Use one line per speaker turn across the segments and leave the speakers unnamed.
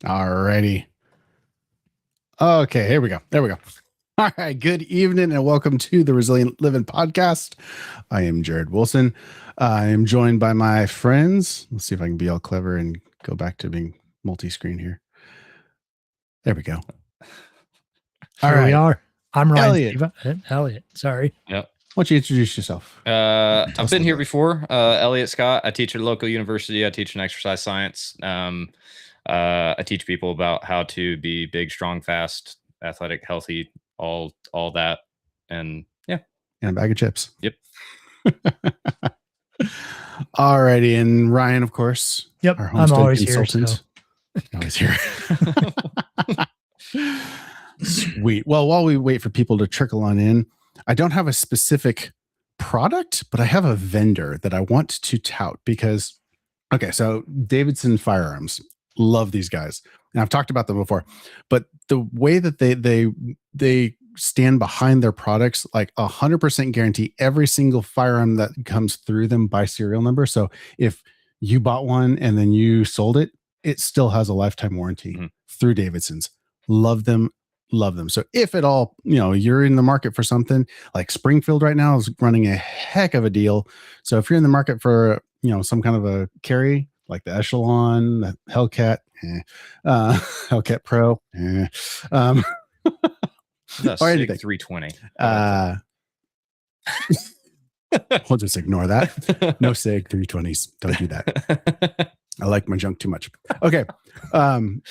Alrighty. Okay, here we go. There we go. All right. Good evening and welcome to the Resilient Living Podcast. I am Jared Wilson. I am joined by my friends. Let's see if I can be all clever and go back to being multi-screen here. There we go.
All right. We are. I'm Ryan.
Elliott.
Elliott. Sorry.
Yep.
Why don't you introduce yourself?
I've been here before. Elliott Scott. I teach at a local university. I teach in exercise science. I teach people about how to be big, strong, fast, athletic, healthy, all that. And yeah.
And a bag of chips.
Yep.
Alrighty. And Ryan, of course.
Yep.
Our
I'm always
consultant.
Here. So.
Always here. Sweet. Well, while we wait for people to trickle on in, I don't have a specific product, but I have a vendor that I want to tout because, okay, so Davidson Firearms, love these guys. And I've talked about them before, but the way that they stand behind their products, like 100% guarantee every single firearm that comes through them by serial number. So if you bought one and then you sold it, it still has a lifetime warranty through Davidson's. Love them. So if at all, you're in the market for something like Springfield right now is running a heck of a deal. So if you're in the market for, some kind of a carry like the Echelon, the Hellcat, Hellcat Pro,
or anything 320.
We'll just ignore that. No SIG 320s. Don't do that. I like my junk too much. Okay. Come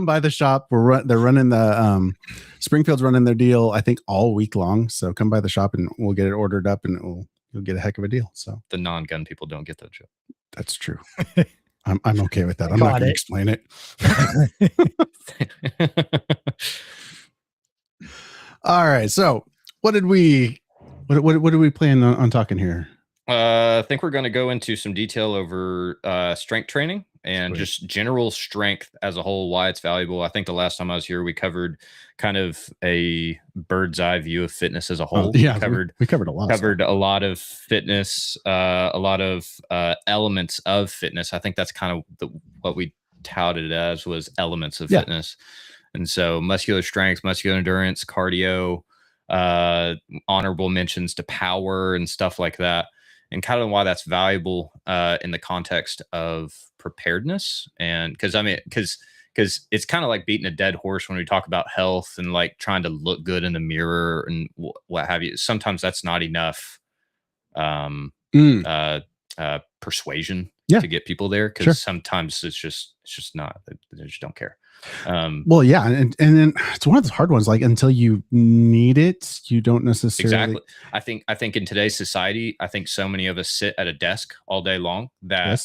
by the shop. They're running the Springfield's running their deal, I think, all week long. So come by the shop and we'll get it ordered up and you'll get a heck of a deal. So
the non-gun people don't get that joke.
That's true. I'm okay with that. I'm not going to explain it. All right. So what did we plan on talking here?
I think we're going to go into some detail over strength training and just general strength as a whole, why it's valuable. I think the last time I was here, we covered kind of a bird's eye view of fitness as a whole.
We covered a lot.
Covered a lot of fitness, a lot of elements of fitness. I think that's kind of what we touted as was elements of fitness. And so muscular strength, muscular endurance, cardio, honorable mentions to power and stuff like that. And kind of why that's valuable in the context of preparedness. And because it's kind of like beating a dead horse when we talk about health and like trying to look good in the mirror and what have you. Sometimes that's not enough persuasion to get people there, because sometimes it's just not, they just don't care.
Well, yeah, and then it's one of those hard ones. Like until you need it, you don't necessarily.
Exactly. I think in today's society, I think so many of us sit at a desk all day long that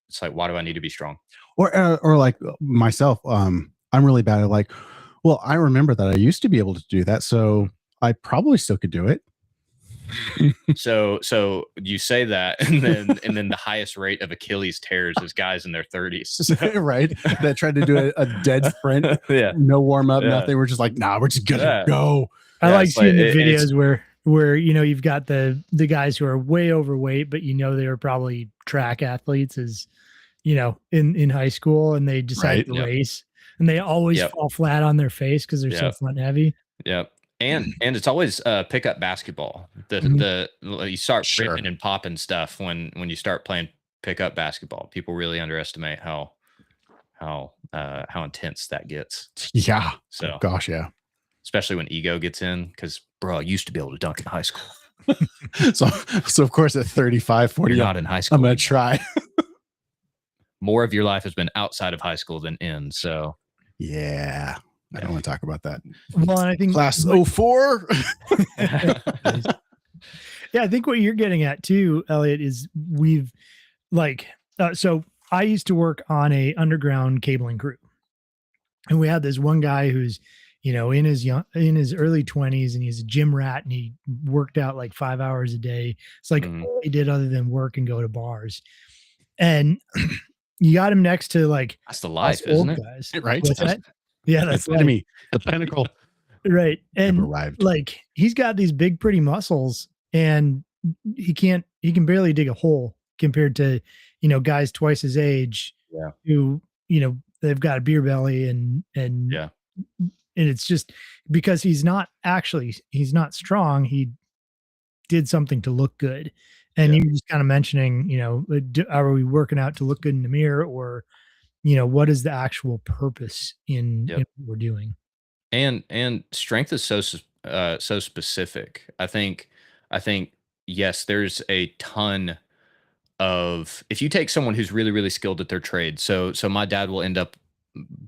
it's like, why do I need to be strong?
Or like myself, I'm really bad at like, well, I remember that I used to be able to do that, so I probably still could do it.
So you say that, and then the highest rate of Achilles tears is guys in their 30s,
right? That tried to do a dead sprint, no warm up, nothing. We're just like, nah, we're just gonna go.
I like seeing the videos where you've got the guys who are way overweight, but they were probably track athletes as in high school, and they decide to race, and they always fall flat on their face because they're so front heavy.
Yep. And it's always pickup basketball. You start ripping and popping stuff when you start playing pickup basketball. People really underestimate how intense that gets.
Yeah.
So
gosh, yeah.
Especially when ego gets in, because bro, I used to be able to dunk in high school.
so of course at 35, 40,
you're not in high school.
I'm gonna try.
More of your life has been outside of high school than in. So
yeah. I don't want to talk about that.
Well, and I think
class 04.
Yeah, I think what you're getting at too, Elliott, is we've so I used to work on a underground cabling crew, and we had this one guy who's in his early 20s, and he's a gym rat, and he worked out like 5 hours a day. It's like all he did other than work and go to bars, and you got him next to like
that's the life, isn't it?
Guys, right?
Yeah, that's
enemy, the pinnacle.
Right. And like he's got these big, pretty muscles, and he can barely dig a hole compared to, guys twice his age who, they've got a beer belly and it's just because he's not strong. He did something to look good. And you were just kind of mentioning, are we working out to look good in the mirror, or, what is the actual purpose in what we're doing?
And strength is so specific. I think yes, there's a ton of, if you take someone who's really really skilled at their trade. So my dad will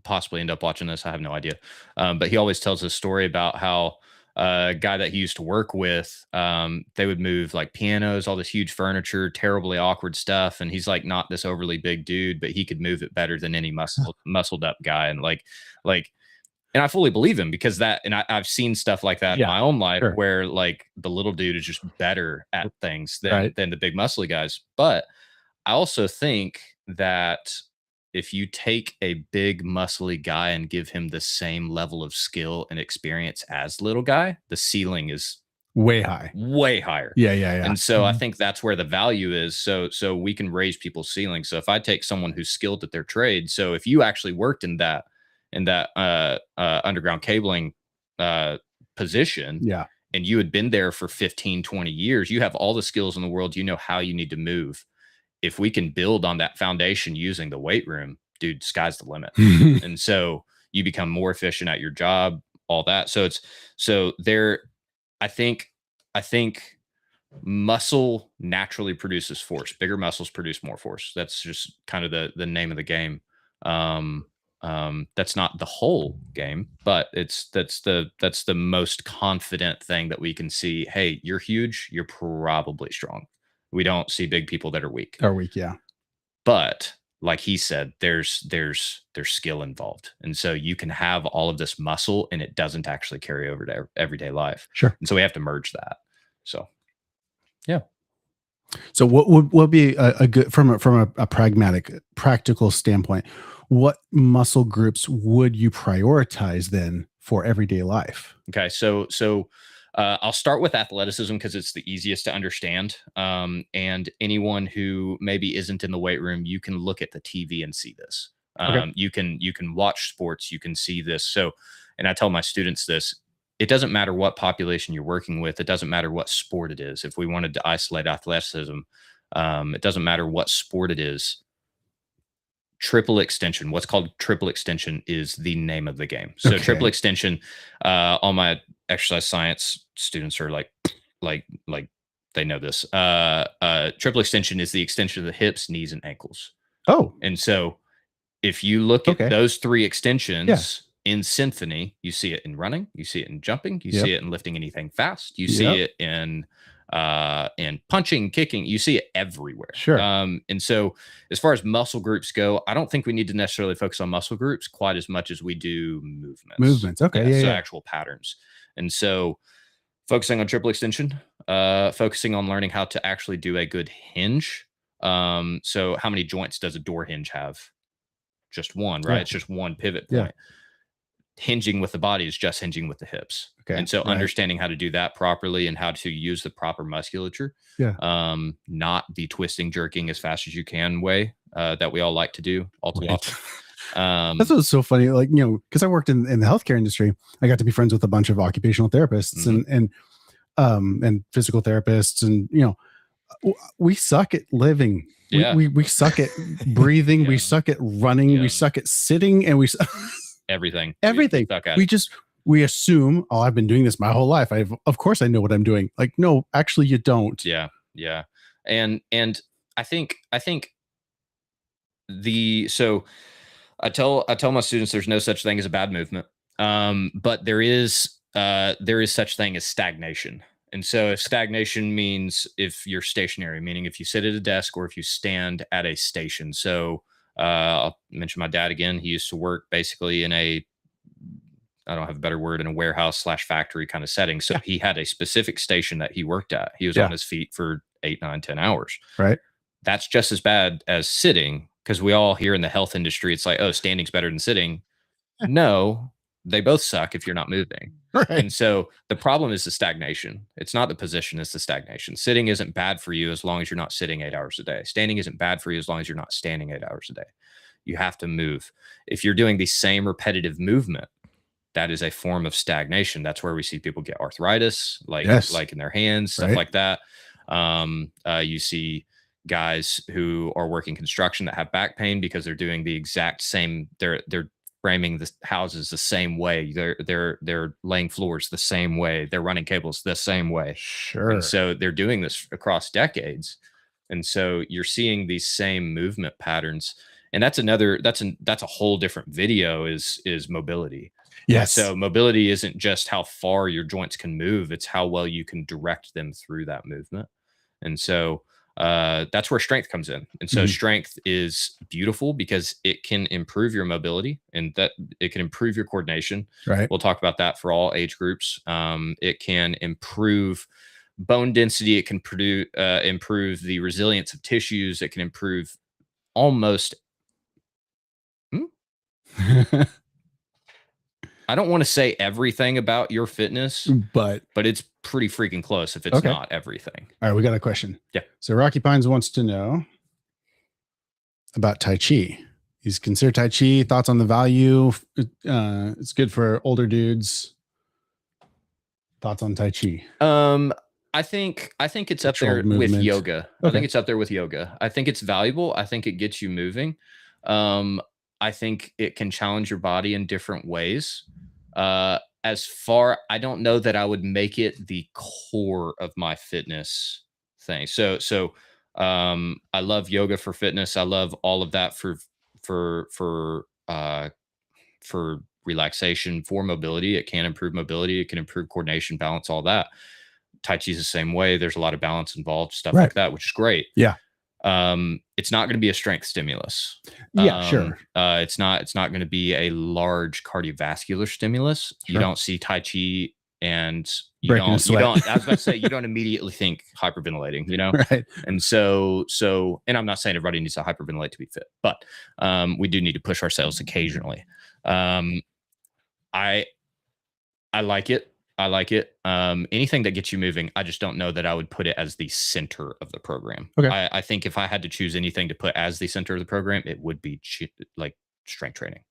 possibly end up watching this. I have no idea. But he always tells a story about how a guy that he used to work with, they would move like pianos, all this huge furniture, terribly awkward stuff. And he's like not this overly big dude, but he could move it better than any muscled up guy. And and I fully believe him, because I've seen stuff like that in my own life, where like the little dude is just better at things than the big muscly guys. But I also think that if you take a big muscly guy and give him the same level of skill and experience as little guy, the ceiling is
way higher.
Yeah. And so I think that's where the value is. So we can raise people's ceilings. So if I take someone who's skilled at their trade, so if you actually worked in that underground cabling position, and you had been there for 15, 20 years, you have all the skills in the world, how you need to move. If we can build on that foundation using the weight room, dude, sky's the limit. And so you become more efficient at your job, all that. I think muscle naturally produces force. Bigger muscles produce more force. That's just kind of the name of the game. That's not the whole game, but that's the most confident thing that we can see. Hey, you're huge, you're probably strong. We don't see big people that are weak.
Yeah.
But like he said, there's skill involved. And so you can have all of this muscle and it doesn't actually carry over to everyday life.
Sure.
And so we have to merge that. So yeah.
So what would be a good, from a practical standpoint, what muscle groups would you prioritize then for everyday life?
Okay. So I'll start with athleticism because it's the easiest to understand. And anyone who maybe isn't in the weight room, you can look at the TV and see this. You can watch sports, you can see this. So, and I tell my students this, it doesn't matter what population you're working with. It doesn't matter what sport it is. If we wanted to isolate athleticism, it doesn't matter what sport it is. Triple extension, what's called triple extension, is the name of the game. So triple extension, all my exercise science students are like they know this. Triple extension is the extension of the hips, knees, and ankles.
Oh.
And so if you look at those three extensions in symphony, you see it in running, you see it in jumping, you see it in lifting anything fast, you see it in punching, kicking, you see it everywhere.
Sure.
And so as far as muscle groups go, I don't think we need to necessarily focus on muscle groups quite as much as we do movements.
Okay.
So actual patterns. And so focusing on triple extension, focusing on learning how to actually do a good hinge. So how many joints does a door hinge have? Just one, right? It's just one pivot point. Hinging with the body is just hinging with the hips. And so understanding how to do that properly and how to use the proper musculature, not the twisting, jerking as fast as you can way that we all like to do all too often.
That's what's so funny. Like, because I worked in the healthcare industry, I got to be friends with a bunch of occupational therapists and physical therapists. And, we suck at living. We suck at breathing. We suck at running. We suck at sitting, and
everything.
We assume, oh, I've been doing this my whole life. Of course I know what I'm doing. Like, no, actually you don't.
Yeah. And I think so I tell my students there's no such thing as a bad movement. But there is such thing as stagnation. And so if stagnation means if you're stationary, meaning if you sit at a desk or if you stand at a station. So I'll mention my dad again. He used to work basically in I don't have a better word, in a warehouse / factory kind of setting. So he had a specific station that he worked at. He was on his feet for 8, 9, 10 hours.
Right.
That's just as bad as sitting, because we all here in the health industry, it's like, oh, standing's better than sitting. No, they both suck if you're not moving.
Right.
And so the problem is the stagnation. It's not the position, it's the stagnation. Sitting isn't bad for you as long as you're not sitting 8 hours a day. Standing isn't bad for you as long as you're not standing 8 hours a day. You have to move. If you're doing the same repetitive movement, that is a form of stagnation. That's where we see people get arthritis, like in their hands, stuff like that. You see guys who are working construction that have back pain because they're doing the exact same. They're framing the houses the same way. They're laying floors the same way. They're running cables the same way.
Sure.
And so they're doing this across decades. And so you're seeing these same movement patterns. And that's a whole different video is mobility.
Yes.
So mobility isn't just how far your joints can move, it's how well you can direct them through that movement. And so that's where strength comes in. And so strength is beautiful because it can improve your mobility and that it can improve your coordination.
Right.
We'll talk about that for all age groups. It can improve bone density. It can improve the resilience of tissues. It can improve almost. I don't want to say everything about your fitness, but it's pretty freaking close if it's not everything.
All right, we got a question.
Yeah.
So Rocky Pines wants to know about Tai Chi. He's considered Tai Chi. Thoughts on the value? It's good for older dudes. Thoughts on Tai Chi?
I think it's up there with yoga. I think it's up there with yoga. I think it's valuable. I think it gets you moving. I think it can challenge your body in different ways. I don't know that I would make it the core of my fitness thing. So I love yoga for fitness. I love all of that for relaxation, for mobility. It can improve mobility. It can improve coordination, balance, all that. Tai Chi is the same way. There's a lot of balance involved, stuff like that, which is great.
Yeah.
It's not going to be a strength stimulus.
Yeah, sure.
It's not going to be a large cardiovascular stimulus. Sure. You don't see Tai Chi and you don't, I was about to say, you don't immediately think hyperventilating, Right. And so, and I'm not saying everybody needs to hyperventilate to be fit, but, we do need to push ourselves occasionally. I like it. Anything that gets you moving, I just don't know that I would put it as the center of the program.
Okay.
I think if I had to choose anything to put as the center of the program, it would be like strength training,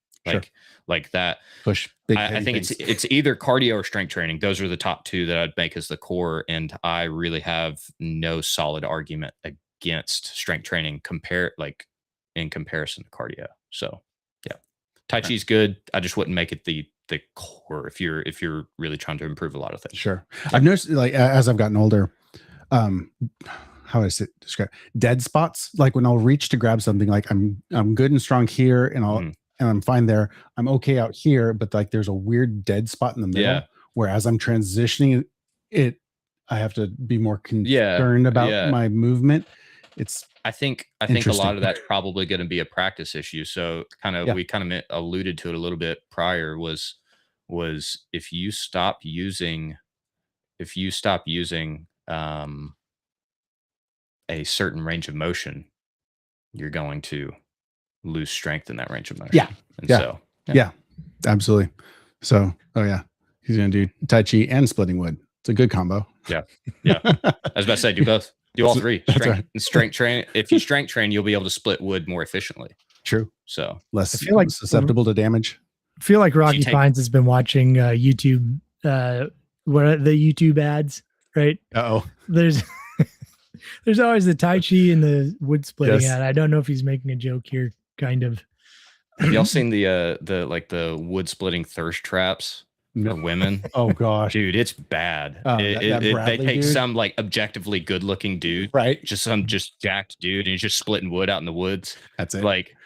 like that.
Push big.
I think it's either cardio or strength training. Those are the top two that I'd make as the core. And I really have no solid argument against strength training in comparison to cardio. So yeah, Tai Chi is good. I just wouldn't make it the core if you're really trying to improve a lot of things.
Sure. I've noticed, like, as I've gotten older, how is it described? Dead spots. Like when I'll reach to grab something, like I'm good and strong here, and and I'm fine there. I'm okay out here, but like there's a weird dead spot in the middle. Yeah. Where as I'm transitioning it, I have to be more concerned about my movement.
I think a lot of that's probably going to be a practice issue. So we kind of alluded to it a little bit prior was if you stop using a certain range of motion, you're going to lose strength in that range of motion.
Yeah, absolutely. So, he's going to do Tai Chi and splitting wood. It's a good combo.
Yeah. I was about to say, do both. Do all three. Strength train. If you strength train, you'll be able to split wood more efficiently.
True.
So
less susceptible to damage.
I feel like Rocky Pines has been watching YouTube. What are the YouTube ads? Right. There's always the Tai Chi and the wood splitting ad. I don't know if he's making a joke here. Kind of.
Have y'all seen the wood splitting thirst traps? For women.
Oh gosh,
dude, it's bad. They take some like objectively good looking dude,
right?
Just some jacked dude, and he's just splitting wood out in the woods.
That's it.
Like,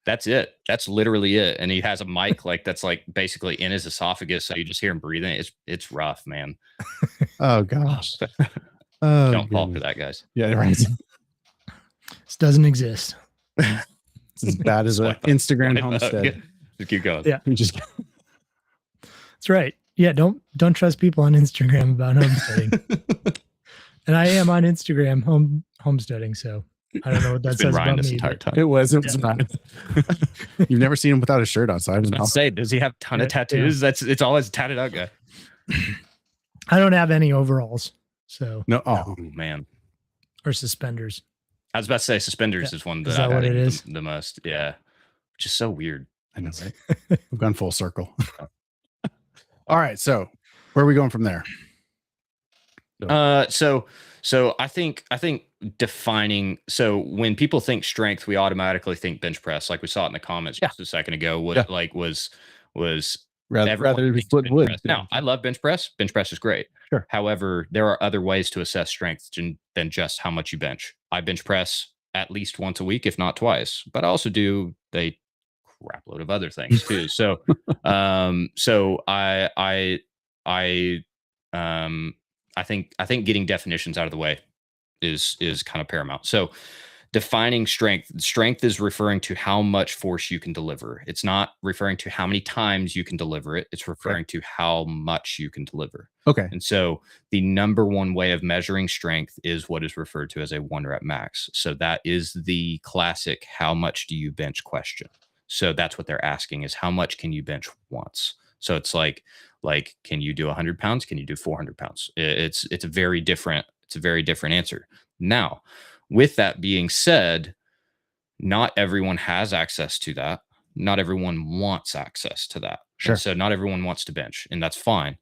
that's it. That's literally it. And he has a mic that's like basically in his esophagus, so you just hear him breathing. It's rough, man.
Oh gosh.
Don't fall for that, guys.
Yeah, right.
This doesn't exist.
It's as bad as an Instagram homestead.
Just keep going.
Yeah. That's right. Yeah, don't trust people on Instagram about homesteading. And I am on Instagram homesteading, so I don't know what that says
Ryan
about
this
me.
Entire time.
It was Ryan. You've never seen him without a shirt on, so I don't
say, does he have a ton of tattoos? It's always tatted out guy.
I don't have any overalls, so
no.
Oh man,
or suspenders.
I was about to say suspenders is one that
what it is?
The most. Yeah. which is so weird.
I know, right? We've gone full circle. All right. So where are we going from there?
So I think defining, so when people think strength, we automatically think bench press, like we saw it in the comments just a second ago. What like was
rather than split wood.
Now, I love bench press. Bench press is great.
Sure.
However, there are other ways to assess strength than just how much you bench. I bench press at least once a week, if not twice, but I also do a crap load of other things too. So, I think getting definitions out of the way is kind of paramount. So defining strength is referring to how much force you can deliver. It's not referring to how many times you can deliver it. It's referring to how much you can deliver.
Okay.
And so the number one way of measuring strength is what is referred to as a 1 rep max. So that is the classic how much do you bench question. So that's what they're asking, is how much can you bench once? So it's like can you do 100 pounds? Can you do 400 pounds? It's a very different answer. Now, with that being said, not everyone has access to that. Not everyone wants access to that.
Sure.
And so not everyone wants to bench, and that's fine.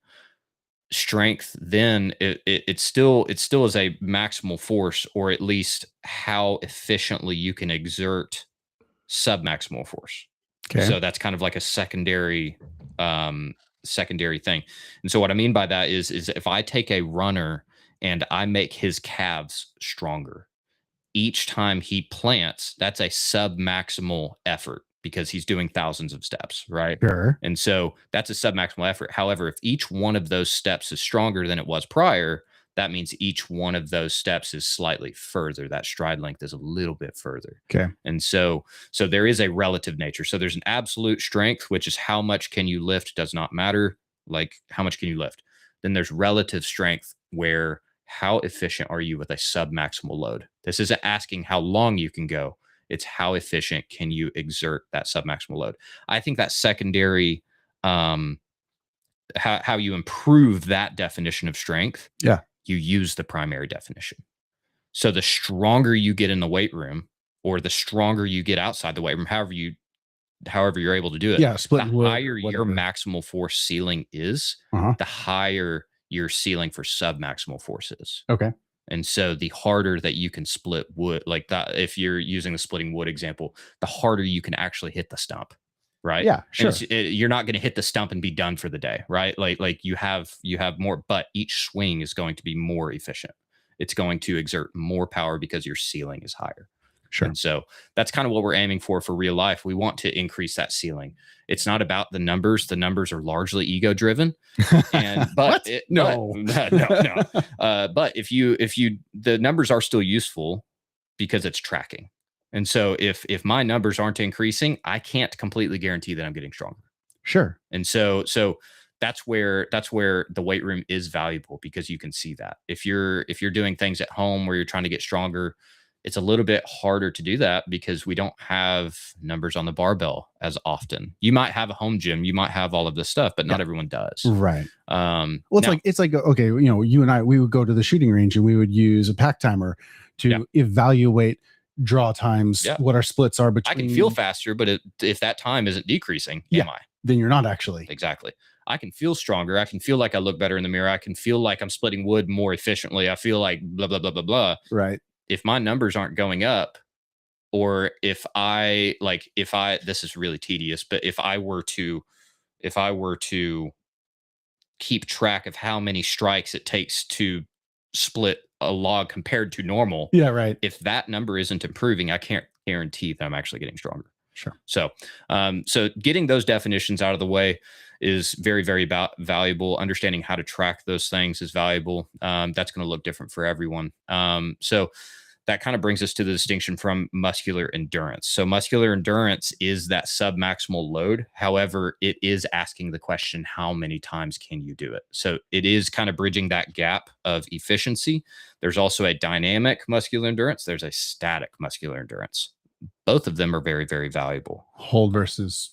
Strength, then it still is a maximal force, or at least how efficiently you can exert submaximal force.
Okay.
So that's kind of like a secondary thing. And so what I mean by that is if I take a runner and I make his calves stronger, each time he plants, that's a submaximal effort because he's doing thousands of steps, right?
Sure.
And so that's a submaximal effort. However, if each one of those steps is stronger than it was prior, that means each one of those steps is slightly further. That stride length is a little bit further.
Okay.
And so there is a relative nature. So there's an absolute strength, which is how much can you lift, does not matter. Like how much can you lift? Then there's relative strength, where how efficient are you with a submaximal load? This isn't asking how long you can go. It's how efficient can you exert that submaximal load. I think that secondary, how you improve that definition of strength.
Yeah.
You use the primary definition. So the stronger you get in the weight room, or the stronger you get outside the weight room, however you're able to do it.
Yeah, split
the
wood,
higher your maximal force ceiling is, the higher your ceiling for submaximal force is.
Okay.
And so the harder that you can split wood, like that, if you're using the splitting wood example, the harder you can actually hit the stump. Right.
Yeah, sure.
You're not going to hit the stump and be done for the day. Right. Like you have more, but each swing is going to be more efficient. It's going to exert more power because your ceiling is higher.
Sure.
And so that's kind of what we're aiming for real life. We want to increase that ceiling. It's not about the numbers. The numbers are largely ego driven. And but
no.
But if the numbers are still useful because it's tracking. And so if my numbers aren't increasing, I can't completely guarantee that I'm getting stronger.
Sure.
And so that's where the weight room is valuable, because you can see that. If you're doing things at home where you're trying to get stronger, it's a little bit harder to do that because we don't have numbers on the barbell as often. You might have a home gym, you might have all of this stuff, but not everyone does.
Right. Well, it's like okay, you and I, we would go to the shooting range and we would use a pack timer to evaluate draw times, what our splits are between.
I can feel faster, but if that time isn't decreasing, am I?
Then you're not actually.
Exactly. I can feel stronger. I can feel like I look better in the mirror. I can feel like I'm splitting wood more efficiently. I feel like blah, blah, blah, blah, blah.
Right.
If my numbers aren't going up, or this is really tedious, but if I were to keep track of how many strikes it takes to split a log compared to normal.
Yeah, right.
If that number isn't improving, I can't guarantee that I'm actually getting stronger.
Sure.
So getting those definitions out of the way is very, very valuable. Understanding how to track those things is valuable. That's going to look different for everyone. So that kind of brings us to the distinction from muscular endurance. So muscular endurance is that submaximal load. However, it is asking the question, how many times can you do it? So it is kind of bridging that gap of efficiency. There's also a dynamic muscular endurance. There's a static muscular endurance. Both of them are very, very valuable.
Hold versus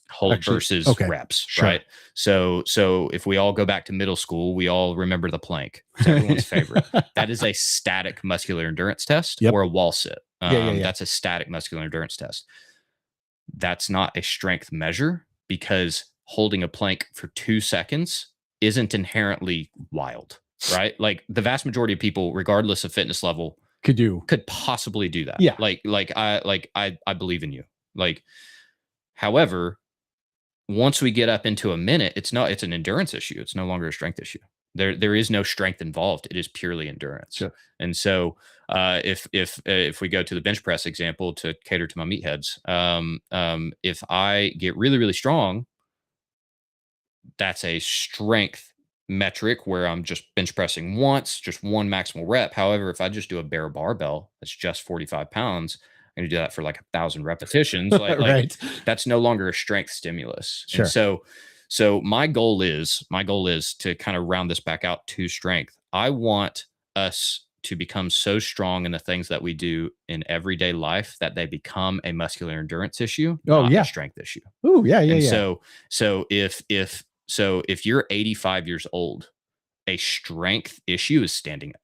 reps,
sure.
Right? So if we all go back to middle school, we all remember the plank. It's everyone's favorite. That is a static muscular endurance test, or a wall sit. That's a static muscular endurance test. that's not a strength measure, because holding a plank for 2 seconds isn't inherently wild, right? Like the vast majority of people, regardless of fitness level, could possibly do that.
Yeah.
I believe in you. Like, however, once we get up into a minute, it's an endurance issue. It's no longer a strength issue. There is no strength involved. It is purely endurance.
Sure.
And so if we go to the bench press example to cater to my meatheads, if I get really, really strong, that's a strength metric where I'm just bench pressing once, just one maximal rep. However, if I just do a bare barbell, that's just 45 pounds, I'm going to do that for like 1,000 repetitions.
Right.
That's no longer a strength stimulus.
Sure.
And so my goal is to kind of round this back out to strength. I want us to become so strong in the things that we do in everyday life that they become a muscular endurance issue, not a strength issue.
Oh, yeah.
So if you're 85 years old, a strength issue is standing up.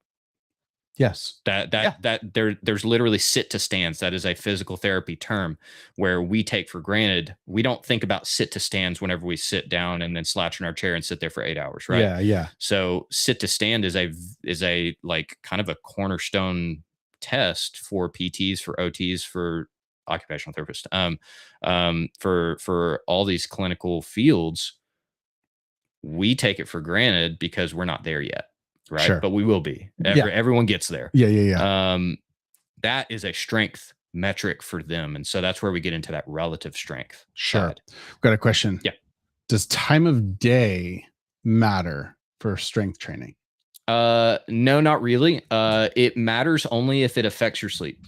Yes.
There's literally sit to stands. That is a physical therapy term where we take for granted. We don't think about sit to stands whenever we sit down and then slouch in our chair and sit there for 8 hours, right?
Yeah.
So sit to stand is a like kind of a cornerstone test for PTs, for OTs, for occupational therapists, for all these clinical fields. We take it for granted because we're not there yet. Right.
Sure.
But we will be. Everyone gets there.
Yeah.
That is a strength metric for them. And so that's where we get into that relative strength.
Sure.
Side.
We've got a question.
Yeah.
Does time of day matter for strength training?
No, not really. It matters only if it affects your sleep.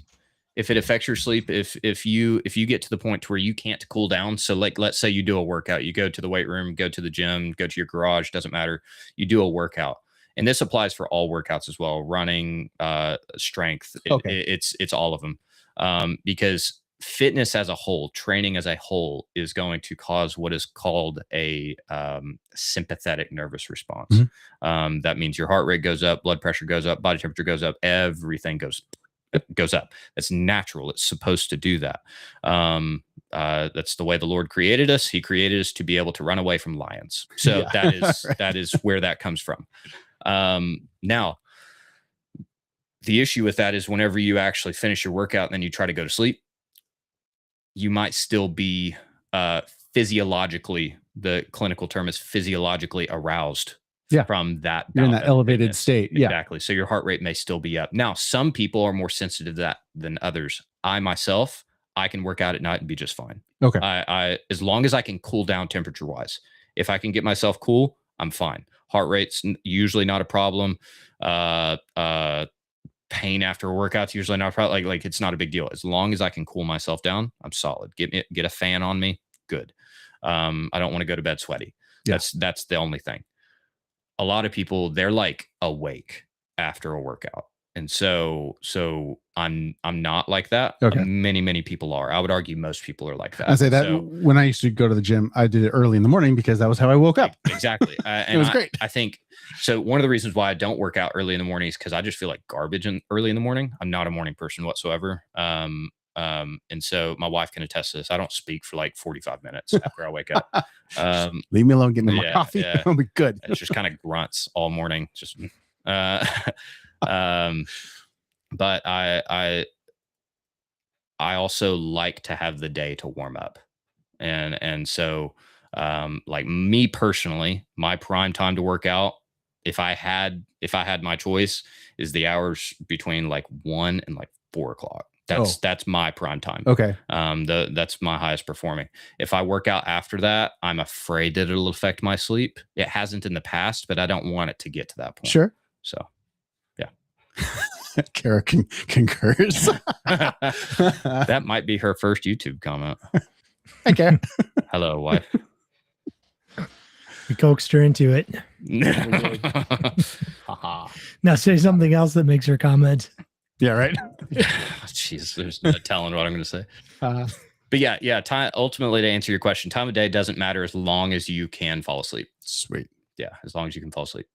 If it affects your sleep, if you get to the point to where you can't cool down. So like, let's say you do a workout, you go to the weight room, go to the gym, go to your garage, doesn't matter. You do a workout. And this applies for all workouts as well. Running, strength, it's all of them. Because fitness as a whole, training as a whole, is going to cause what is called a sympathetic nervous response.
Mm-hmm.
That means your heart rate goes up, blood pressure goes up, body temperature goes up, everything goes up. It's natural. It's supposed to do that. That's the way the Lord created us. He created us to be able to run away from lions. So that is where that comes from. Now, the issue with that is whenever you actually finish your workout and then you try to go to sleep, you might still be physiologically, the clinical term is physiologically aroused from that.
You're in that elevated
fitness
state.
Exactly. So your heart rate may still be up. Now, some people are more sensitive to that than others. I myself, I can work out at night and be just fine.
Okay.
I as long as I can cool down temperature wise. If I can get myself cool, I'm fine. Heart rate's usually not a problem. Pain after a workout's usually not a problem. Like it's not a big deal. As long as I can cool myself down, I'm solid. Get a fan on me. Good. I don't want to go to bed sweaty.
Yeah.
That's the only thing. A lot of people, they're like awake after a workout. And so I'm not like that.
Okay.
Many people are. I would argue most people are like that.
I say that when I used to go to the gym, I did it early in the morning because that was how I woke up.
Exactly.
It was great.
I think so. One of the reasons why I don't work out early in the morning is because I just feel like garbage early in the morning. I'm not a morning person whatsoever. And so my wife can attest to this. I don't speak for like 45 minutes after I wake up.
Leave me alone, get me my coffee.
Yeah.
I'll be good.
It's just kind of grunts all morning. Just but I also like to have the day to warm up. And so like me personally, my prime time to work out, if I had my choice, is the hours between like 1 and like 4 o'clock. That's my prime time.
Okay.
That's my highest performing. If I work out after that, I'm afraid that it'll affect my sleep. It hasn't in the past, but I don't want it to get to that point.
Sure.
So, yeah.
Kara concurs.
That might be her first YouTube comment.
Hi, Kara.
Hello, wife.
We coaxed her into it. Now say something else that makes her comment.
Yeah, right.
Jeez, there's no telling what I'm going to say. But yeah. Time, ultimately, to answer your question, time of day doesn't matter as long as you can fall asleep.
Sweet.
Yeah, as long as you can fall asleep.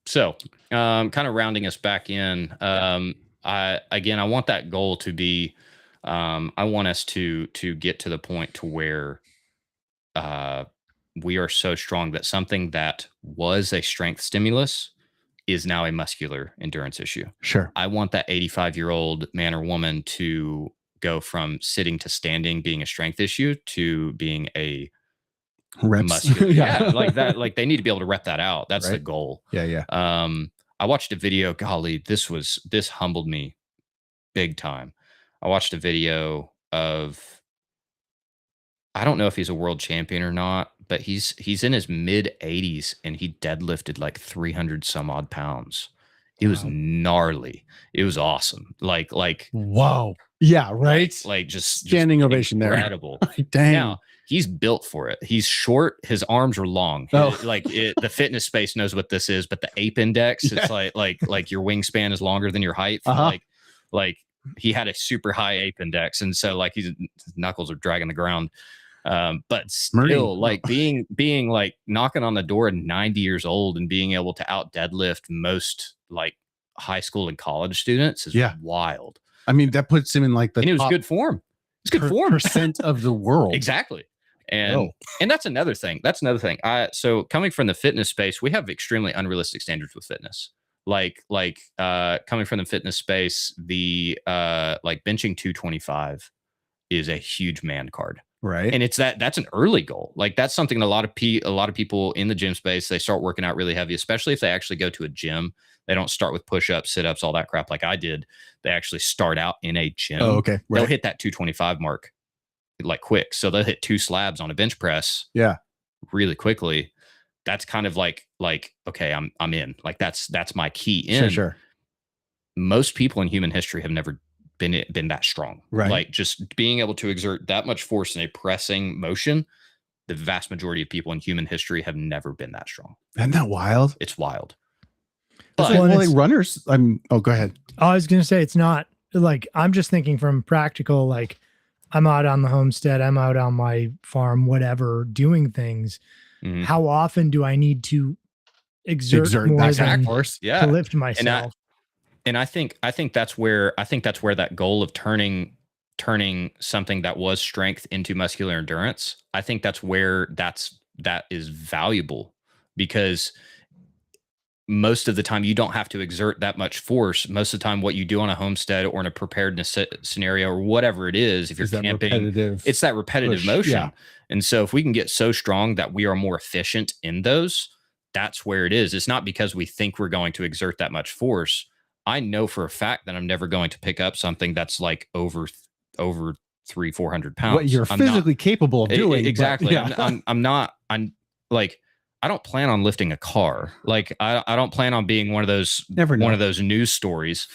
So, kind of rounding us back in, again, I want that goal to be, I want us to get to the point to where we are so strong that something that was a strength stimulus is now a muscular endurance issue.
Sure.
I want that 85-year-old man or woman to go from sitting to standing being a strength issue to being a
Reps.
muscular. Yeah, like that. Like they need to be able to rep that out. That's the
Right.
goal.
Yeah.
I watched a video. Golly, this humbled me big time. I watched a video of, I don't know if he's a world champion or not, but he's in his mid 80s and he deadlifted like 300 some odd pounds. It was
Wow.
gnarly. It was awesome. Like
Wow. Yeah. Right.
like just
Standing ovation there.
incredible.
Dang.
Now he's built for it. He's short. His arms are long.
Oh.
The fitness space knows what this is, but the ape index, it's like your wingspan is longer than your height.
Uh-huh.
Like he had a super high ape index, and so like his knuckles are dragging the ground. But still, like being like knocking on the door at 90 years old and being able to out deadlift most like high school and college students is wild.
I mean, that puts him in like the
and it was good form. It's good form.
Percent of the world.
Exactly. And that's another thing. So coming from the fitness space, we have extremely unrealistic standards with fitness. Like coming from the fitness space, the like benching 225 is a huge man card.
Right.
And that's an early goal. Like that's something a lot of people in the gym space, they start working out really heavy, especially if they actually go to a gym. They don't start with push-ups, sit-ups, all that crap like I did. They actually start out in a gym.
Oh, okay. Right.
They'll hit that 225 mark like quick. So they'll hit 2 slabs on a bench press.
Yeah.
Really quickly. That's kind of like, okay, I'm in. Like that's my key in.
Sure.
Most people in human history have never been that strong.
Right.
Like just being able to exert that much force in a pressing motion, the vast majority of people in human history have never been that strong.
Isn't that wild?
It's wild.
But like runners, go ahead.
I was going to say, it's not like, I'm just thinking from practical, like I'm out on the homestead, I'm out on my farm, whatever, doing things. Mm-hmm. How often do I need to exert more than
force?
To lift myself?
And I think that's where that goal of turning something that was strength into muscular endurance, I think that's where that is valuable, because most of the time you don't have to exert that much force. Most of the time what you do on a homestead or in a preparedness scenario or whatever it is, if you're camping, it's that repetitive motion. Yeah. And so if we can get so strong that we are more efficient in those, that's where it is. It's not because we think we're going to exert that much force. I know for a fact that I'm never going to pick up something that's like over 300-400 pounds.
What you're physically capable of doing.
Exactly. I'm like, I don't plan on lifting a car. Like I don't plan on being one of those news stories,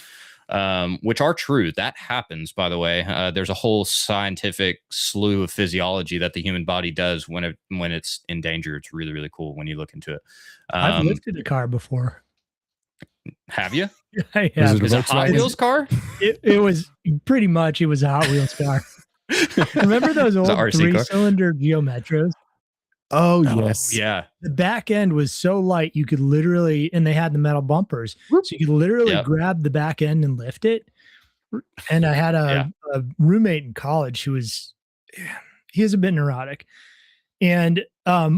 which are true. That happens, by the way. There's a whole scientific slew of physiology that the human body does when it's in danger. It's really, really cool when you look into it.
I've lifted a car before.
Have you?
I have.
Is it a Hot Wheels car?
It was pretty much. It was a Hot Wheels car. Remember those old 3-cylinder Geo Metros?
Oh, yes.
Yeah.
The back end was so light you could literally, and they had the metal bumpers, so you could literally grab the back end and lift it. And I had a roommate in college who was a bit neurotic, and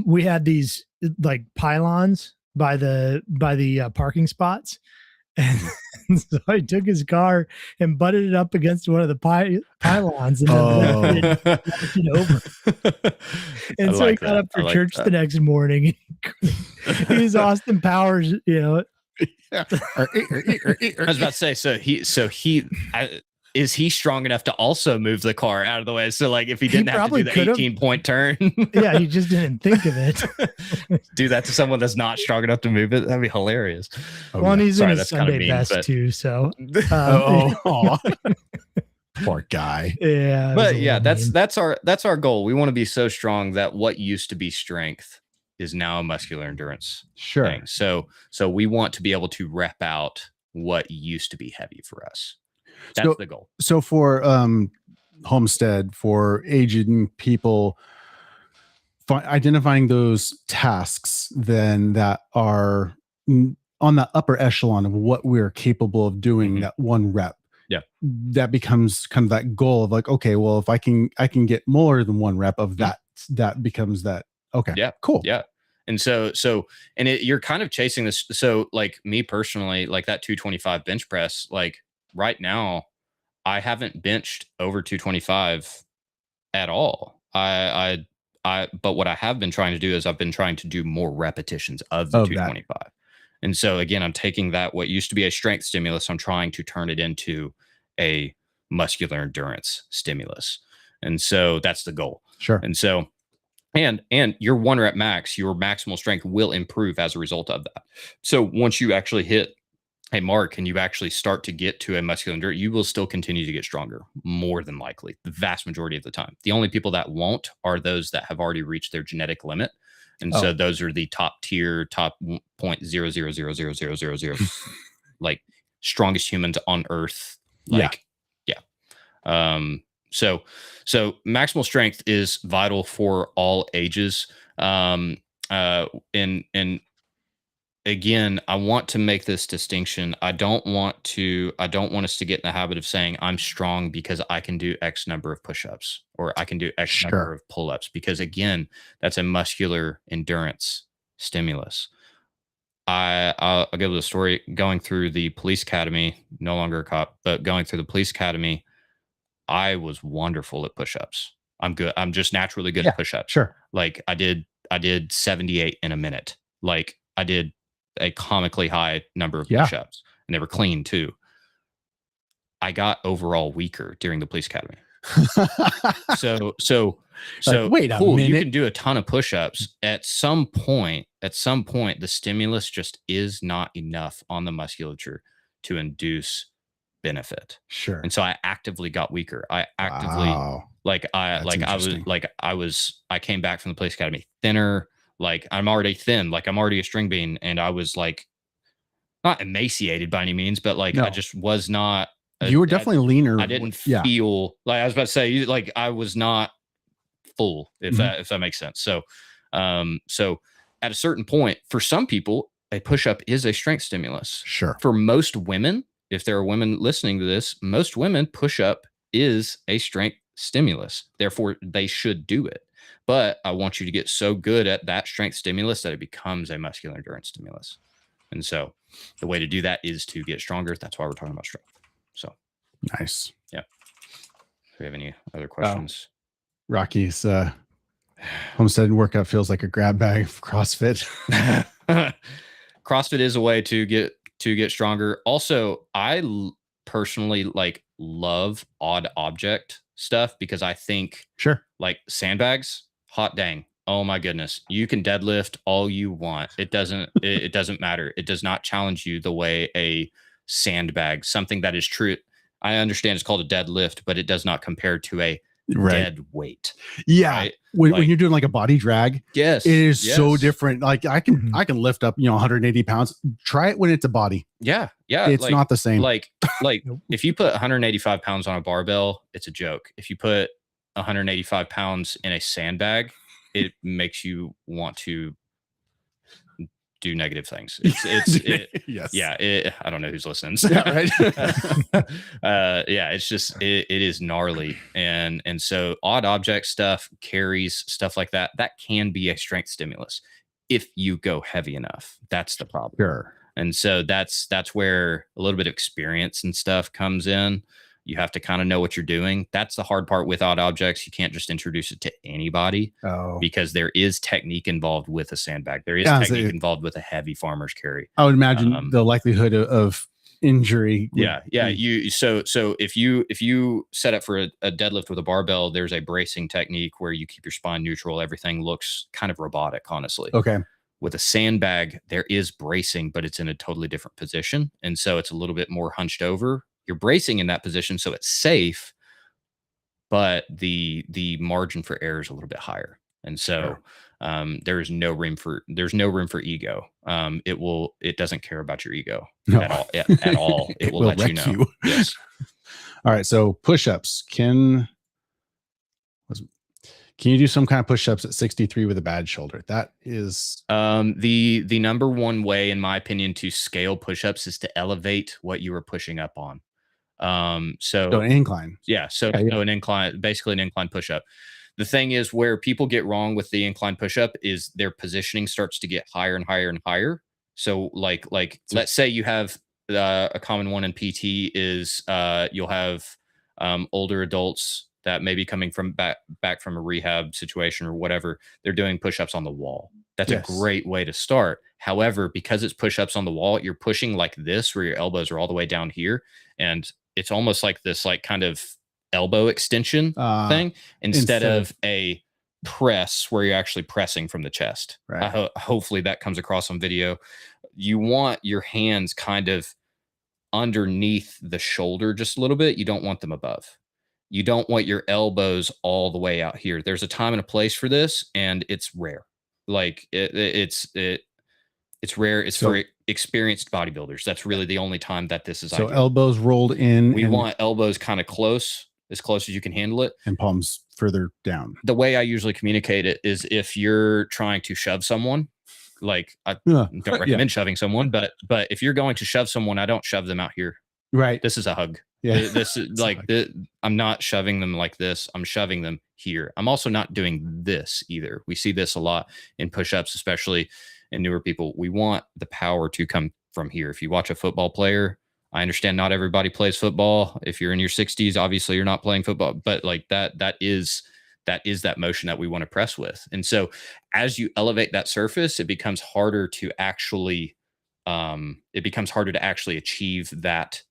we had these like pylons by the parking spots. And so I took his car and butted it up against one of the pylons and then left it over. And so he got up for church the next morning. He's Austin Powers, you know.
I was about to say, is he strong enough to also move the car out of the way? So like if he didn't have to do the 18-point turn.
Yeah, he just didn't think of it.
Do that to someone that's not strong enough to move it. That'd be hilarious.
Well, and he's in his Sunday best too. So
poor guy.
Yeah.
But yeah, that's our goal. We want to be so strong that what used to be strength is now a muscular endurance thing. So we want to be able to rep out what used to be heavy for us. That's the goal.
So for homestead, for aged people, identifying those tasks then that are on the upper echelon of what we're capable of doing, that one rep.
Yeah.
that becomes kind of that goal of like, okay, well, if I can get more than one rep of that, that becomes that. Okay.
Yeah.
Cool.
Yeah. And you're kind of chasing this. So like me personally, like that 225 bench press, like right now, I haven't benched over 225 at all. But what I have been trying to do is I've been trying to do more repetitions of the 225. And so again, I'm taking that, what used to be a strength stimulus, I'm trying to turn it into a muscular endurance stimulus. And so that's the goal.
Sure.
And so, and your 1 rep max, your maximal strength will improve as a result of that. So once you actually hit a mark and you actually start to get to a muscular endurance, you will still continue to get stronger, more than likely, the vast majority of the time. The only people that won't are those that have already reached their genetic limit. And so those are the top tier, top 0.000000, like strongest humans on earth. Like, yeah. So maximal strength is vital for all ages. And again, I want to make this distinction. I don't want us to get in the habit of saying I'm strong because I can do X number of push-ups or I can do X number of pull-ups, because again, that's a muscular endurance stimulus. I'll give you a story. Going through the police academy, no longer a cop, but going through the police academy, I was wonderful at push-ups. I'm good. I'm just naturally good at push-ups.
Sure.
Like I did 78 in a minute. Like I did a comically high number of push-ups, and they were clean too. I got overall weaker during the police academy. so like, wait a minute. You can do a ton of push-ups. At some point, the stimulus just is not enough on the musculature to induce benefit.
Sure.
And so I actively got weaker. I actively I came back from the police academy thinner. Like I'm already thin, like I'm already a string bean, and I was like not emaciated by any means, but like I just was not.
You were definitely leaner.
I didn't feel like, I was about to say, like I was not full, if that makes sense. So at a certain point, for some people, a push-up is a strength stimulus.
Sure.
For most women, if there are women listening to this, most women, push-up is a strength stimulus. Therefore, they should do it. But I want you to get so good at that strength stimulus that it becomes a muscular endurance stimulus. And so the way to do that is to get stronger. That's why we're talking about strength. So
nice.
Yeah. Do we have any other questions?
Rocky's homestead workout feels like a grab bag of CrossFit.
CrossFit is a way to get stronger. Also, I personally love odd object stuff, because I think like sandbags, hot dang. Oh my goodness. You can deadlift all you want. It doesn't matter. It does not challenge you the way a sandbag, something that is true. I understand it's called a deadlift, but it does not compare to a dead weight.
Yeah.
Right?
When you're doing like a body drag, it is so different. Like I can lift up, 180 pounds. Try it when it's a body.
Yeah.
It's not the same.
Like if you put 185 pounds on a barbell, it's a joke. If you put 185 pounds in a sandbag, it makes you want to do negative things.
Yes.
Yeah. I don't know who's listening.
Yeah, right.
It's just, it is gnarly. And so odd object stuff, carries, stuff like that can be a strength stimulus if you go heavy enough. That's the problem.
Sure.
And so that's where a little bit of experience and stuff comes in. You have to kind of know what you're doing. That's the hard part with odd objects. You can't just introduce it to anybody because there is technique involved with a sandbag. There is technique involved with a heavy farmer's carry.
I would imagine the likelihood of injury.
So if you set up for a deadlift with a barbell, there's a bracing technique where you keep your spine neutral. Everything looks kind of robotic, honestly.
Okay.
With a sandbag, there is bracing, but it's in a totally different position. And so it's a little bit more hunched over. You're bracing in that position, so it's safe, but the margin for error is a little bit higher. And so there's no room for ego. It doesn't care about your ego at all. It will let you know. Yes.
All right. So push-ups. Can you do some kind of push-ups at 63 with a bad shoulder? That is
the number one way, in my opinion, to scale push-ups is to elevate what you are pushing up on.
So an incline.
Yeah. So an incline, basically an incline push-up. The thing is, where people get wrong with the incline push-up is their positioning starts to get higher and higher and higher. So let's say you have a common one in PT is you'll have older adults that may be coming from back from a rehab situation or whatever. They're doing push-ups on the wall. That's a great way to start. However, because it's push-ups on the wall, you're pushing like this, where your elbows are all the way down here, and it's almost like this, like kind of elbow extension thing instead of a press where you're actually pressing from the chest. Right. Hopefully that comes across on video. You want your hands kind of underneath the shoulder just a little bit. You don't want them above. You don't want your elbows all the way out here. There's a time and a place for this, and it's rare. Like it's rare. It's for experienced bodybuilders. That's really the only time that this is.
So ideal. Elbows rolled in.
We want elbows kind of close, as close as you can handle it,
and palms further down.
The way I usually communicate it is if you're trying to shove someone, like I don't recommend shoving someone, but if you're going to shove someone, I don't shove them out here.
Right.
This is a hug.
Yeah.
This is like I'm not shoving them like this. I'm shoving them here. I'm also not doing this either. We see this a lot in push-ups, especially in newer people. We want the power to come from here. If you watch a football player, I understand not everybody plays football. If you're in your 60s, obviously you're not playing football, but like that is that motion that we want to press with. And so as you elevate that surface, it becomes harder to actually achieve that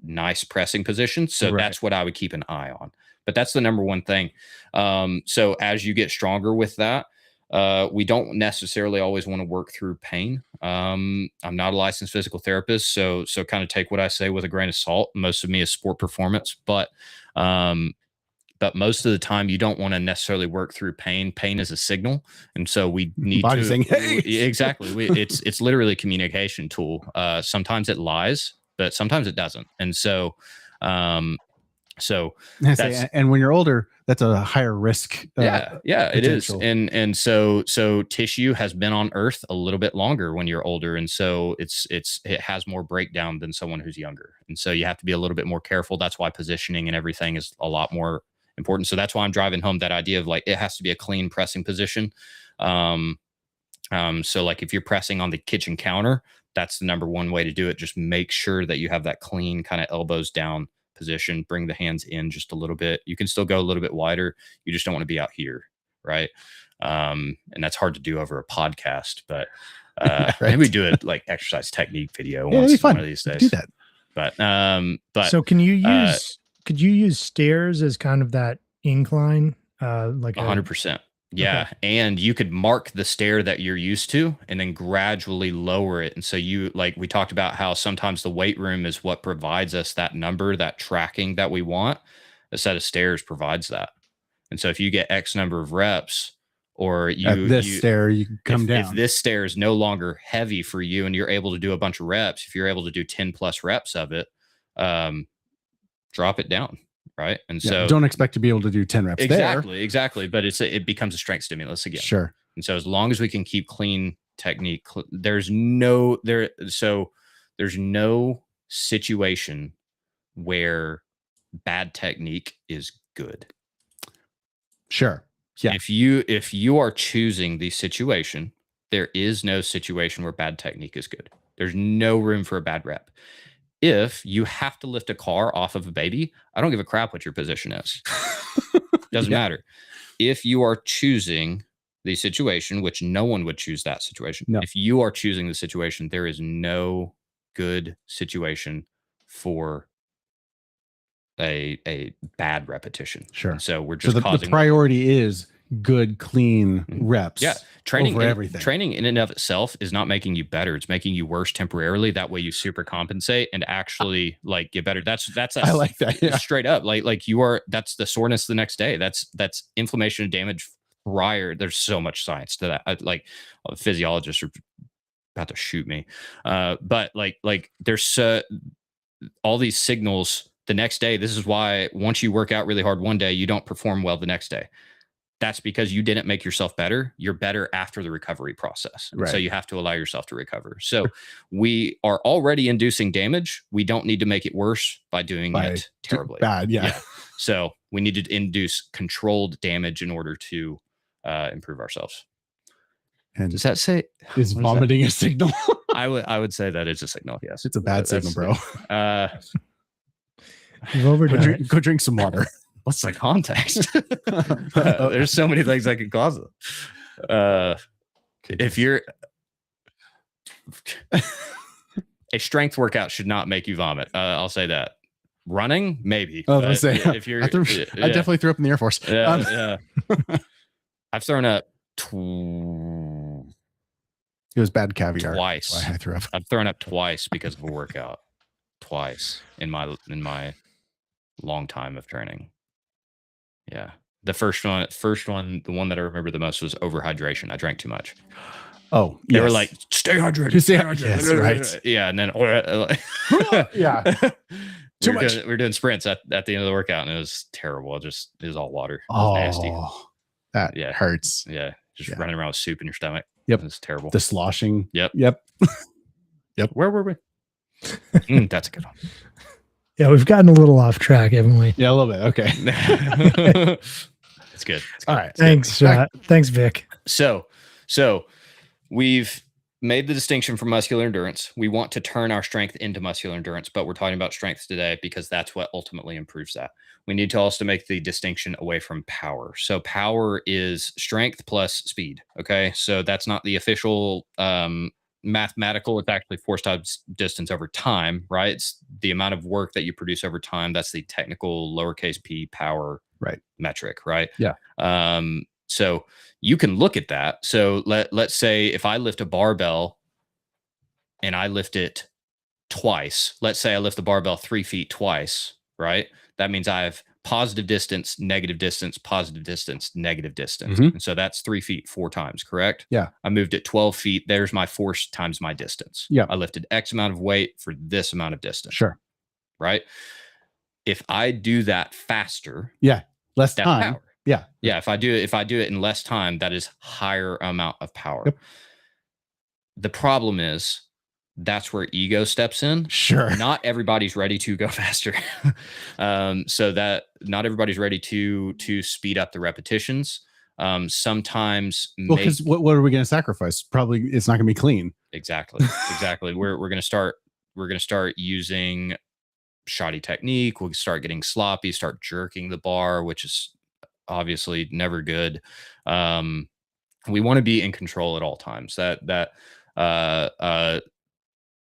nice pressing position. So that's what I would keep an eye on. But that's the number one thing. So as you get stronger with that, we don't necessarily always want to work through pain. I'm not a licensed physical therapist, so kind of take what I say with a grain of salt. Most of me is sport performance, but most of the time you don't want to necessarily work through pain. Pain is a signal, and so we need to
saying, hey.
Exactly. It's literally a communication tool. Sometimes it lies, but sometimes it doesn't, and so. And
when you're older, that's a higher risk.
It is. And so tissue has been on earth a little bit longer when you're older. And so it has more breakdown than someone who's younger. And so you have to be a little bit more careful. That's why positioning and everything is a lot more important. So that's why I'm driving home that idea of like, it has to be a clean pressing position. So like if you're pressing on the kitchen counter, that's the number one way to do it. Just make sure that you have that clean kind of elbows down position, bring the hands in just a little bit. You can still go a little bit wider. You just don't want to be out here. Right. And that's hard to do over a podcast, but maybe we do it like exercise technique video once one of these days.
Do that.
But
so can you use, could you use stairs as kind of that incline? Like
100%. Yeah. Okay. And you could mark the stair that you're used to and then gradually lower it. And so we talked about how sometimes the weight room is what provides us that number, that tracking that we want. A set of stairs provides that. And so if you get X number of reps, or
stair, you can come down.
If this stair is no longer heavy for you and you're able to do a bunch of reps, if you're able to do 10 plus reps of it, drop it down. Right. And so
don't expect to be able to do 10 reps.
Exactly. But it becomes a strength stimulus again.
Sure.
And so as long as we can keep clean technique, there's no situation where bad technique is good.
Sure. Yeah.
If you are choosing the situation, there is no situation where bad technique is good. There's no room for a bad rep. If you have to lift a car off of a baby, I don't give a crap what your position is. Doesn't matter. If you are choosing the situation, which no one would choose that situation. No. If you are choosing the situation, there is no good situation for a bad repetition.
Sure.
And so we're just
the priority is good, clean reps.
Yeah. Training in and of itself is not making you better. It's making you worse temporarily. That way you super compensate and actually like get better. I like that. Yeah. Straight up. Like that's the soreness the next day. That's inflammation and damage prior. There's so much science to that. Physiologists are about to shoot me. But like there's all these signals the next day. This is why once you work out really hard one day, you don't perform well the next day. that's because you didn't make yourself better. You're better after the recovery process. And so you have to allow yourself to recover. So we are already inducing damage. We don't need to make it worse by doing it terribly.
Bad. Yeah.
So we need to induce controlled damage in order to improve ourselves.
And
does that say
is vomiting a signal?
I would say that it's a signel. Yes,
it's a bad signal, bro.
You've overdone
go drink some water.
What's the context? There's so many things that can cause it. If you're a strength workout should not make you vomit. I'll say that. Running, maybe.
Oh, let's say
if you're,
I definitely threw up in the Air Force.
Yeah. I've thrown up.
It was bad caviar.
Twice.
I threw up.
I've thrown up twice because of a workout. Twice in my long time of training. Yeah. The first one, the one that I remember the most was overhydration. I drank too much.
Oh,
they were like, stay hydrated.
Stay hydrated. Yes, right.
Yeah. And then,
yeah.
We were doing sprints at the end of the workout, and it was terrible. It was all water. It was nasty.
That hurts.
Yeah. Just running around with soup in your stomach.
Yep.
It's terrible.
The sloshing.
Yep.
Yep.
Where were we? That's a good one.
Yeah, we've gotten a little off track, haven't we?
Yeah, a little bit. Okay.
It's good.
All right.
Thanks. Thanks, Vic.
So we've made the distinction from muscular endurance. We want to turn our strength into muscular endurance, but we're talking about strength today because that's what ultimately improves that. We need to also make the distinction away from power. So power is strength plus speed. Okay. So that's not the official mathematical. It's actually force times distance over time, right? It's the amount of work that you produce over time. That's the technical lowercase p power metric, right?
Yeah.
So you can look at that. So let's say if I lift a barbell and I lift it twice, let's say I lift the barbell 3 feet twice, right? That means I have positive distance, negative distance, positive distance, negative distance.
Mm-hmm.
And so that's 3 feet 4 times, correct?
Yeah.
I moved it 12 feet. There's my force times my distance.
Yeah.
I lifted X amount of weight for this amount of distance.
Sure.
Right. If I do that faster.
Yeah. Less time.
Power.
Yeah.
Yeah. If I do it in less time, that is higher amount of power.
Yep.
The problem is that's where ego steps in.
Sure.
Not everybody's ready to go faster. So that not everybody's ready to speed up the repetitions. Sometimes
because what are we going to sacrifice? Probably it's not going to be clean.
Exactly. We're going to start using shoddy technique. We'll start getting sloppy, start jerking the bar, which is obviously never good. We want to be in control at all times.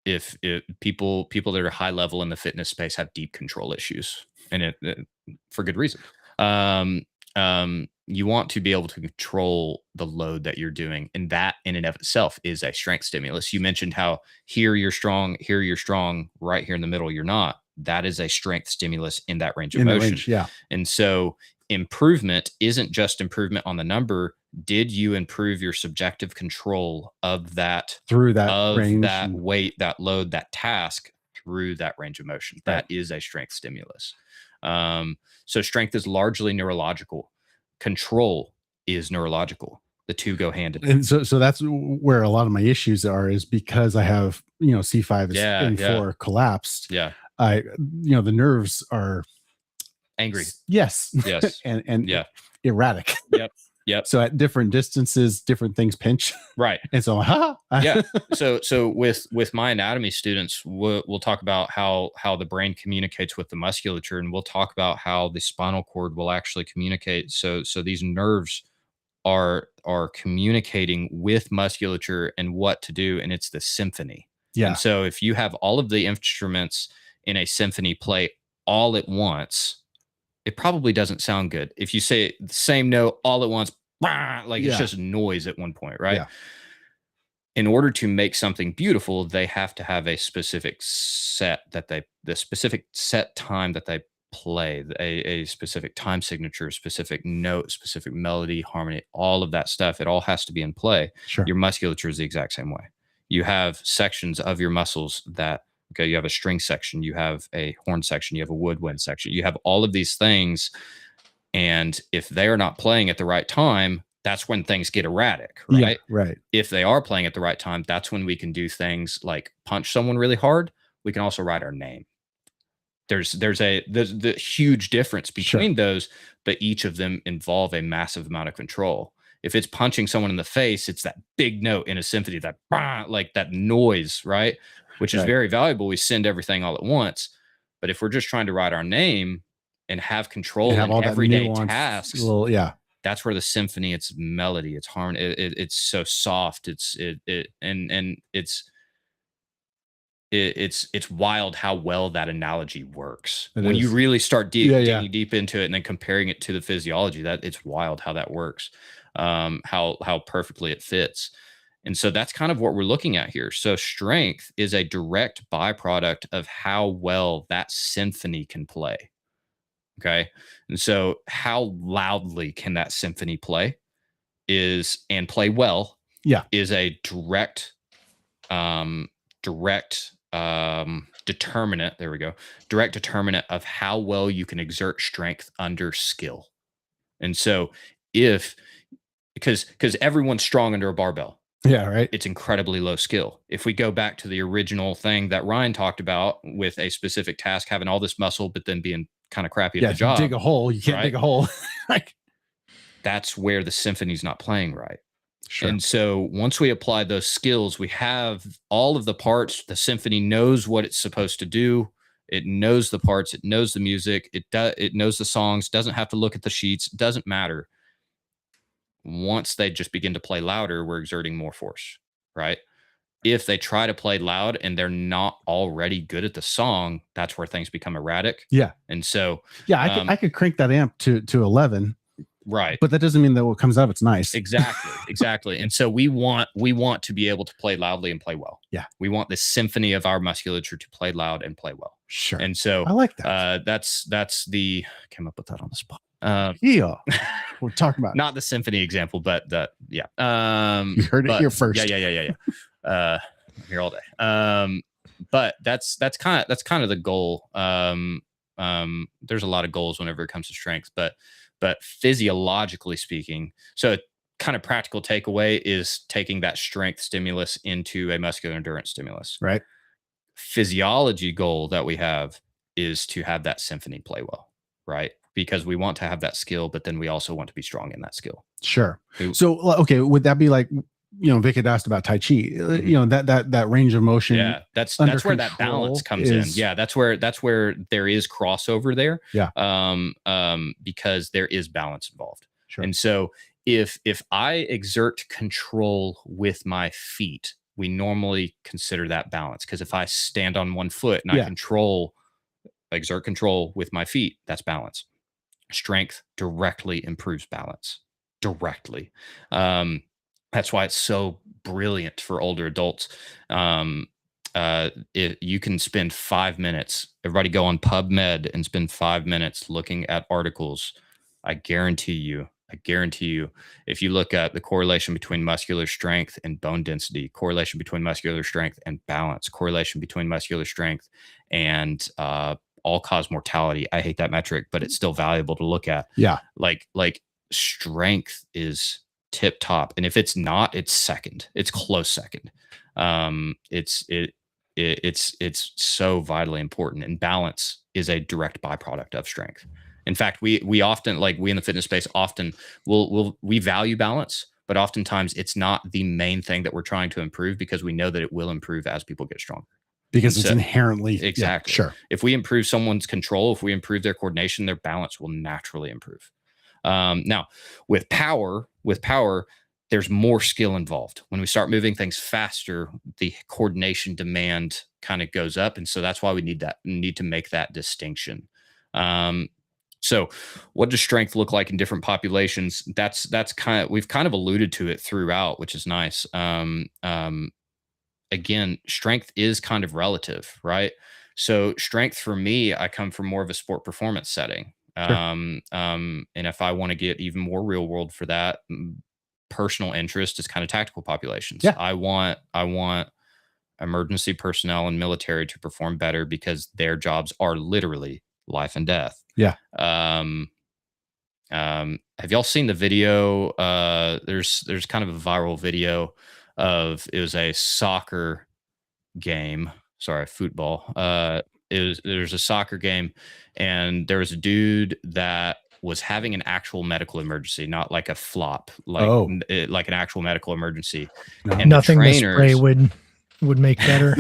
If people that are high level in the fitness space have deep control issues, and it for good reason. You want to be able to control the load that you're doing, and that in and of itself is a strength stimulus. You mentioned how here you're strong, right here in the middle you're not. That is a strength stimulus in that range of motion.
Yeah.
And so improvement isn't just improvement on the number. Did you improve your subjective control of that
through that range,
that weight, that load, that task through that range of motion? Right. That is a strength stimulus. So strength is largely neurological. Control is neurological. The two go hand in hand.
And so that's where a lot of my issues are, is because I have, C5 and 4 collapsed.
Yeah.
The nerves are
angry.
Yes. and erratic.
Yep.
So at different distances, different things pinch.
Right.
And so,
yeah. So with my anatomy students, we'll talk about how the brain communicates with the musculature, and we'll talk about how the spinal cord will actually communicate. So these nerves are communicating with musculature and what to do, and it's the symphony.
Yeah.
And so if you have all of the instruments in a symphony play all at once, it probably doesn't sound good. If you say the same note all at once, it's just noise at one point, right?
Yeah.
In order to make something beautiful, they have to have a specific set time that they play, a specific time signature, specific note, specific melody, harmony, all of that stuff. It all has to be in play.
Sure.
Your musculature is the exact same way. You have sections of your muscles that, okay, you have a string section, you have a horn section, you have a woodwind section, you have all of these things And if they are not playing at the right time, that's when things get erratic, right?
Yeah, right.
If they are playing at the right time, that's when we can do things like punch someone really hard. We can also write our name. There's the huge difference between those, but each of them involve a massive amount of control. If it's punching someone in the face, it's that big note in a symphony, that bah, like that noise, right? Which is very valuable. We send everything all at once. But if we're just trying to write our name and have control
And have all
in
that
everyday
nuance,
tasks,
little,
that's where the symphony, it's melody, it's harmony, it's so soft, it's wild how well that analogy works. When you really start digging deep into it and then comparing it to the physiology, that it's wild how that works, how perfectly it fits. And so that's kind of what we're looking at here. So strength is a direct byproduct of how well that symphony can play. Okay. And so how loudly can that symphony play and play well is a direct determinant. There we go. Direct determinant of how well you can exert strength under skill. And so because everyone's strong under a barbell.
Yeah, right.
It's incredibly low skill. If we go back to the original thing that Ryan talked about with a specific task, having all this muscle, but then being kind of crappy at the job.
Dig a hole. You can't dig a hole. Like,
that's where the symphony's not playing right.
Sure.
And so once we apply those skills, we have all of the parts. The symphony knows what it's supposed to do. It knows the parts. It knows the music. It knows the songs. Doesn't have to look at the sheets. Doesn't matter. Once they just begin to play louder, we're exerting more force, right? If they try to play loud and they're not already good at the song, that's where things become erratic.
Yeah.
And so,
I could crank that amp to 11.
Right.
But that doesn't mean that what comes out, it's nice.
Exactly. And so we want to be able to play loudly and play well.
Yeah.
We want the symphony of our musculature to play loud and play well.
Sure.
And so
I like that.
That's came up with that on the spot.
We're talking about
not the symphony example, but you
heard it here first.
Yeah. I'm here all day. But that's kind of the goal. There's a lot of goals whenever it comes to strength, but physiologically speaking, so kind of practical takeaway is taking that strength stimulus into a muscular endurance stimulus.
Right.
Physiology goal that we have is to have that symphony play well, right? Because we want to have that skill, but then we also want to be strong in that skill.
Sure. So, okay, would that be like, Vic had asked about Tai Chi, that range of motion.
Yeah, that's where that balance comes in. Yeah, that's where there is crossover there.
Yeah.
Because there is balance involved.
Sure.
And so if I exert control with my feet, we normally consider that balance. Because if I stand on one foot and I exert control with my feet, that's balance. Strength directly improves balance. Directly. That's why it's so brilliant for older adults. You can spend 5 minutes. Everybody go on PubMed and spend 5 minutes looking at articles. I guarantee you, if you look at the correlation between muscular strength and bone density, correlation between muscular strength and balance, correlation between muscular strength and all-cause mortality. I hate that metric, but it's still valuable to look at.
Yeah.
Like strength is tip top. And if it's not, it's second. It's close second. It's so vitally important. And balance is a direct byproduct of strength. In fact, we often, like we in the fitness space, often we value balance, but oftentimes it's not the main thing that we're trying to improve because we know that it will improve as people get stronger.
Because it's inherently
exactly.
Yeah, sure.
If we improve someone's control, if we improve their coordination, their balance will naturally improve. Now with power, there's more skill involved. When we start moving things faster, the coordination demand kind of goes up. And so that's why we need to make that distinction. So what does strength look like in different populations? We've kind of alluded to it throughout, which is nice. Again, strength is kind of relative, right? So strength for me, I come from more of a sport performance setting. Sure. And if I want to get even more real world for that, personal interest is kind of tactical populations.
Yeah.
I want emergency personnel and military to perform better because their jobs are literally life and death.
Yeah.
Have y'all seen the video? There's kind of a viral video of, it was a soccer game. Sorry, football. There's a soccer game, and there was a dude that was having an actual medical emergency, not like a flop, like like an actual medical emergency.
No.
And
Nothing
the
the spray
trainers
would make better.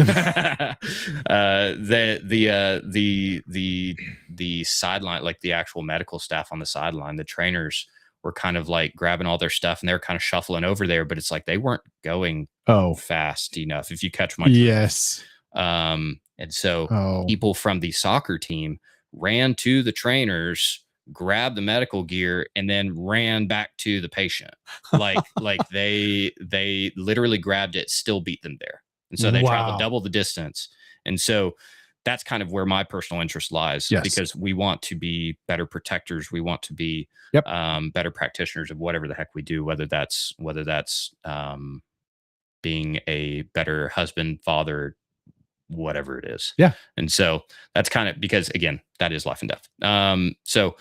the sideline, like the actual medical staff on the sideline, the trainers were kind of like grabbing all their stuff, and they're kind of shuffling over there, but it's like they weren't going fast enough, if you catch my drift.
Yes.
And so people from the soccer team ran to the trainers, grabbed the medical gear, and then ran back to the patient. Like they literally grabbed it, still beat them there. And so they traveled double the distance. And so that's kind of where my personal interest lies, because we want to be better protectors. We want to be better practitioners of whatever the heck we do, whether that's being a better husband, father, whatever it is.
Yeah.
And so that's kind of, because again, that is life and death. So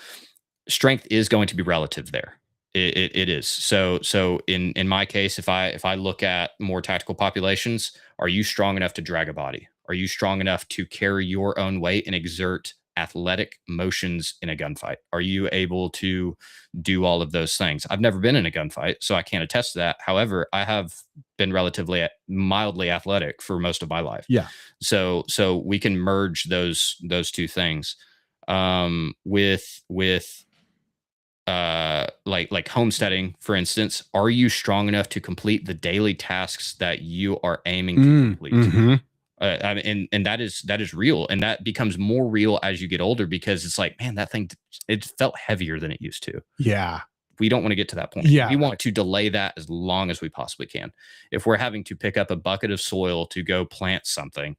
strength is going to be relative there. It is. So in my case, if I look at more tactical populations, are you strong enough to drag a body? Are you strong enough to carry your own weight and exert athletic motions in a gunfight? Are you able to do all of those things? I've never been in a gunfight, so I can't attest to that. However, I have been relatively mildly athletic for most of my life.
Yeah.
So we can merge those two things. With like homesteading, for instance, are you strong enough to complete the daily tasks that you are aiming to complete?
Mm-hmm.
I mean, and that is real, and that becomes more real as you get older, because it's like, man, that thing, it felt heavier than it used to.
Yeah.
We don't want to get to that point.
Yeah.
We want to delay that as long as we possibly can. If we're having to pick up a bucket of soil to go plant something,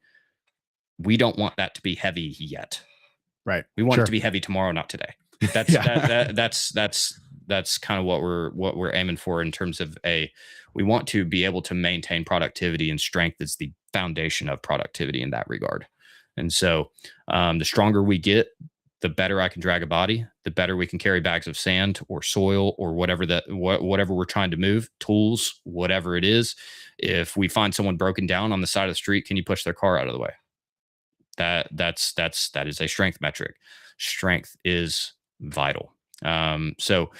we don't want that to be heavy yet.
Right.
We want it to be heavy tomorrow, not today. That's kind of what we're aiming for in terms of we want to be able to maintain productivity, and strength is the foundation of productivity in that regard. And so the stronger we get, the better I can drag a body, the better we can carry bags of sand or soil or whatever we're trying to move, tools, whatever it is. If we find someone broken down on the side of the street, can you push their car out of the way? That is a strength metric. Strength is vital. So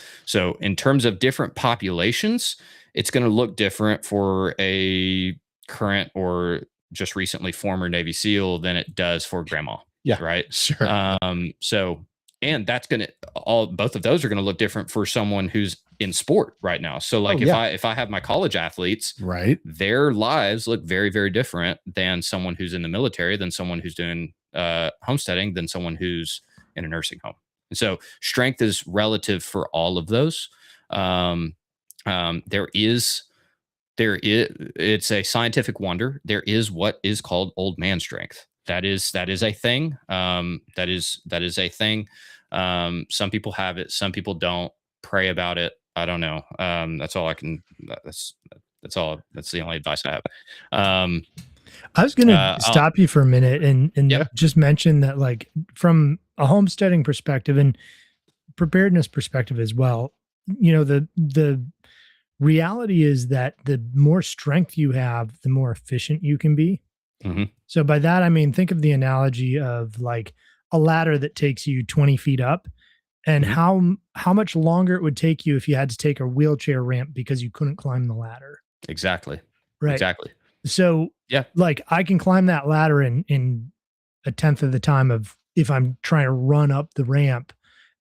in terms of different populations, it's going to look different for a current or just recently former Navy SEAL than it does for grandma.
Yeah.
Right.
Sure.
And that's going to, both of those are going to look different for someone who's in sport right now. So like if I have my college athletes,
right,
their lives look very, very different than someone who's in the military, than someone who's doing homesteading, than someone who's in a nursing home. And so strength is relative for all of those. It's a scientific wonder. There is what is called old man strength. That is a thing. That is a thing. Some people have it, some people don't. Pray about it. I don't know. That's all I can. That's all. That's the only advice I have.
I was going to stop you for a minute and just mention that, like, from a homesteading perspective and preparedness perspective as well, the reality is that the more strength you have, the more efficient you can be.
Mm-hmm.
So by that, I mean, think of the analogy of like a ladder that takes you 20 feet up, and how much longer it would take you if you had to take a wheelchair ramp because you couldn't climb the ladder.
Exactly.
Right.
Exactly.
So like I can climb that ladder in a tenth of the time of if I'm trying to run up the ramp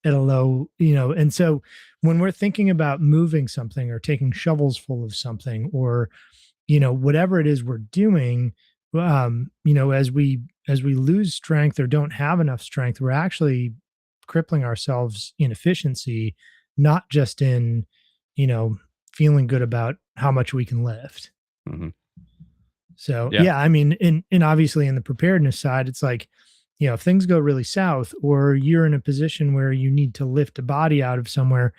at a low, and so when we're thinking about moving something or taking shovels full of something, or, whatever it is we're doing, as we lose strength or don't have enough strength, we're actually crippling ourselves in efficiency, not just in, feeling good about how much we can lift.
Mm-hmm.
So, I mean, and obviously in the preparedness side, it's like, if things go really south, or you're in a position where you need to lift a body out of somewhere,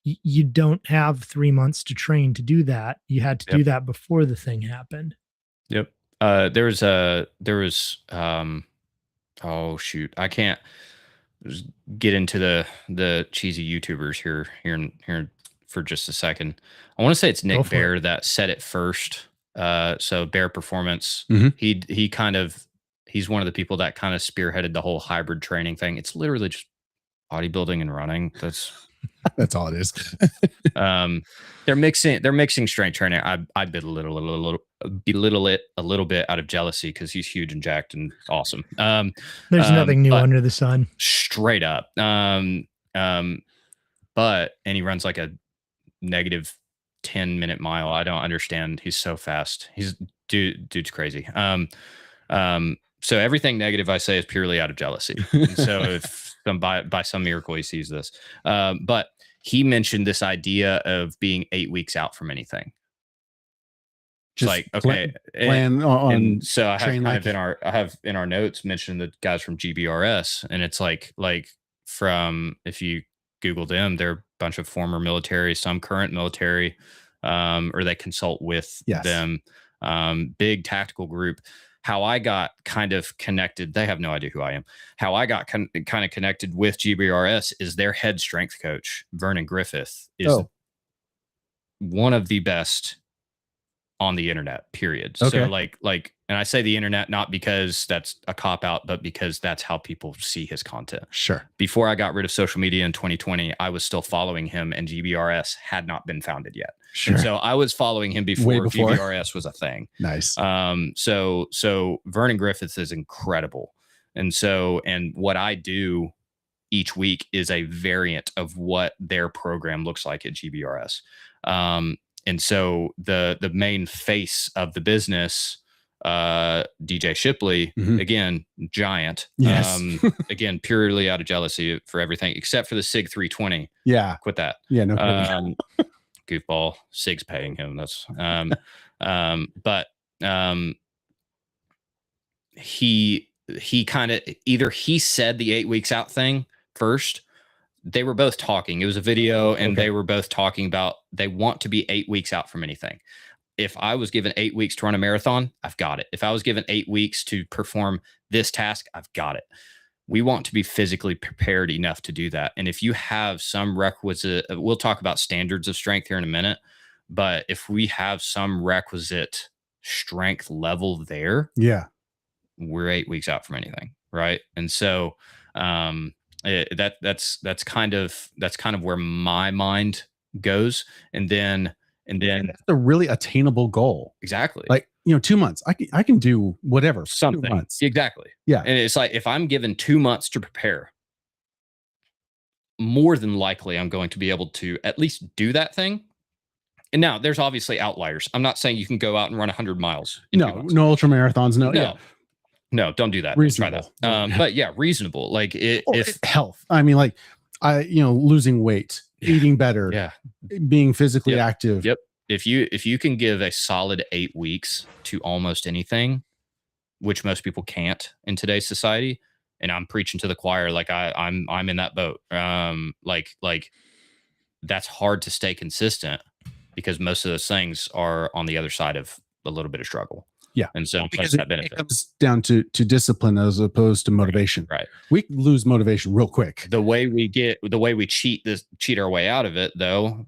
you don't have 3 months to train to do that. You had to do that before the thing happened.
There was oh shoot, I can't. just get into the cheesy YouTubers here for just a second. I want to say it's Nick Bear that said it first. So Bear Performance, he's one of the people that kind of spearheaded the whole hybrid training thing. It's literally just bodybuilding and running.
That's all it is.
They're mixing strength training. I belittle it a little bit out of jealousy because he's huge and jacked and awesome.
There's nothing new under the sun.
Straight up. But he runs like a negative 10-minute mile. I don't understand. He's so fast. Dude's crazy. So everything negative I say is purely out of jealousy. And so if by some miracle he sees this, but he mentioned this idea of being 8 weeks out from anything. Just like, okay,
plan on.
And so I have in our notes mentioned the guys from GBRS, and it's like from, if you Google them, they're a bunch of former military, some current military, or they consult with them. Big tactical group. How I got kind of connected, they have no idea who I am. How I got kind of connected with GBRS is their head strength coach, Vernon Griffith, is one of the best on the internet, period. Okay. So like, and I say the internet not because that's a cop out, but because that's how people see his content.
Sure.
Before I got rid of social media in 2020, I was still following him, and GBRS had not been founded yet. Sure. And so I was following him before GBRS was a thing.
Nice.
So Vernon Griffith is incredible. And what I do each week is a variant of what their program looks like at GBRS. And so the main face of the business, DJ Shipley, again, giant.
Yes.
Again, purely out of jealousy for everything except for the SIG 320.
Yeah.
Quit that.
Yeah. No.
Goofball. SIG's paying him. That's he kind of either he said the 8 weeks out thing first. They were both talking. It was a video, and they were both talking about they want to be 8 weeks out from anything. If I was given 8 weeks to run a marathon, I've got it. If I was given 8 weeks to perform this task, I've got it. We want to be physically prepared enough to do that. And if you have some requisite, we'll talk about standards of strength here in a minute, but if we have some requisite strength level there, we're 8 weeks out from anything. Right. And so, that's kind of where my mind goes. And then
that's a really attainable goal.
Exactly.
Like, 2 months, I can do whatever.
Something.
2 months.
Exactly.
Yeah.
And it's like, if I'm given 2 months to prepare, more than likely I'm going to be able to at least do that thing. And now there's obviously outliers. I'm not saying you can go out and run 100 miles.
No ultra marathons.
No, don't do that.
Reasonable.
Try that. But yeah, reasonable. Like if
health. I mean, like losing weight, eating better, being physically active.
Yep. If you can give a solid 8 weeks to almost anything, which most people can't in today's society, and I'm preaching to the choir, like I'm in that boat. Like that's hard to stay consistent because most of those things are on the other side of a little bit of struggle.
Yeah.
And so
because it comes down to discipline as opposed to motivation.
Right.
We lose motivation real quick.
The way we cheat our way out of it, though,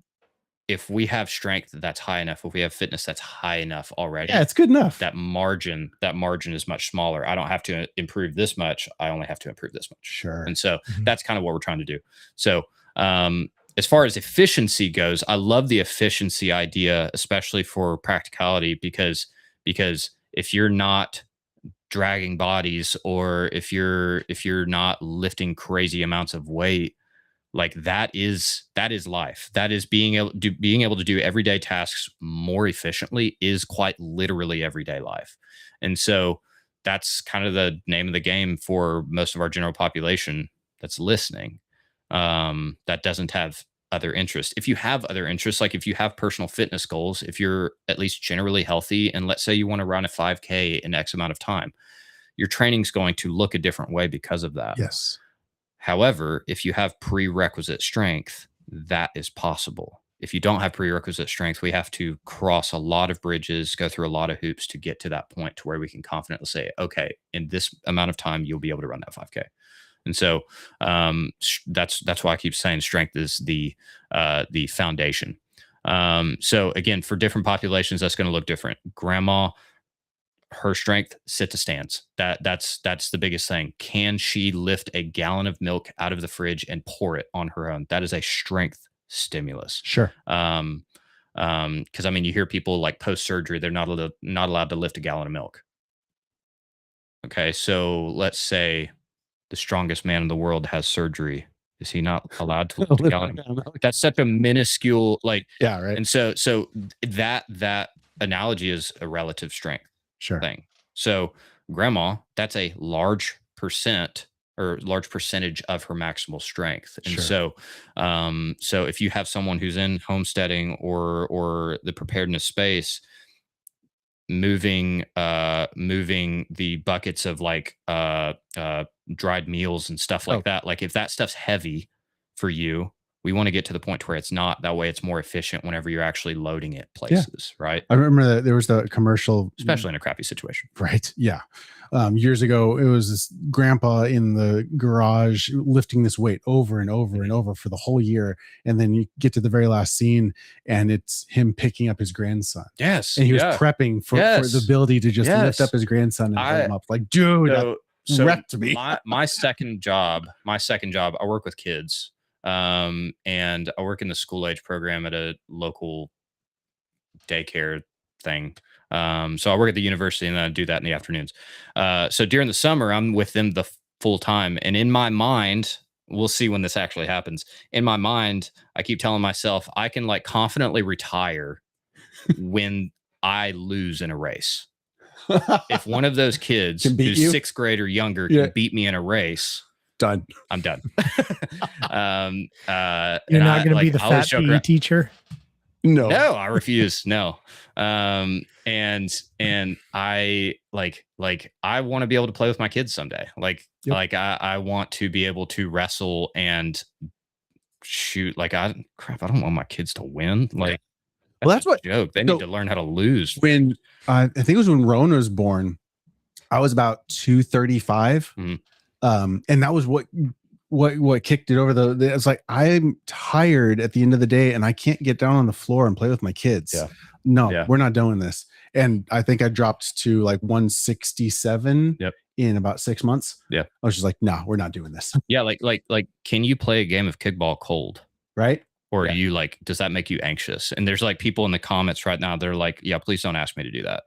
if we have strength that's high enough, if we have fitness that's high enough already,
it's good enough.
That margin is much smaller. I don't have to improve this much. I only have to improve this much.
Sure.
And so that's kind of what we're trying to do. So as far as efficiency goes, I love the efficiency idea, especially for practicality, because if you're not dragging bodies, or if you're not lifting crazy amounts of weight, like that is life. That is being able to do everyday tasks more efficiently is quite literally everyday life. And so that's kind of the name of the game for most of our general population that's listening, that doesn't have other interests. If you have other interests, like if you have personal fitness goals, if you're at least generally healthy, and let's say you want to run a 5K in X amount of time, your training's going to look a different way because of that.
Yes.
However, if you have prerequisite strength, that is possible. If you don't have prerequisite strength, we have to cross a lot of bridges, go through a lot of hoops to get to that point to where we can confidently say, okay, in this amount of time, you'll be able to run that 5K. And so that's why I keep saying strength is the foundation. So again, for different populations, that's going to look different. Grandma, her strength, sit to stands. That's the biggest thing. Can she lift a gallon of milk out of the fridge and pour it on her own? That is a strength stimulus.
Sure.
Because I mean, you hear people like post surgery, they're not allowed to lift a gallon of milk. Okay, so let's say the strongest man in the world has surgery. Is he not allowed to lift a gallon of milk? That's such a minuscule, like,
yeah, right.
And so that analogy is a relative strength thing. So grandma, that's a large percentage of her maximal strength. And so if you have someone who's in homesteading or the preparedness space, moving the buckets of like dried meals and stuff like that, like if that stuff's heavy for you, we want to get to the point where it's not. That way it's more efficient whenever you're actually loading it places, right?
I remember that there was the commercial,
especially in a crappy situation.
Right. Yeah. Years ago, it was this grandpa in the garage lifting this weight over and over and over for the whole year. And then you get to the very last scene and it's him picking up his grandson.
Yes.
And he was prepping for the ability to just lift up his grandson and hold him up. Like, dude,
so
wrecked me.
my second job, I work with kids. And I work in the school age program at a local daycare thing. So I work at the university and then I do that in the afternoons. So during the summer, I'm with them the full time. And in my mind, we'll see when this actually happens. In my mind, I keep telling myself I can like confidently retire when I lose in a race. If one of those kids who's 6th grade or younger can beat me in a race,
done.
I'm done.
You're not going to be the fat PE teacher.
No,
I refuse. No. And I I want to be able to play with my kids someday. I want to be able to wrestle and shoot. I don't want my kids to win. That's what joke. They need to learn how to lose.
When I think it was when Rona was born, I was about 235. And that was what kicked it over it's like, I'm tired at the end of the day and I can't get down on the floor and play with my kids. We're not doing this. And I think I dropped to like 167 in about 6 months. I was just like, no, we're not doing this.
Like can you play a game of kickball cold?
Right.
Or do you does that make you anxious? And there's like people in the comments right now, they're like, yeah, please don't ask me to do that.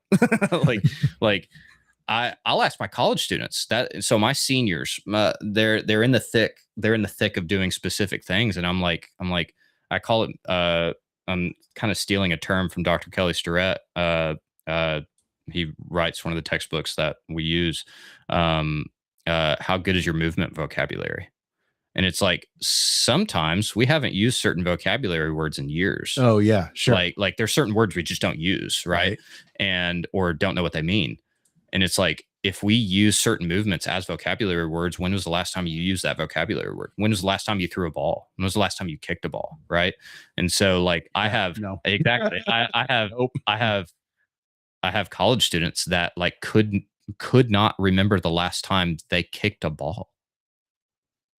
I'll ask my college students that. So my seniors, they're in the thick of doing specific things. And I'm like, I call it, I'm kind of stealing a term from Dr. Kelly Starrett. He writes one of the textbooks that we use. How good is your movement vocabulary? And it's like, sometimes we haven't used certain vocabulary words in years.
Oh yeah, sure.
Like there's certain words we just don't use. Right. Or don't know what they mean. And it's like, if we use certain movements as vocabulary words, when was the last time you used that vocabulary word? When was the last time you threw a ball? When was the last time you kicked a ball? Right. And so I have, exactly. I have college students that could not remember the last time they kicked a ball.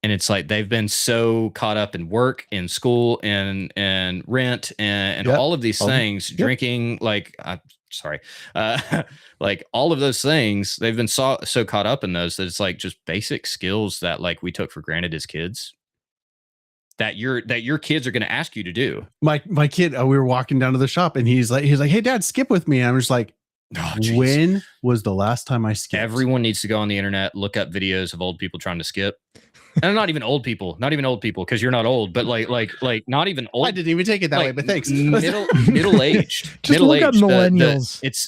And it's like, they've been so caught up in work, in school, and rent, and all of these things, drinking, all of those things, they've been so caught up in those that it's like just basic skills that we took for granted as kids that your kids are going to ask you to do. My
kid, we were walking down to the shop and he's like, hey dad, skip with me. And I'm just like, when was the last time I skipped?
Everyone needs to go on the internet, look up videos of old people trying to skip. And not even old people, because you're not old, but like not even old.
I didn't even take it that way, but thanks.
Middle aged.
Just look up millennials.
It's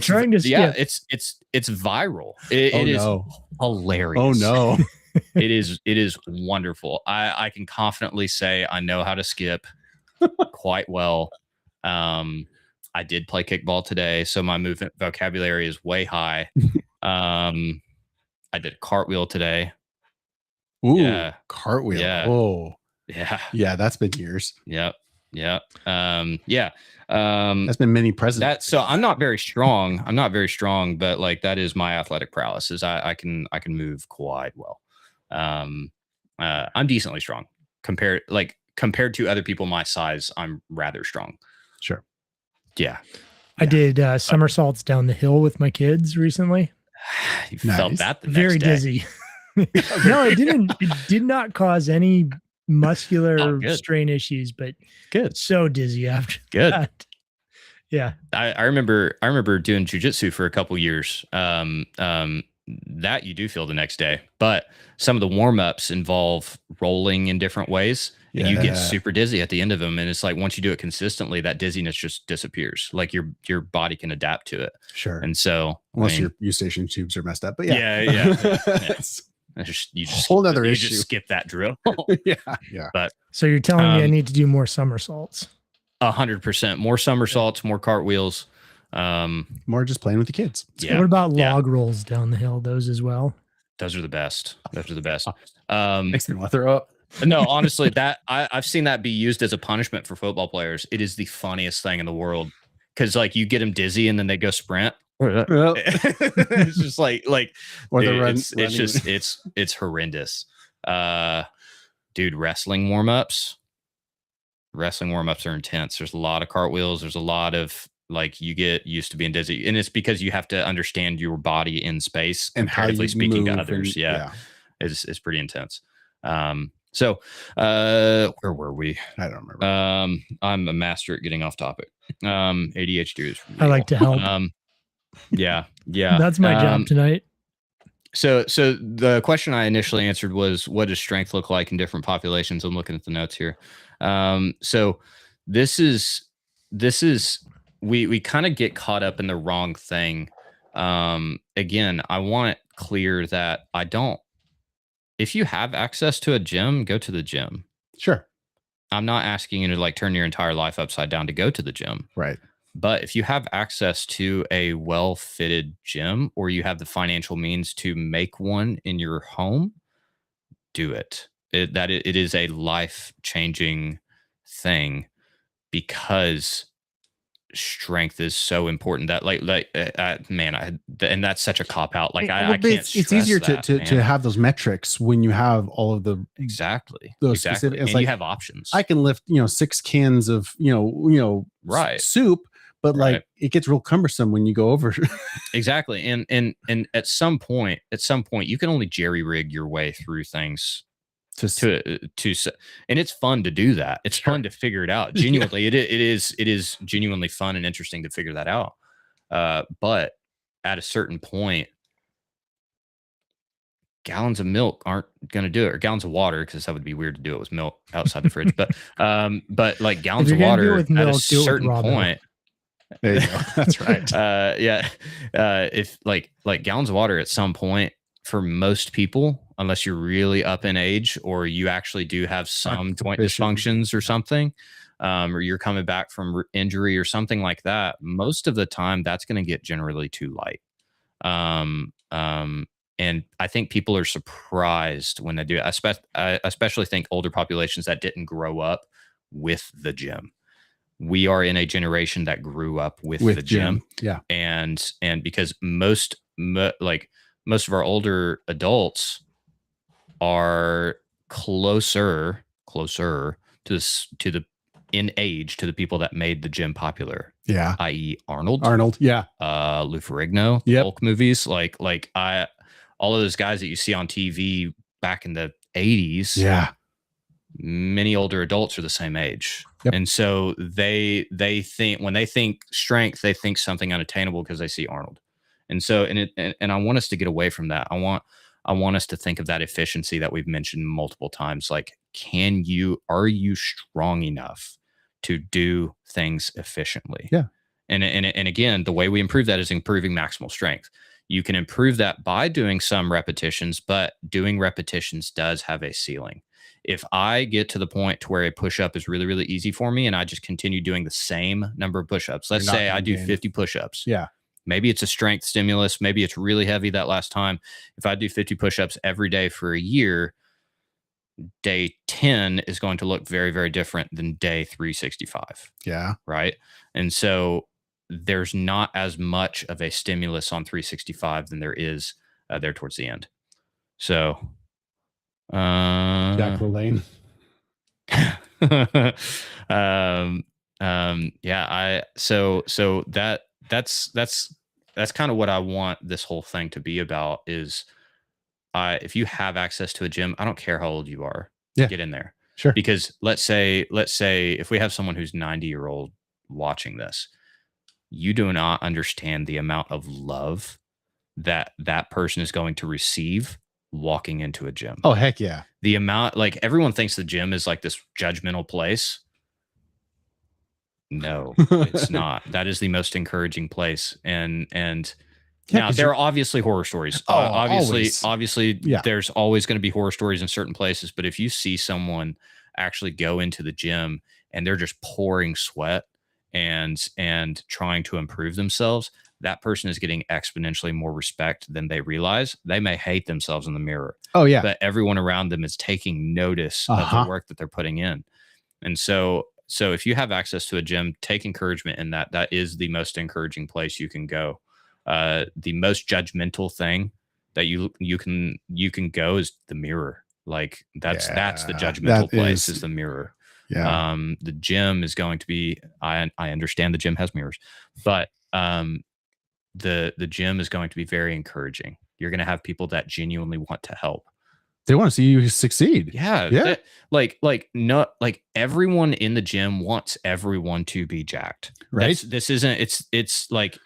trying to skip.
Yeah, it's viral. It is hilarious.
Oh no.
It is wonderful. I can confidently say I know how to skip quite well. I did play kickball today, so my movement vocabulary is way high. I did a cartwheel today.
Ooh, yeah. Cartwheel.
Yeah.
Oh,
yeah.
That's been years.
Yep.
That's been many presidents.
So I'm not very strong. But that is my athletic paralysis. I can move quite well. I'm decently strong compared to other people my size. I'm rather strong.
Sure.
Yeah.
I did somersaults down the hill with my kids recently.
You felt
Nice.
that the
Very
next day.
dizzy. No, it didn't. It did not cause any muscular
good.
strain issues, but
Good.
so dizzy after
Good.
that. Yeah.
I remember doing jujitsu for a couple years. That you do feel the next day, but some of the warm-ups involve rolling in different ways, and you get super dizzy at the end of them. And it's like, once you do it consistently, that dizziness just disappears. Like your body can adapt to it.
Sure.
And so,
unless your eustachian tubes are messed up, but
yeah. You just
whole other
you
issue.
just skip that drill.
Yeah.
But
so you're telling me I need to do more somersaults?
100% more somersaults, more cartwheels.
More just playing with the kids.
So what about log rolls down the hill? Those as well?
Those are the best. Makes
me want to throw up.
No, honestly, that I've seen that be used as a punishment for football players. It is the funniest thing in the world, because like you get them dizzy and then they go sprint. It's just like
or
dude,
the run.
It's just it's horrendous. Dude, wrestling warm-ups are intense. There's a lot of cartwheels. There's a lot of, like, you get used to being dizzy, and it's because you have to understand your body in space
and
comparatively speaking to others. It's pretty intense. So where were we?
I don't remember.
I'm a master at getting off topic. ADHD is real.
I like to help.
Yeah.
That's my job tonight.
So the question I initially answered was, what does strength look like in different populations? I'm looking at the notes here. So this is we kind of get caught up in the wrong thing. Again, I want it clear that if you have access to a gym, go to the gym.
Sure.
I'm not asking you to like turn your entire life upside down to go to the gym.
Right.
But if you have access to a well-fitted gym, or you have the financial means to make one in your home, do it. It is a life-changing thing, because strength is so important. That and that's such a cop out. Like I can't.
It's easier to have those metrics when you have all of the those specific. It's
and
like,
you have options.
I can lift 6 cans of
right
soup, but like it gets real cumbersome when you go over.
Exactly. And at some point you can only jerry rig your way through things to and it's fun to do that. It's fun to figure it out. Genuinely, it is genuinely fun and interesting to figure that out. But at a certain point, gallons of milk aren't going to do it, or gallons of water, because that would be weird to do it with milk outside the fridge. But like gallons of water at a certain point.
There you go. That's right.
If like gallons of water at some point, for most people, unless you're really up in age, or you actually do have some joint dysfunctions or something, or you're coming back from injury or something like that, most of the time that's going to get generally too light. And I think people are surprised when they do it. I especially think older populations that didn't grow up with the gym. We are in a generation that grew up with the gym.
Yeah.
And because most of our older adults are closer to the in age to the people that made the gym popular.
Yeah.
I.e. Arnold.
Yeah.
Lou Ferrigno, Hulk movies. Like all of those guys that you see on TV back in the 80s.
Yeah.
Many older adults are the same age.
Yep.
And so they think, when they think strength, they think something unattainable because they see Arnold. And so, and I want us to get away from that. I want us to think of that efficiency that we've mentioned multiple times. Like, are you strong enough to do things efficiently?
Yeah.
And again, the way we improve that is improving maximal strength. You can improve that by doing some repetitions, but doing repetitions does have a ceiling. If I get to the point to where a push-up is really, really easy for me, and I just continue doing the same number of push-ups, let's say I do 50 push-ups.
Yeah.
Maybe it's a strength stimulus. Maybe it's really heavy that last time. If I do 50 push-ups every day for a year, day 10 is going to look very, very different than day 365.
Yeah.
Right. And so there's not as much of a stimulus on 365 than there is there towards the end. So
Jack LaLanne.
So that's kind of what I want this whole thing to be about is if you have access to a gym, I don't care how old you are,
Yeah.
get in there.
Sure.
Because let's say if we have someone who's 90-year-old watching this, you do not understand the amount of love that person is going to receive walking into a gym.
Oh, heck yeah.
The amount, like everyone thinks the gym is like this judgmental place. No, it's not. That is the most encouraging place. And now there are obviously horror stories. Obviously,
yeah.
There's always going to be horror stories in certain places. But if you see someone actually go into the gym and they're just pouring sweat and trying to improve themselves, that person is getting exponentially more respect than they realize. They may hate themselves in the mirror.
Oh yeah.
But everyone around them is taking notice of the work that they're putting in. And so if you have access to a gym, take encouragement in that. That is the most encouraging place you can go. The most judgmental thing that you can go is the mirror. Like that's the judgmental place is the mirror.
Yeah.
The gym is going to be, I understand the gym has mirrors, but the gym is going to be very encouraging. You're going to have people that genuinely want to help.
They want to see you succeed.
Yeah. Like everyone in the gym wants everyone to be jacked.
Right.
This isn't, it's like,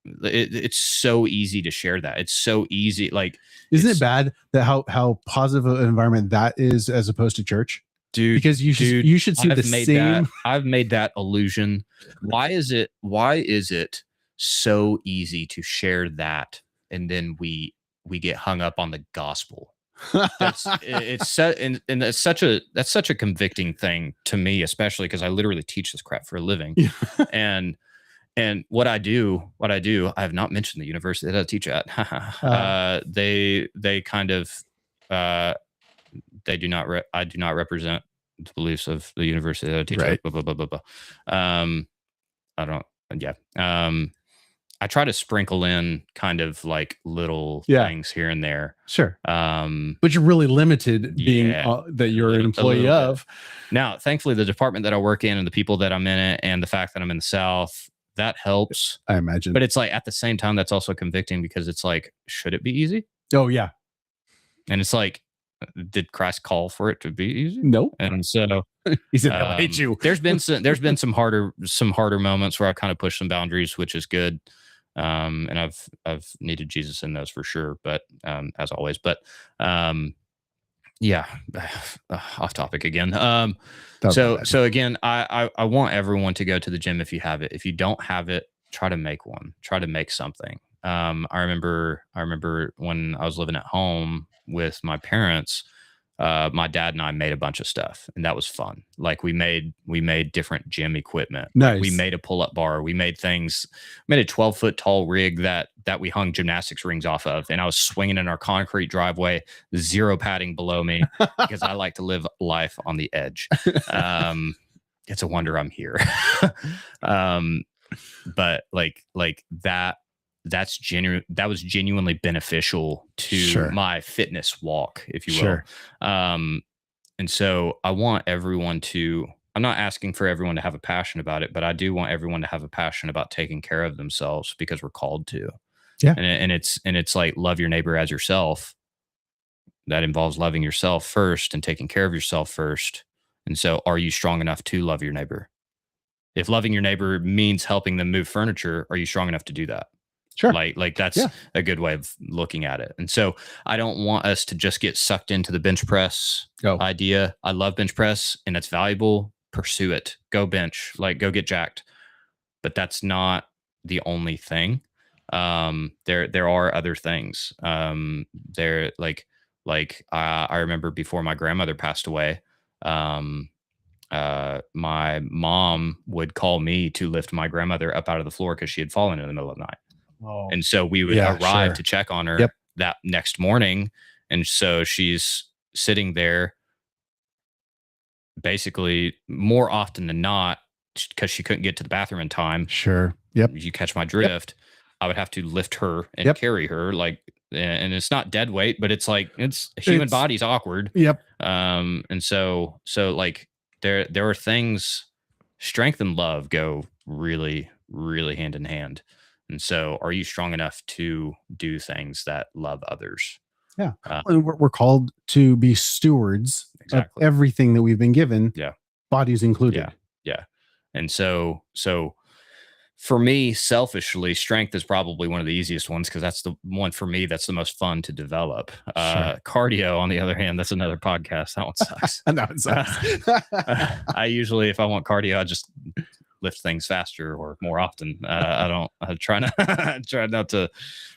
it's so easy to share that. It's so easy. Like,
isn't it bad that how positive an environment that is as opposed to church?
Dude,
because you should see the same.
I've made that illusion. Why is it so easy to share that, and then we get hung up on the gospel? That's such a convicting thing to me, especially because I literally teach this crap for a living. and what I do, I have not mentioned the university that I teach at. They kind of I do not represent the beliefs of the university that I teach at. Blah, blah, blah, blah, blah. I don't. Yeah. I try to sprinkle in kind of like little things here and there.
Sure. But you're really limited being that you're an employee of.
Now, thankfully, the department that I work in and the people that I'm in it and the fact that I'm in the South, that helps.
I imagine.
But it's like at the same time, that's also convicting because it's like, should it be easy?
Oh, yeah.
And it's like, did Christ call for it to be easy?
No.
And so
he said, I hate you.
There's been some harder moments where I've kind of pushed some boundaries, which is good. And I've needed Jesus in those for sure, but as always, but yeah, off topic again. So again, I want everyone to go to the gym if you have it. If you don't have it, try to make one. Try to make something. I remember when I was living at home with my parents. My dad and I made a bunch of stuff, and that was fun. Like we made different gym equipment.
Nice.
We made a pull-up bar. We made things. Made a 12-foot tall rig that we hung gymnastics rings off of, and I was swinging in our concrete driveway, zero padding below me, because I like to live life on the edge. It's a wonder I'm here. But like that. That was genuinely beneficial to my fitness walk, if you will. And so I want everyone to, I'm not asking for everyone to have a passion about it, but I do want everyone to have a passion about taking care of themselves because we're called to.
Yeah.
And it's like love your neighbor as yourself. That involves loving yourself first and taking care of yourself first. And so are you strong enough to love your neighbor? If loving your neighbor means helping them move furniture, are you strong enough to do that?
Sure.
Like that's a good way of looking at it. And so I don't want us to just get sucked into the bench press idea. I love bench press and it's valuable. Pursue it. Go bench, like go get jacked. But that's not the only thing. There are other things. There I remember before my grandmother passed away, my mom would call me to lift my grandmother up out of the floor because she had fallen in the middle of the night.
Oh.
And so we would arrive to check on her that next morning. And so she's sitting there basically more often than not because she couldn't get to the bathroom in time.
Sure. Yep.
You catch my drift. I would have to lift her and carry her like and it's not dead weight, but it's like human body's awkward.
Yep.
And so like there are things, strength and love go really, really hand in hand. And so, are you strong enough to do things that love others?
Yeah. We're called to be stewards of everything that we've been given.
Yeah.
Bodies included.
Yeah. And so for me, selfishly, strength is probably one of the easiest ones because that's the one for me that's the most fun to develop.
Sure.
Cardio, on the other hand, that's another podcast. That one sucks.
No, it sucks.
I usually, if I want cardio, I just lift things faster or more often. I try not to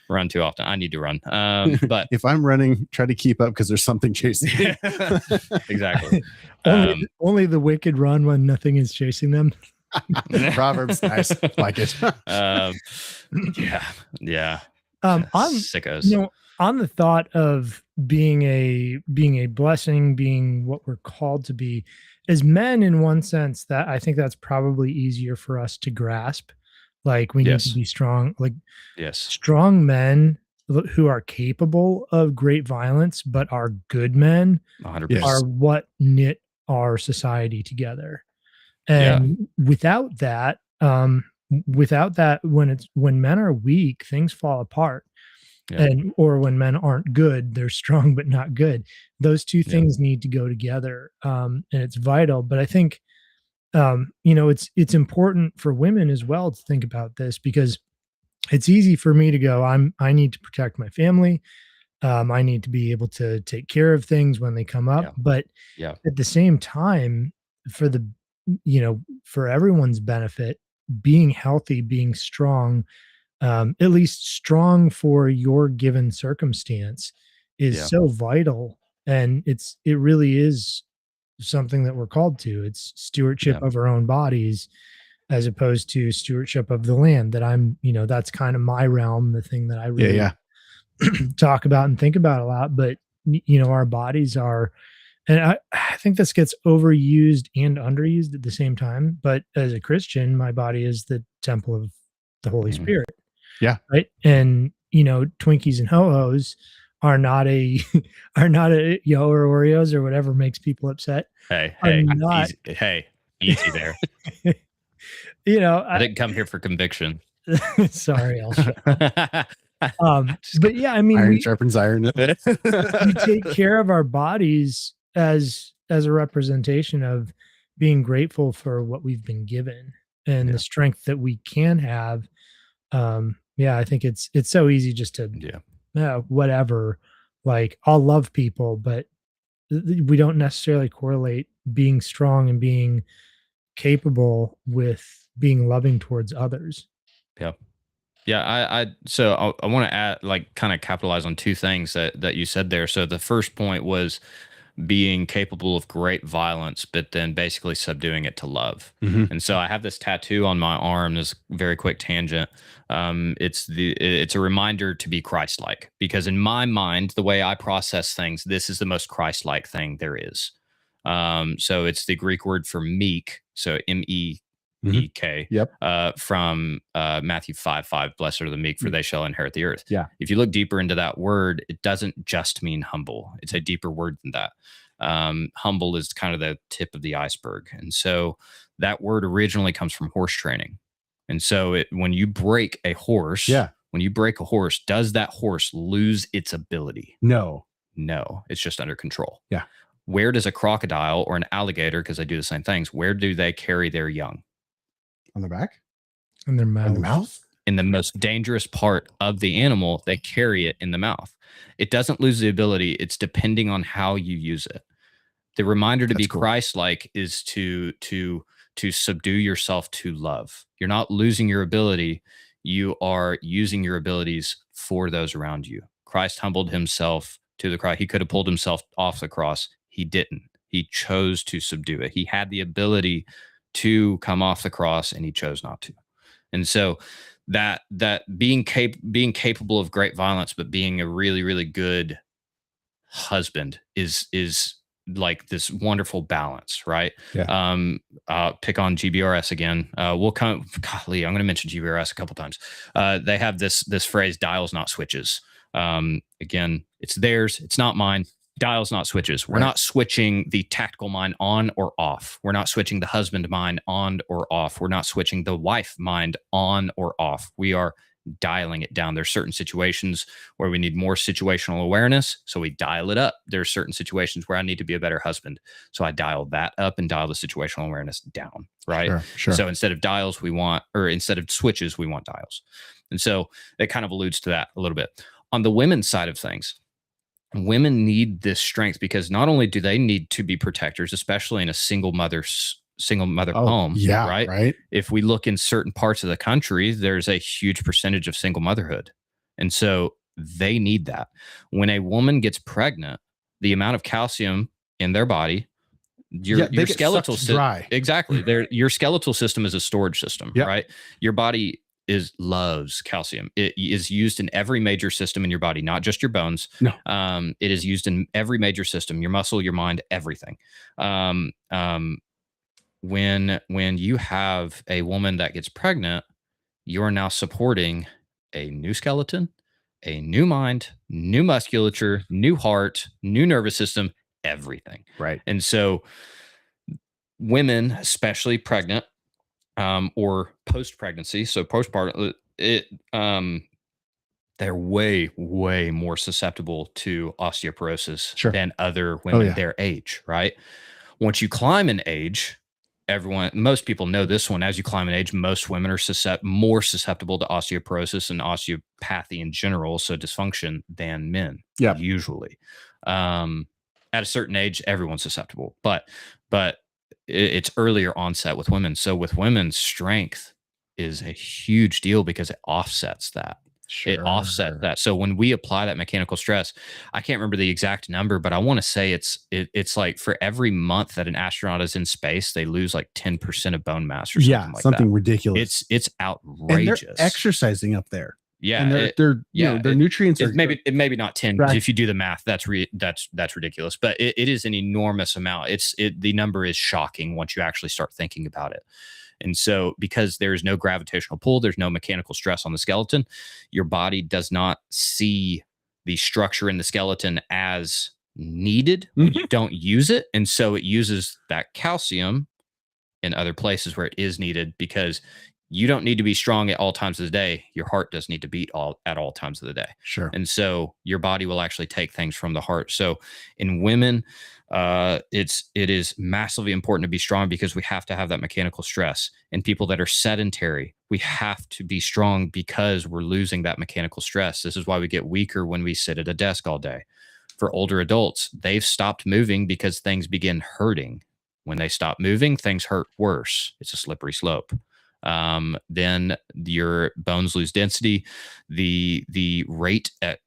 run too often. I need to run. But
if I'm running, try to keep up because there's something chasing me.
Exactly.
Only the wicked run when nothing is chasing them.
Proverbs, nice, like it.
Yeah.
On
sickos.
On the thought of being a blessing, being what we're called to be, as men, in one sense, that I think that's probably easier for us to grasp. Like we need to be strong. Like strong men who are capable of great violence, but are good men,
100%.
are what knit our society together. And without that, when men are weak, things fall apart. Or when men aren't good, they're strong but not good. Those two things need to go together, and it's vital. But I think, it's important for women as well to think about this, because it's easy for me to go, I need to protect my family. I need to be able to take care of things when they come up. But at the same time, for everyone's benefit, being healthy, being strong, at least strong for your given circumstance, is so vital. And it really is something that we're called to. It's stewardship of our own bodies, as opposed to stewardship of the land that that's kind of my realm, the thing that I really talk about and think about a lot. But our bodies are, and I think this gets overused and underused at the same time. But as a Christian, my body is the temple of the Holy Spirit.
Yeah.
Right. And, Twinkies and Ho-Hos are not a Yo or Oreos or whatever makes people upset.
Easy there. I didn't come here for conviction.
Sorry, I'll shut up. But yeah, I mean,
iron sharpens iron.
We take care of our bodies as a representation of being grateful for what we've been given and the strength that we can have. I think it's so easy just to whatever. Like, I'll love people, but we don't necessarily correlate being strong and being capable with being loving towards others.
I want to add, like, kind of capitalize on two things that you said there. So the first point was being capable of great violence, but then basically subduing it to love. And so I have this tattoo on my arm. This very quick tangent. It's a reminder to be Christ-like, because in my mind, the way I process things, this is the most Christ-like thing there is. So it's the Greek word for meek. So MEEK. From Matthew 5:5, blessed are the meek, for they shall inherit the earth. If you look deeper into that word, it doesn't just mean humble. It's a deeper word than that. Humble is kind of the tip of the iceberg. And so that word originally comes from horse training. And so when you break a horse, does that horse lose its ability?
No,
it's just under control.
Where
does a crocodile or an alligator, because they do the same things, where do they carry their young?
On their back?
In their mouth.
In the mouth?
In the most dangerous part of the animal, they carry it in the mouth. It doesn't lose the ability. It's depending on how you use it. The reminder to be Christ-like is to subdue yourself to love. You're not losing your ability. You are using your abilities for those around you. Christ humbled himself to the cross. He could have pulled himself off the cross. He didn't. He chose to subdue it. He had the ability to come off the cross, and he chose not to. And so that being capable of great violence, but being a really, really good husband is like this wonderful balance, right? Pick on GBRS again. I'm going to mention GBRS a couple times. They have this phrase, dials not switches. Again, it's theirs. It's not mine. Dials, not switches. We're not switching the tactical mind on or off. We're not switching the husband mind on or off. We're not switching the wife mind on or off. We are dialing it down. There's certain situations where we need more situational awareness, so we dial it up. There's certain situations where I need to be a better husband, so I dial that up and dial the situational awareness down, right?
Sure.
So instead of dials, instead of switches, we want dials. And so that kind of alludes to that a little bit. On the women's side of things, women need this strength because not only do they need to be protectors, especially in a single mother home, right? If we look in certain parts of the country, there's a huge percentage of single motherhood. And so they need that. When a woman gets pregnant, the amount of calcium in their body, your skeletal system,
dry.
Exactly. Your skeletal system is a storage system, right? Your body loves calcium. It is used in every major system in your body, not just your bones.
No.
It is used in every major system, your muscle, your mind, everything. When you have a woman that gets pregnant, you're now supporting a new skeleton, a new mind, new musculature, new heart, new nervous system, everything.
Right.
And so women, especially pregnant, or post-pregnancy, so postpartum, they're way, way more susceptible to osteoporosis than other women their age, right? Once you climb in age, most people know this one. As you climb in age, most women are more susceptible to osteoporosis and osteopathy in general, so dysfunction, than men, usually. At a certain age, everyone's susceptible, but it's earlier onset with women. So with women, strength is a huge deal because it offsets that. It offsets that. So when we apply that mechanical stress, I can't remember the exact number, but I want to say it's like for every month that an astronaut is in space, they lose like 10% of bone mass or something like
something
that.
Ridiculous.
It's outrageous.
And they're exercising up there.
Yeah,
and their nutrients are
maybe not 10. Right. If you do the math, that's ridiculous. But it is an enormous amount. The number is shocking once you actually start thinking about it. And so, because there is no gravitational pull, there's no mechanical stress on the skeleton, your body does not see the structure in the skeleton as needed when you don't use it, and so it uses that calcium in other places where it is needed, because you don't need to be strong at all times of the day. Your heart does need to beat at all times of the day.
Sure.
And so your body will actually take things from the heart. So in women, it is massively important to be strong because we have to have that mechanical stress. In people that are sedentary, we have to be strong because we're losing that mechanical stress. This is why we get weaker when we sit at a desk all day. For older adults, they've stopped moving because things begin hurting. When they stop moving, things hurt worse. It's a slippery slope. Then your bones lose density. The rate of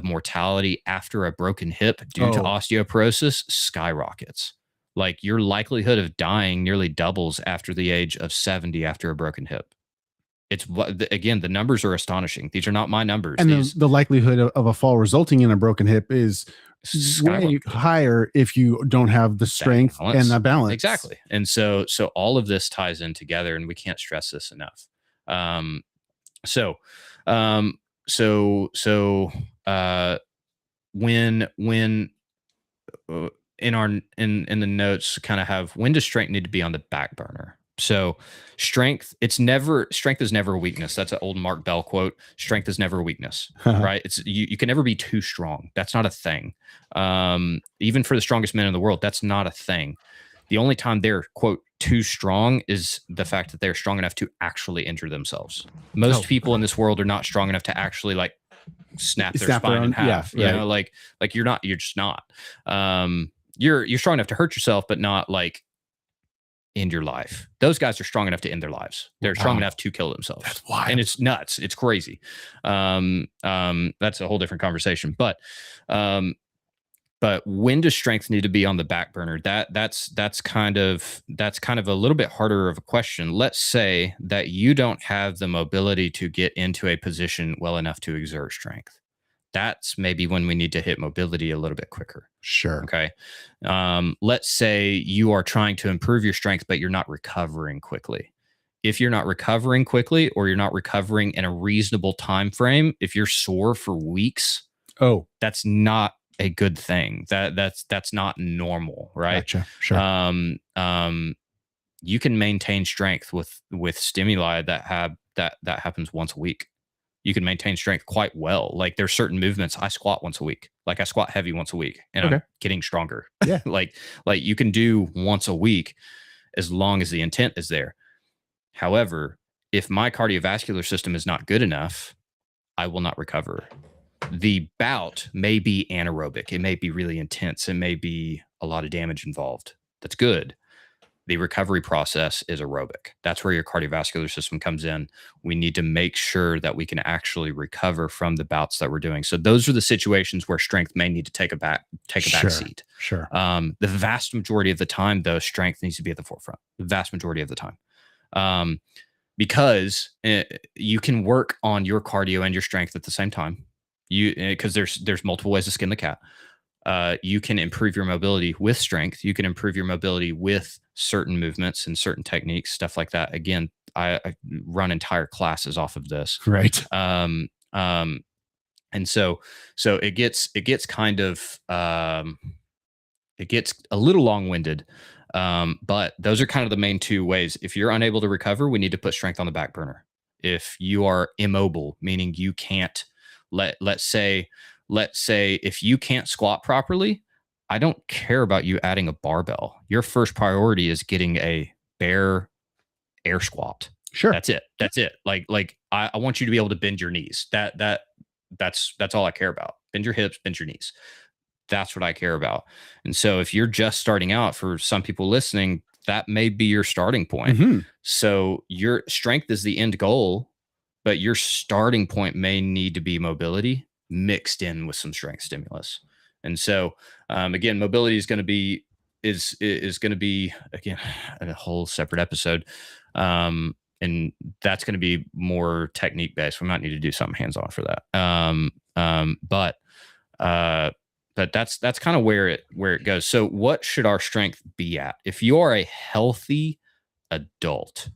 mortality after a broken hip due to osteoporosis skyrockets. Like, your likelihood of dying nearly doubles after the age of 70 after a broken hip. Again, the numbers are astonishing. These are not my numbers.
And the likelihood of a fall resulting in a broken hip is way higher if you don't have the strength and the balance.
Exactly. And so all of this ties in together, and we can't stress this enough. When in the notes kind of have, when does strength need to be on the back burner? So strength is never a weakness. That's an old Mark Bell quote. Strength is never a weakness, right? It's you can never be too strong. That's not a thing. Even for the strongest men in the world, that's not a thing. The only time they're, quote, too strong is the fact that they're strong enough to actually injure themselves. Most people in this world are not strong enough to actually like snap their spine in half. You know, like you're just not. You're strong enough to hurt yourself, but not like end your life. Those guys are strong enough to end their lives. They're strong enough to kill themselves.
That's wild.
And it's nuts. It's crazy. That's a whole different conversation. But when does strength need to be on the back burner? That's kind of a little bit harder of a question. Let's say that you don't have the mobility to get into a position well enough to exert strength. That's maybe when we need to hit mobility a little bit quicker.
Sure.
Okay. Let's say you are trying to improve your strength, but you're not recovering quickly. if you're not recovering quickly or you're not recovering in a reasonable time frame, if you're sore for weeks, that's not a good thing. That's not normal, right?
Gotcha. Sure.
You can maintain strength with stimuli that happens once a week. You can maintain strength quite well. Like there's certain movements. I squat once a week. Like I squat heavy once a week, and I'm getting stronger.
Yeah.
like you can do once a week as long as the intent is there. However, if my cardiovascular system is not good enough, I will not recover. The bout may be anaerobic. It may be really intense. It may be a lot of damage involved. That's good. The recovery process is aerobic. That's where your cardiovascular system comes in. We need to make sure that we can actually recover from the bouts that we're doing. So those are the situations where strength may need to take a back seat.
Sure.
The vast majority of the time, though, strength needs to be at the forefront. The vast majority of the time. Because you can work on your cardio and your strength at the same time. Because there's multiple ways to skin the cat. You can improve your mobility with strength. You can improve your mobility with certain movements and certain techniques, stuff like that. Again, I run entire classes off of this.
Right.
And so it gets kind of it gets a little long-winded. But those are kind of the main two ways. If you're unable to recover, we need to put strength on the back burner. If you are immobile, meaning you can't let's say if you can't squat properly, I don't care about you adding a barbell. Your first priority is getting a bare air squat.
Sure.
That's it. Like I want you to be able to bend your knees. That's all I care about. Bend your hips, bend your knees. That's what I care about. And so if you're just starting out, for some people listening, that may be your starting point.
Mm-hmm.
So your strength is the end goal, but your starting point may need to be mobility mixed in with some strength stimulus. And so, again, mobility is going to be going to be, again, a whole separate episode. And that's going to be more technique based. We might need to do something hands on for that. But that's kind of where it goes. So what should our strength be at? If you are a healthy adult,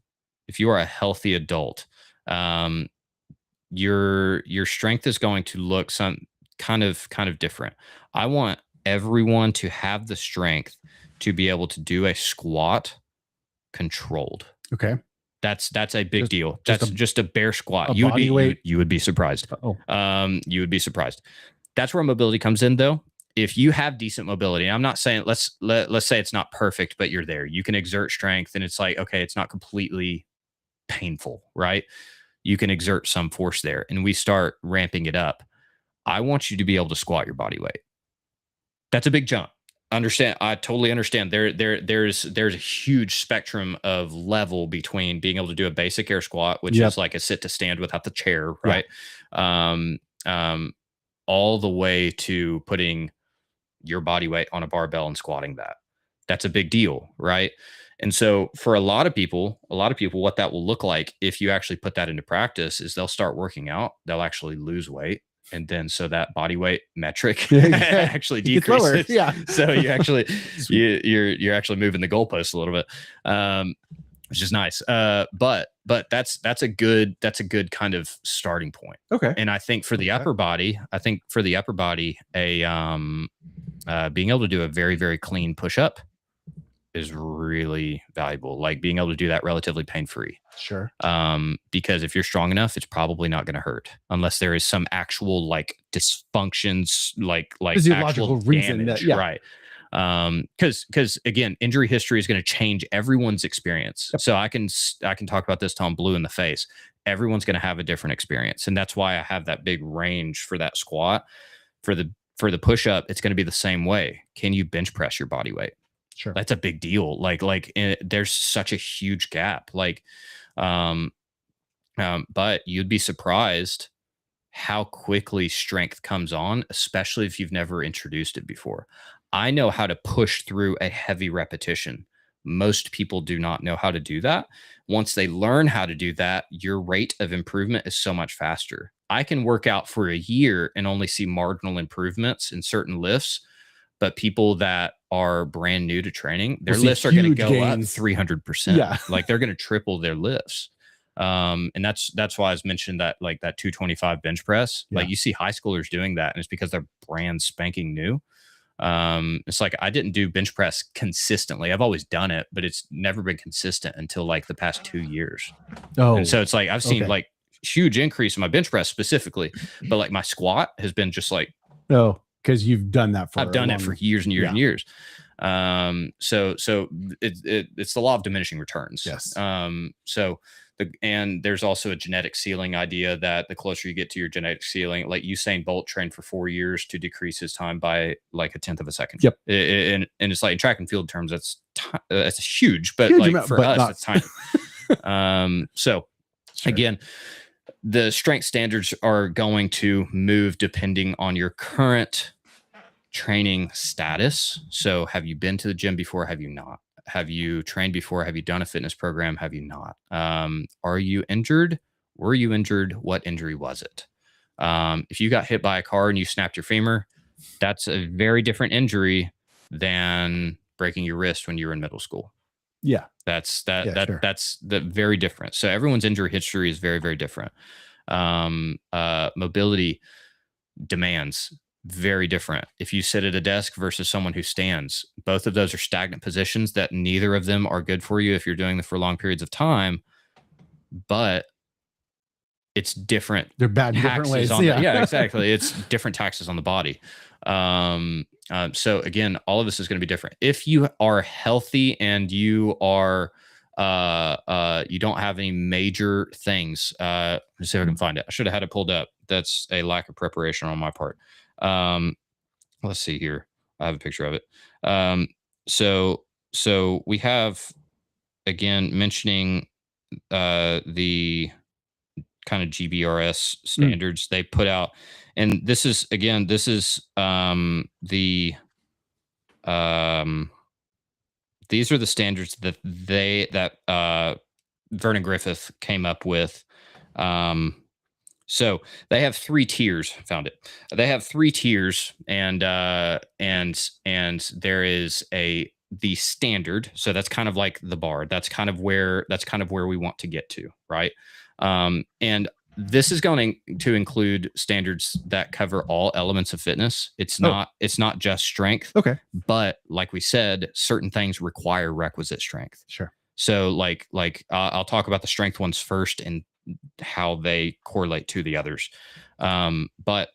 your strength is going to look some kind of different. I want everyone to have the strength to be able to do a squat controlled.
Okay.
That's a big deal. That's just a bare squat. You would be surprised. You would be surprised. That's where mobility comes in, though. If you have decent mobility, I'm not saying let's say it's not perfect, but you're there. You can exert strength, and it's like, okay, it's not completely painful, right? You can exert some force there, and we start ramping it up. I want you to be able to squat your body weight. That's a big jump. I totally understand. There's a huge spectrum of level between being able to do a basic air squat, which is like a sit to stand without the chair, right? All the way to putting your body weight on a barbell and squatting that. That's a big deal, right? And so for a lot of people, what that will look like if you actually put that into practice is they'll start working out, they'll actually lose weight. And then so that body weight metric actually decreases.
Yeah.
So you actually you're actually moving the goalpost a little bit, which is nice. But that's a good kind of starting point.
Okay.
And I think for the upper body, being able to do a very, very clean push up is really valuable. Like being able to do that relatively pain-free.
Sure.
Because if you're strong enough, it's probably not going to hurt unless there is some actual like dysfunctions, like
physiological
actual
reason
damage,
that,
right? Because again, injury history is going to change everyone's experience. Yep. So I can talk about this till I'm blue in the face. Everyone's going to have a different experience, and that's why I have that big range for that squat. For the push up, it's going to be the same way. Can you bench press your body weight?
Sure.
That's a big deal. There's such a huge gap. But you'd be surprised how quickly strength comes on, especially if you've never introduced it before. I know how to push through a heavy repetition. Most people do not know how to do that. Once they learn how to do that, your rate of improvement is so much faster. I can work out for a year and only see marginal improvements in certain lifts, but people that are brand new to training, their
We'll see
lifts are going to
huge
go
gains.
up 300%.
Yeah.
Like they're going to triple their lifts. And that's why I was mentioned that like that 225 bench press,
Yeah.
like you see high schoolers doing that, and it's because they're brand spanking new. It's like I didn't do bench press consistently. I've always done it, but it's never been consistent until like the past 2 years.
Oh,
And so it's like I've seen
okay.
like huge increase in my bench press specifically, but like my squat has been just like,
oh, because you've done that for
I've done it for years and years and years. So it's the law of diminishing returns.
Yes.
And there's also a genetic ceiling idea that the closer you get to your genetic ceiling, like Usain Bolt trained for 4 years to decrease his time by like 1/10 of a second.
Yep.
And it's like in track and field terms, that's huge, but
Huge
like
amount,
for
but
us,
not-
it's tiny. So
Sure.
again, the strength standards are going to move depending on your current training status. So have you been to the gym before? Have you not? Have you trained before? Have you done a fitness program? Have you not? Are you injured? Were you injured? What injury was it? If you got hit by a car and you snapped your femur, that's a very different injury than breaking your wrist when you were in middle school.
Yeah.
That's
Sure.
that's very different. So everyone's injury history is very, very different. Mobility demands very different. If you sit at a desk versus someone who stands, both of those are stagnant positions that neither of them are good for you if you're doing them for long periods of time, but it's different.
They're bad in different ways.
Yeah, exactly. It's different taxes on the body. So again, all of this is going to be different. If you are healthy and you are you don't have any major things, let's see if I can find it. I should have had it pulled up. That's a lack of preparation on my part. Let's see here. I have a picture of it. So we have, again, mentioning the kind of GBRS standards they put out, and this is these are the standards that Vernon Griffith came up with. So they have 3 tiers. Found it. They have 3 tiers, and there is the standard. So that's kind of like the bar. That's kind of where we want to get to, right? And this is going to include standards that cover all elements of fitness. It's not just strength.
Okay.
But like we said, certain things require requisite strength.
Sure.
So like I'll talk about the strength ones first and how they correlate to the others. But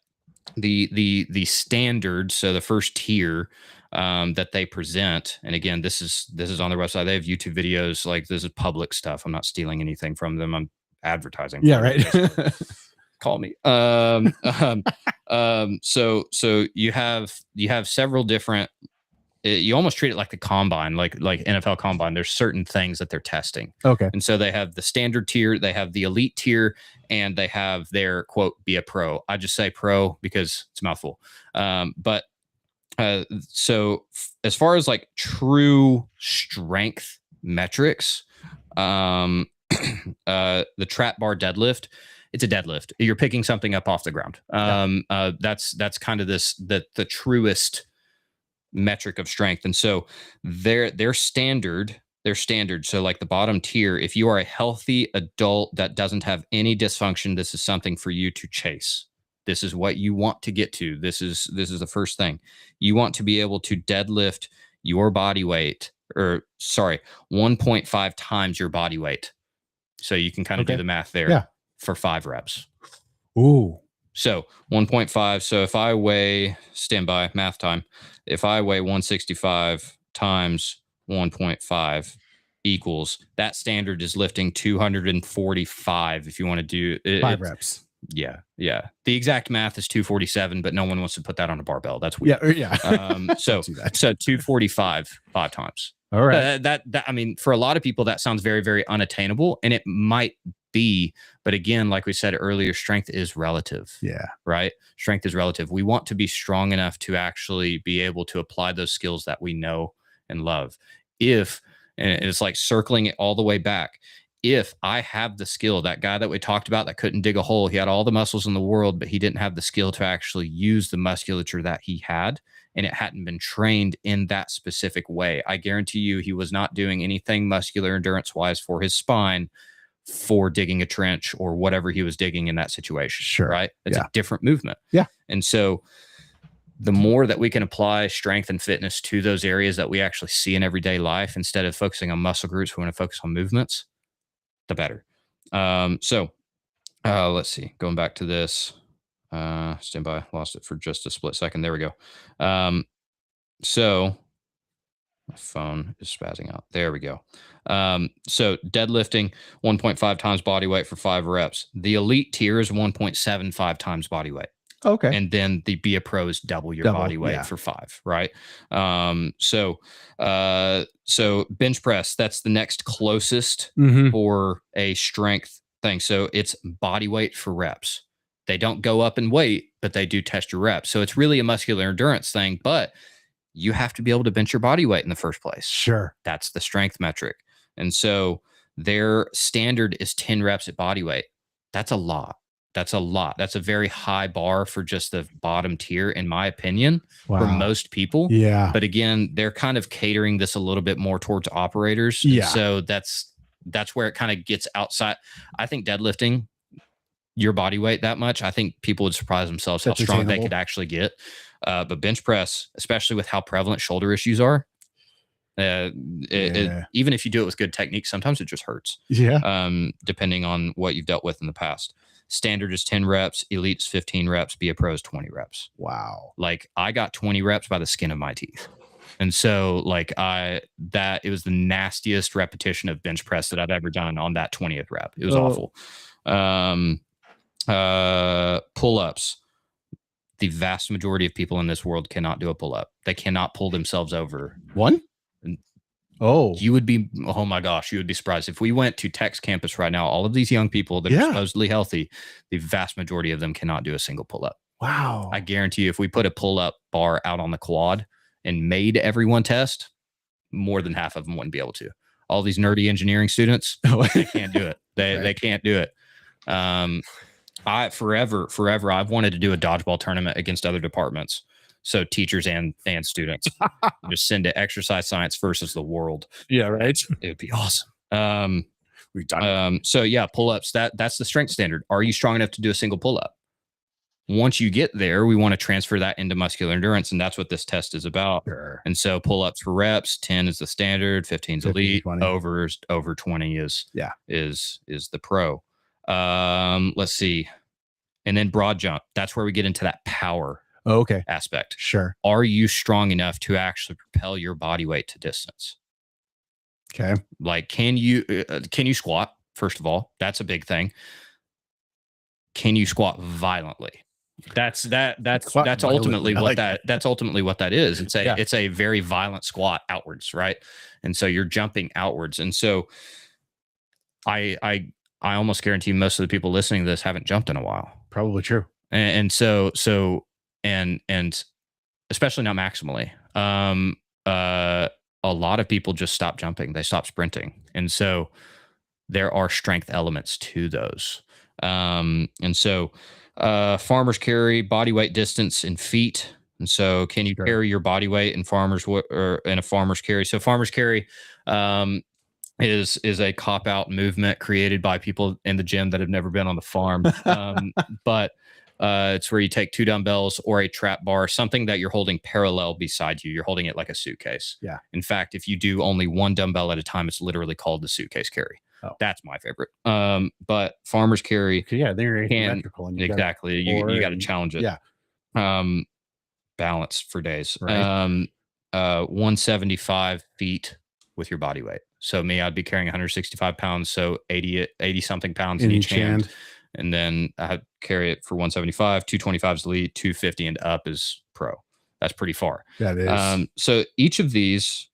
the standard, so the first tier that they present, and again, this is on their website. They have YouTube videos. Like, this is public stuff. I'm not stealing anything from them. I'm advertising.
Yeah, right.
Call me. So you have several different. You almost treat it like the combine, like NFL combine. There's certain things that they're testing.
Okay.
And so they have the standard tier, they have the elite tier, and they have their quote, be a pro. I just say pro because it's a mouthful. So as far as like true strength metrics, the trap bar deadlift, it's a deadlift. You're picking something up off the ground. That's kind of the truest metric of strength. And so their standard. So like the bottom tier, if you are a healthy adult that doesn't have any dysfunction, this is something for you to chase. This is what you want to get to. This is the first thing. You want to be able to deadlift your body weight, 1.5 times your body weight. So you can kind of do the math there for 5 reps.
Ooh.
So 1.5. So if I weigh, stand by, math time. If I weigh 165 times 1.5 equals, that standard is lifting 245 if you want to do
5 reps.
Yeah. The exact math is 247, but no one wants to put that on a barbell. That's weird.
Yeah.
So 245 5 times.
All right.
That I mean, for a lot of people, that sounds very, very unattainable, and it might be. But again, like we said earlier, strength is relative.
Yeah.
Right. Strength is relative. We want to be strong enough to actually be able to apply those skills that we know and love. And it's like circling it all the way back. If I have the skill, that guy that we talked about that couldn't dig a hole, he had all the muscles in the world, but he didn't have the skill to actually use the musculature that he had and it hadn't been trained in that specific way. I guarantee you he was not doing anything muscular endurance wise for his spine for digging a trench or whatever he was digging in that situation.
Sure.
Right. It's
Yeah.
a different movement.
Yeah.
And so the more that we can apply strength and fitness to those areas that we actually see in everyday life, instead of focusing on muscle groups, we want to focus on movements, the better. Let's see, going back to this, stand by, lost it for just a split second. There we go. So my phone is spazzing out. There we go. So deadlifting 1.5 times body weight for 5 reps. The elite tier is 1.75 times body weight.
Okay.
And then the Be a Pro is double your body weight for 5, right? So bench press, that's the next closest for a strength thing. So it's body weight for reps. They don't go up in weight, but they do test your reps. So it's really a muscular endurance thing, but you have to be able to bench your body weight in the first place.
Sure.
That's the strength metric. And so their standard is 10 reps at body weight. That's a lot. That's a lot. That's a very high bar for just the bottom tier, in my opinion, for most people.
Yeah.
But again, they're kind of catering this a little bit more towards operators.
Yeah.
So that's where it kind of gets outside. I think deadlifting your body weight that much, I think people would surprise themselves how strong they could actually get. But bench press, especially with how prevalent shoulder issues are, even if you do it with good technique, sometimes it just hurts.
Yeah.
Depending on what you've dealt with in the past. Standard is 10 reps, elite is 15 reps, Be a Pro is 20 reps.
Wow.
Like I got 20 reps by the skin of my teeth. And so like it was the nastiest repetition of bench press that I've ever done on that 20th rep. It was awful. Pull-ups. The vast majority of people in this world cannot do a pull-up. They cannot pull themselves over.
One?
You would be, oh my gosh, you would be surprised. If we went to Tech's campus right now, all of these young people that are supposedly healthy, the vast majority of them cannot do a single pull-up.
Wow.
I guarantee you, if we put a pull-up bar out on the quad and made everyone test, more than half of them wouldn't be able to. All these nerdy engineering students, they can't do it. They can't do it. Forever, I've wanted to do a dodgeball tournament against other departments. So teachers and students just send it exercise science versus the world.
Yeah, right.
It would be awesome. We've done so yeah, pull-ups, that's the strength standard. Are you strong enough to do a single pull-up? Once you get there, we want to transfer that into muscular endurance, and that's what this test is about.
Sure.
And so pull-ups for reps, 10 is the standard, 15 is elite, 20. Over 20 is the pro. Let's see. And then broad jump. That's where we get into that power aspect.
Sure.
Are you strong enough to actually propel your body weight to distance?
Okay.
Like, can you squat? First of all, that's a big thing. Can you squat violently? That's ultimately what that is. It's a very violent squat outwards, right? And so you're jumping outwards. And so I almost guarantee most of the people listening to this haven't jumped in a while.
Probably true.
And so especially not maximally. A lot of people just stop jumping. They stop sprinting. And so there are strength elements to those. And so farmer's carry, body weight distance in feet. And so can you carry your body weight in in a farmer's carry? So farmer's carry is a cop-out movement created by people in the gym that have never been on the farm. But it's where you take 2 dumbbells or a trap bar, something that you're holding parallel beside you. You're holding it like a suitcase. Yeah. In fact, if you do only 1 dumbbell at a time, it's literally called the suitcase carry. Oh. That's my favorite. But farmer's carry.
Yeah, they're asymmetrical.
And you got to challenge it.
Yeah.
Balance for days.
Right.
175 feet with your body weight. So me, I'd be carrying 165 pounds. So 80 something pounds in each hand. And then I carry it for 175, 225 is elite, 250 and up is pro. That's pretty far.
That is.
So each of these,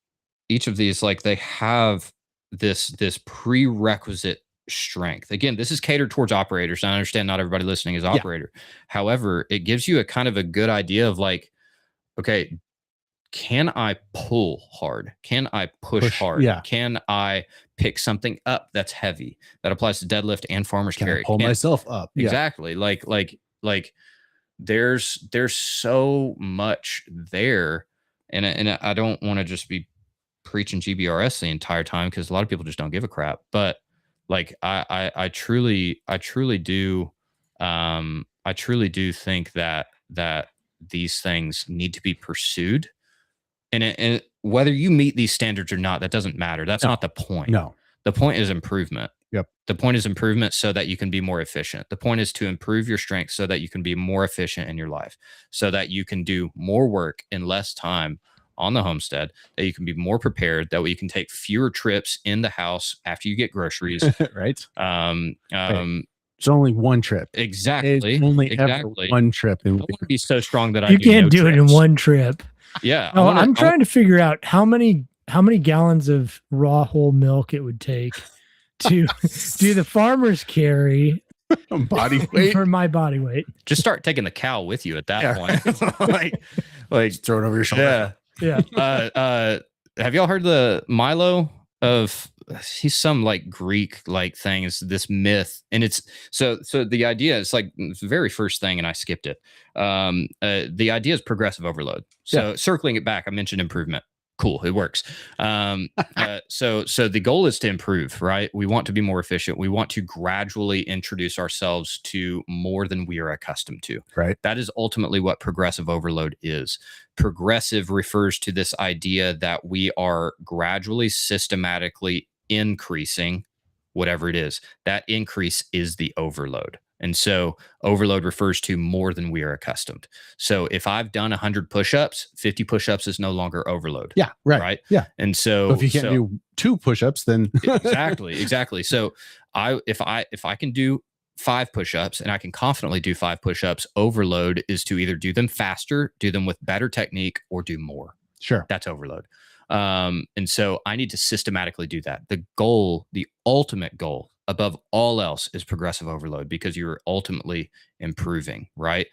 like they have this prerequisite strength. Again, this is catered towards operators. I understand not everybody listening is operator. However, it gives you a kind of a good idea of like, okay, can I pull hard? Can I push hard?
Yeah.
Can I pick something up that's heavy? That applies to deadlift and farmer's carry.
Pull myself up.
Exactly. Like there's so much there, and I don't want to just be preaching GBRS the entire time, because a lot of people just don't give a crap. But like I truly do, I truly do think that these things need to be pursued, and whether you meet these standards or not, that doesn't matter. That's not the point.
No,
the point is improvement.
Yep.
The point is improvement so that you can be more efficient. The point is to improve your strength so that you can be more efficient in your life, so that you can do more work in less time on the homestead, that you can be more prepared, that way you can take fewer trips in the house after you get groceries.
right.
Right.
It's only one trip.
Exactly.
It's only
exactly.
ever one trip.
I want to be so strong that
you can't do it in one trip.
Yeah.
No, I'm trying to figure out how many gallons of raw whole milk it would take to do the farmer's carry
body weight
for my body weight.
Just start taking the cow with you at that point. like
throw it over your shoulder.
Yeah.
Have y'all heard the Milo of? He's some like Greek like thing. Is this myth? And it's so the idea is like the very first thing, and I skipped it. The idea is progressive overload. So circling it back, I mentioned improvement. Cool, it works. So the goal is to improve, right? We want to be more efficient. We want to gradually introduce ourselves to more than we are accustomed to.
Right.
That is ultimately what progressive overload is. Progressive refers to this idea that we are gradually, systematically increasing whatever it is. That increase is the overload. And so overload refers to more than we are accustomed. So if I've done 100 push-ups, 50 push-ups is no longer overload.
Yeah, right.
Right.
Yeah.
And so
if you can't do 2 push-ups, then
exactly. So if I can do 5 push-ups, and I can confidently do 5 push-ups, overload is to either do them faster, do them with better technique, or do more.
Sure.
That's overload. And so I need to systematically do that. The goal, the ultimate goal above all else, is progressive overload, because you're ultimately improving, right?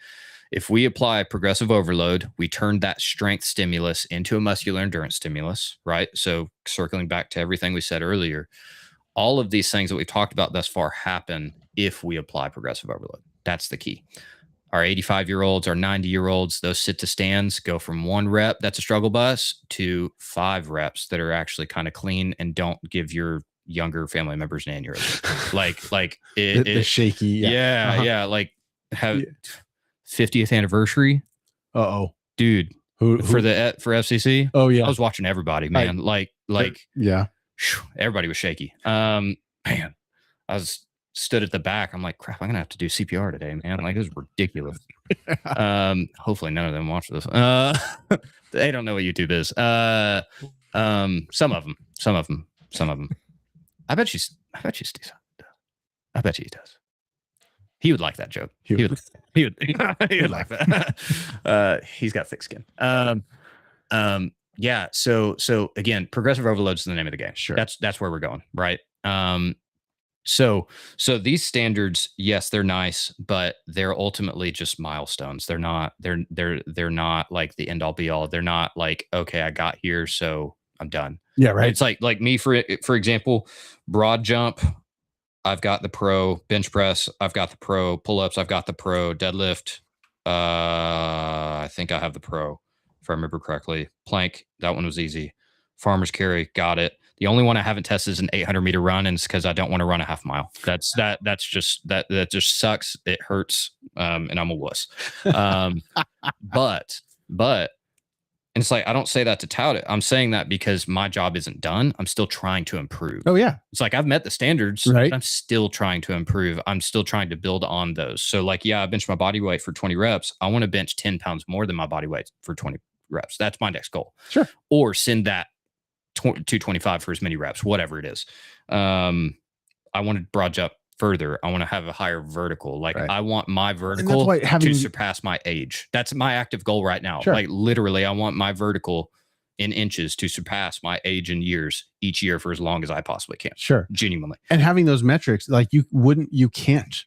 If we apply progressive overload, we turn that strength stimulus into a muscular endurance stimulus, right? So circling back to everything we said earlier, all of these things that we've talked about thus far happen if we apply progressive overload. That's the key. Our 85-year-olds, our 90-year-olds, those sit to stands go from 1 rep that's a struggle bus to 5 reps that are actually kind of clean and don't give your younger family members an aneurysm. like
the shaky.
Yeah. Like have 50th anniversary. Dude. Who for FCC?
Oh yeah.
I was watching everybody, man. Like
yeah.
Everybody was shaky. Man, I stood at the back. I'm like, crap, I'm gonna have to do CPR today, man. Like, this is ridiculous. Hopefully none of them watch this. They don't know what YouTube is. Some of them. I bet you Steve. I bet you he does. He would like that joke. He would like that. He's got thick skin. Yeah. So again, progressive overload is the name of the game.
Sure.
That's where we're going, right? So these standards, yes, they're nice, but they're ultimately just milestones. They're not like the end all be all. They're not like, okay, I got here, so I'm done.
Yeah, right.
It's like me, for example, broad jump, I've got the pro. Bench press, I've got the pro. Pull-ups, I've got the pro. Deadlift, I think I have the pro, if I remember correctly. Plank, that one was easy. Farmer's carry, got it. The only one I haven't tested is an 800-meter run, and it's because I don't want to run a half mile. That just sucks. It hurts, and I'm a wuss. But and it's like, I don't say that to tout it. I'm saying that because my job isn't done. I'm still trying to improve.
Oh yeah.
It's like I've met the standards,
right?
But I'm still trying to improve. I'm still trying to build on those. So like, yeah, I bench my body weight for 20 reps. I want to bench 10 pounds more than my body weight for 20 reps. That's my next goal.
Sure.
Or send that 225 for as many reps, whatever it is. I want to broad jump further. I want to have a higher vertical. Like, right. I want my vertical to surpass my age. That's my active goal right now. Sure. Like literally, I want my vertical in inches to surpass my age in years each year for as long as I possibly can.
Sure.
Genuinely.
And having those metrics, like you can't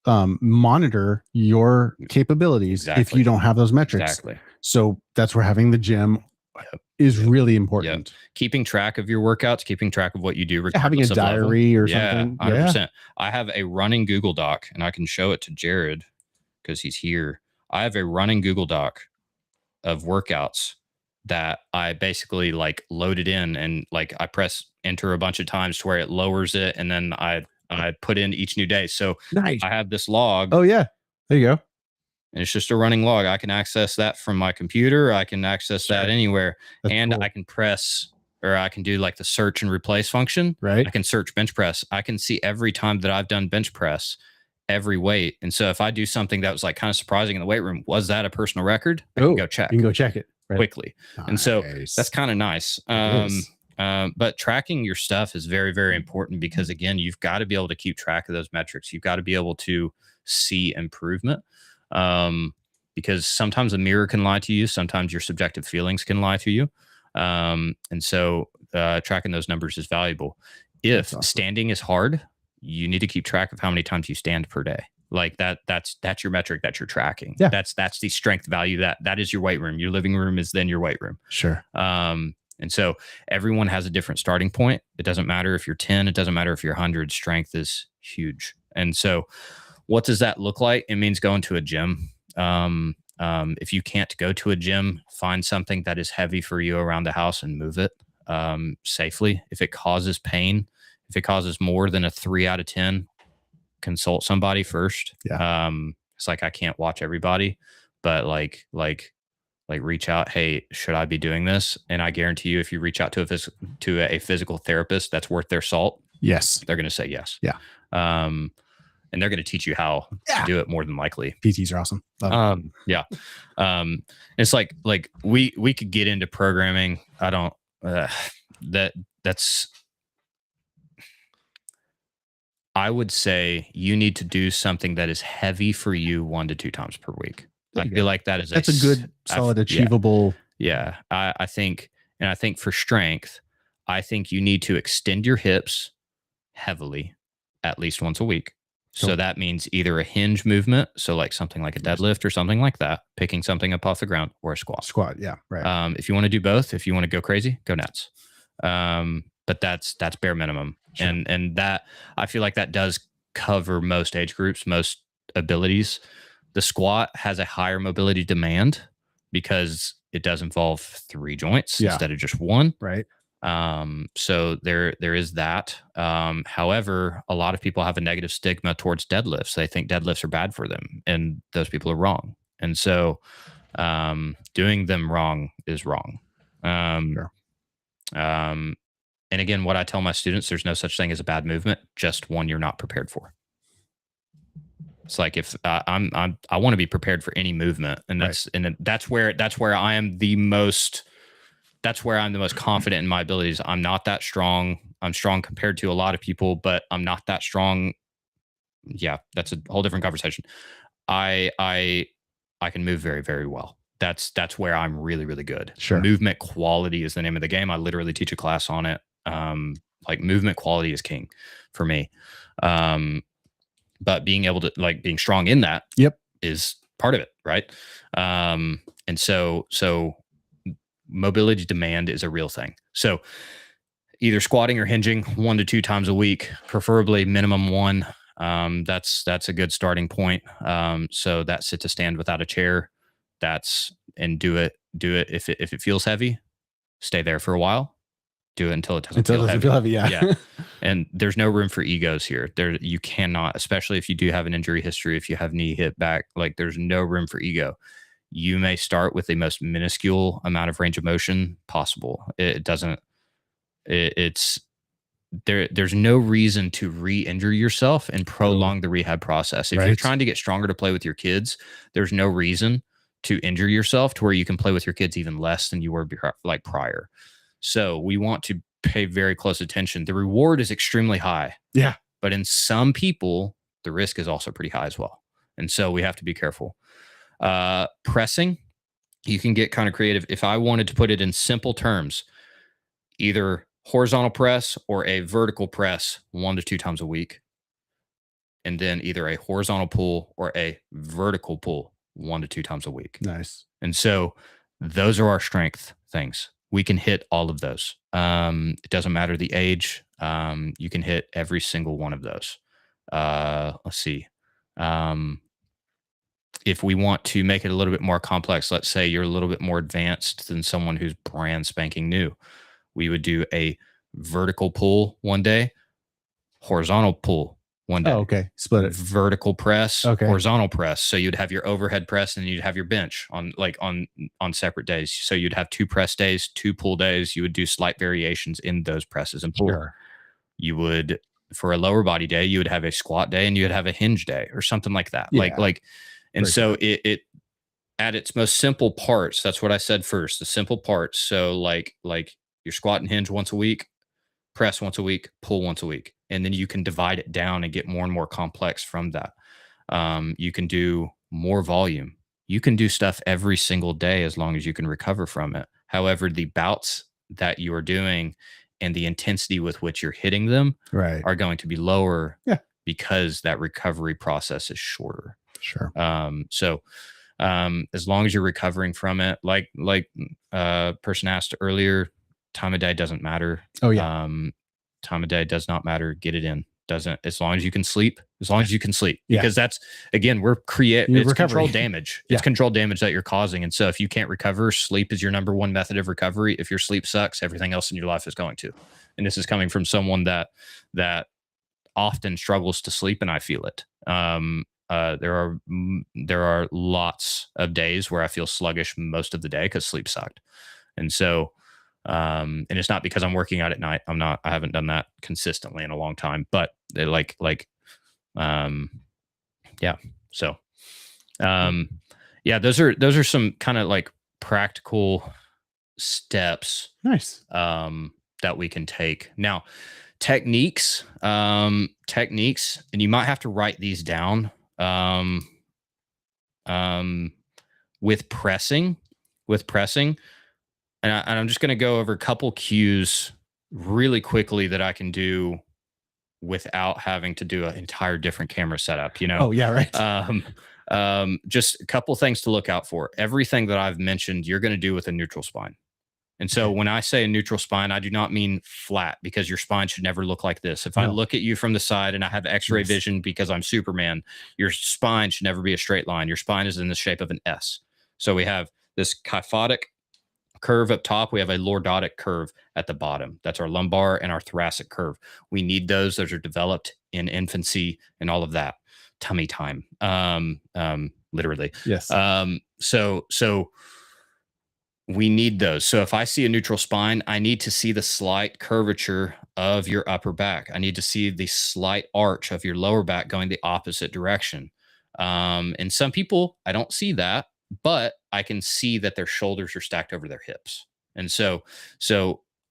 monitor your capabilities if you don't have those metrics.
Exactly.
So that's where having the gym is really important.
Yep. Keeping track of your workouts, keeping track of what you do.
Having a diary or something.
100%. I have a running Google Doc, and I can show it to Jared because he's here. I have a running Google Doc of workouts that I basically like loaded in, and like I press enter a bunch of times to where it lowers it, and then I put in each new day. So
Nice.
I have this log.
Oh yeah, there you go.
And it's just a running log. I can access that from my computer. I can access that anywhere.
That's
and
cool.
I can press, or I can do like the search and replace function.
Right.
I can search bench press. I can see every time that I've done bench press, every weight. And so if I do something that was like kind of surprising in the weight room, was that a personal record? I can go check.
You can go check it
quickly.
Nice.
And so that's kind of nice. But tracking your stuff is very, very important, because again, you've got to be able to keep track of those metrics. You've got to be able to see improvement. Because sometimes a mirror can lie to you. Sometimes your subjective feelings can lie to you. And so tracking those numbers is valuable. If standing is hard, you need to keep track of how many times you stand per day. Like that's your metric that you're tracking.
Yeah.
That's the strength value. That is your weight room. Your living room is then your weight room.
Sure.
And so everyone has a different starting point. It doesn't matter if you're 10, it doesn't matter if you're 100. Strength is huge. And so what does that look like? It means going to a gym. If you can't go to a gym, find something that is heavy for you around the house and move it safely. If it causes pain, if it causes more than a 3 out of 10, consult somebody first.
Yeah.
It's like, I can't watch everybody, but like reach out. Hey, should I be doing this? And I guarantee you, if you reach out to a physical therapist that's worth their salt,
yes,
they're going to say yes.
Yeah.
And they're going to teach you how to do it more than likely.
PTs are awesome.
Yeah. It's like we could get into programming. I don't, I would say you need to do something that is heavy for you 1 to 2 times per week. I feel like that's
a good, solid, achievable.
Yeah. I think for strength, I think you need to extend your hips heavily at least once a week. Cool. So that means either a hinge movement, so like something like a deadlift or something like that, picking something up off the ground, or a squat.
Yeah, right.
If you want to do both, if you want to go crazy, go nuts. But that's bare minimum. Sure. And that, I feel like that does cover most age groups, most abilities. The squat has a higher mobility demand because it does involve 3 joints instead of just 1.
Right.
So there is that. However, a lot of people have a negative stigma towards deadlifts. They think deadlifts are bad for them, and those people are wrong. And so, doing them wrong is wrong.
Sure.
And again, what I tell my students, there's no such thing as a bad movement, just one you're not prepared for. It's like, if I want to be prepared for any movement, and that's where I am the most. That's where I'm the most confident in my abilities. I'm not that strong. I'm strong compared to a lot of people, but I'm not that strong. Yeah, that's a whole different conversation. I can move very, very well. That's where I'm really, really good.
Sure.
Movement quality is the name of the game. I literally teach a class on it. Like, movement quality is king for me. But being able to, like, being strong in that is part of it, right? And so mobility demand is a real thing. So either squatting or hinging 1 to 2 times a week, preferably minimum 1. That's a good starting point. So that sit to stand without a chair, and do it. If it feels heavy, stay there for a while. Do it until it doesn't feel heavy. Yeah. And there's no room for egos here. You cannot, especially if you do have an injury history, if you have knee, hip, back, like, there's no room for ego. You may start with the most minuscule amount of range of motion possible. There's no reason to re-injure yourself and prolong the rehab process. If you're trying to get stronger to play with your kids, there's no reason to injure yourself to where you can play with your kids even less than you were like prior. So we want to pay very close attention. The reward is extremely high.
Yeah.
But in some people, the risk is also pretty high as well. And so we have to be careful. Pressing, you can get kind of creative. If I wanted to put it in simple terms, either horizontal press or a vertical press 1 to 2 times a week, and then either a horizontal pull or a vertical pull 1 to 2 times a week.
Nice.
And so those are our strength things. We can hit all of those. It doesn't matter the age. You can hit every single one of those. Let's see. if we want to make it a little bit more complex, let's say you're a little bit more advanced than someone who's brand spanking new. We would do a vertical pull one day, horizontal pull one day.
Oh, okay. Split it.
Vertical press,
Okay.
horizontal press. So you'd have your overhead press and you'd have your bench on separate days. So you'd have 2 press days, 2 pull days. You would do slight variations in those presses and pull.
Sure.
You would, for a lower body day, you would have a squat day and you would have a hinge day or something like that.
Yeah.
And
Very
so it at its most simple parts, that's what I said first, the simple parts. So like your squat and hinge once a week, press once a week, pull once a week. And then you can divide it down and get more and more complex from that. You can do more volume. You can do stuff every single day as long as you can recover from it. However, the bouts that you are doing and the intensity with which you're hitting them are going to be lower because that recovery process is shorter.
Sure.
So as long as you're recovering from it, like person asked earlier, time of day doesn't matter.
Oh yeah.
Time of day does not matter. Get it in. Doesn't, as long as you can sleep, because that's, again, it's controlled damage. It's controlled damage that you're causing. And so if you can't recover, sleep is your number one method of recovery. If your sleep sucks, everything else in your life is going to. And this is coming from someone that often struggles to sleep, and I feel it. There are lots of days where I feel sluggish most of the day because sleep sucked. And so, and it's not because I'm working out at night. I haven't done that consistently in a long time, but yeah. So, yeah, those are some kind of like practical steps.
Nice.
That we can take. Now, techniques, and you might have to write these down. With pressing, and I'm just going to go over a couple cues really quickly that I can do without having to do an entire different camera setup,
Oh yeah, right.
Just a couple things to look out for. Everything that I've mentioned, you're going to do with a neutral spine. And so when I say a neutral spine, I do not mean flat, because your spine should never look like this. If I look at you from the side and I have x-ray vision because I'm Superman, your spine should never be a straight line. Your spine is in the shape of an S. So we have this kyphotic curve up top. We have a lordotic curve at the bottom. That's our lumbar and our thoracic curve. We need those. Those are developed in infancy and all of that. Tummy time, literally.
Yes.
So we need those. So if I see a neutral spine, I need to see the slight curvature of your upper back. I need to see the slight arch of your lower back going the opposite direction. And some people, I don't see that, but I can see that their shoulders are stacked over their hips. And so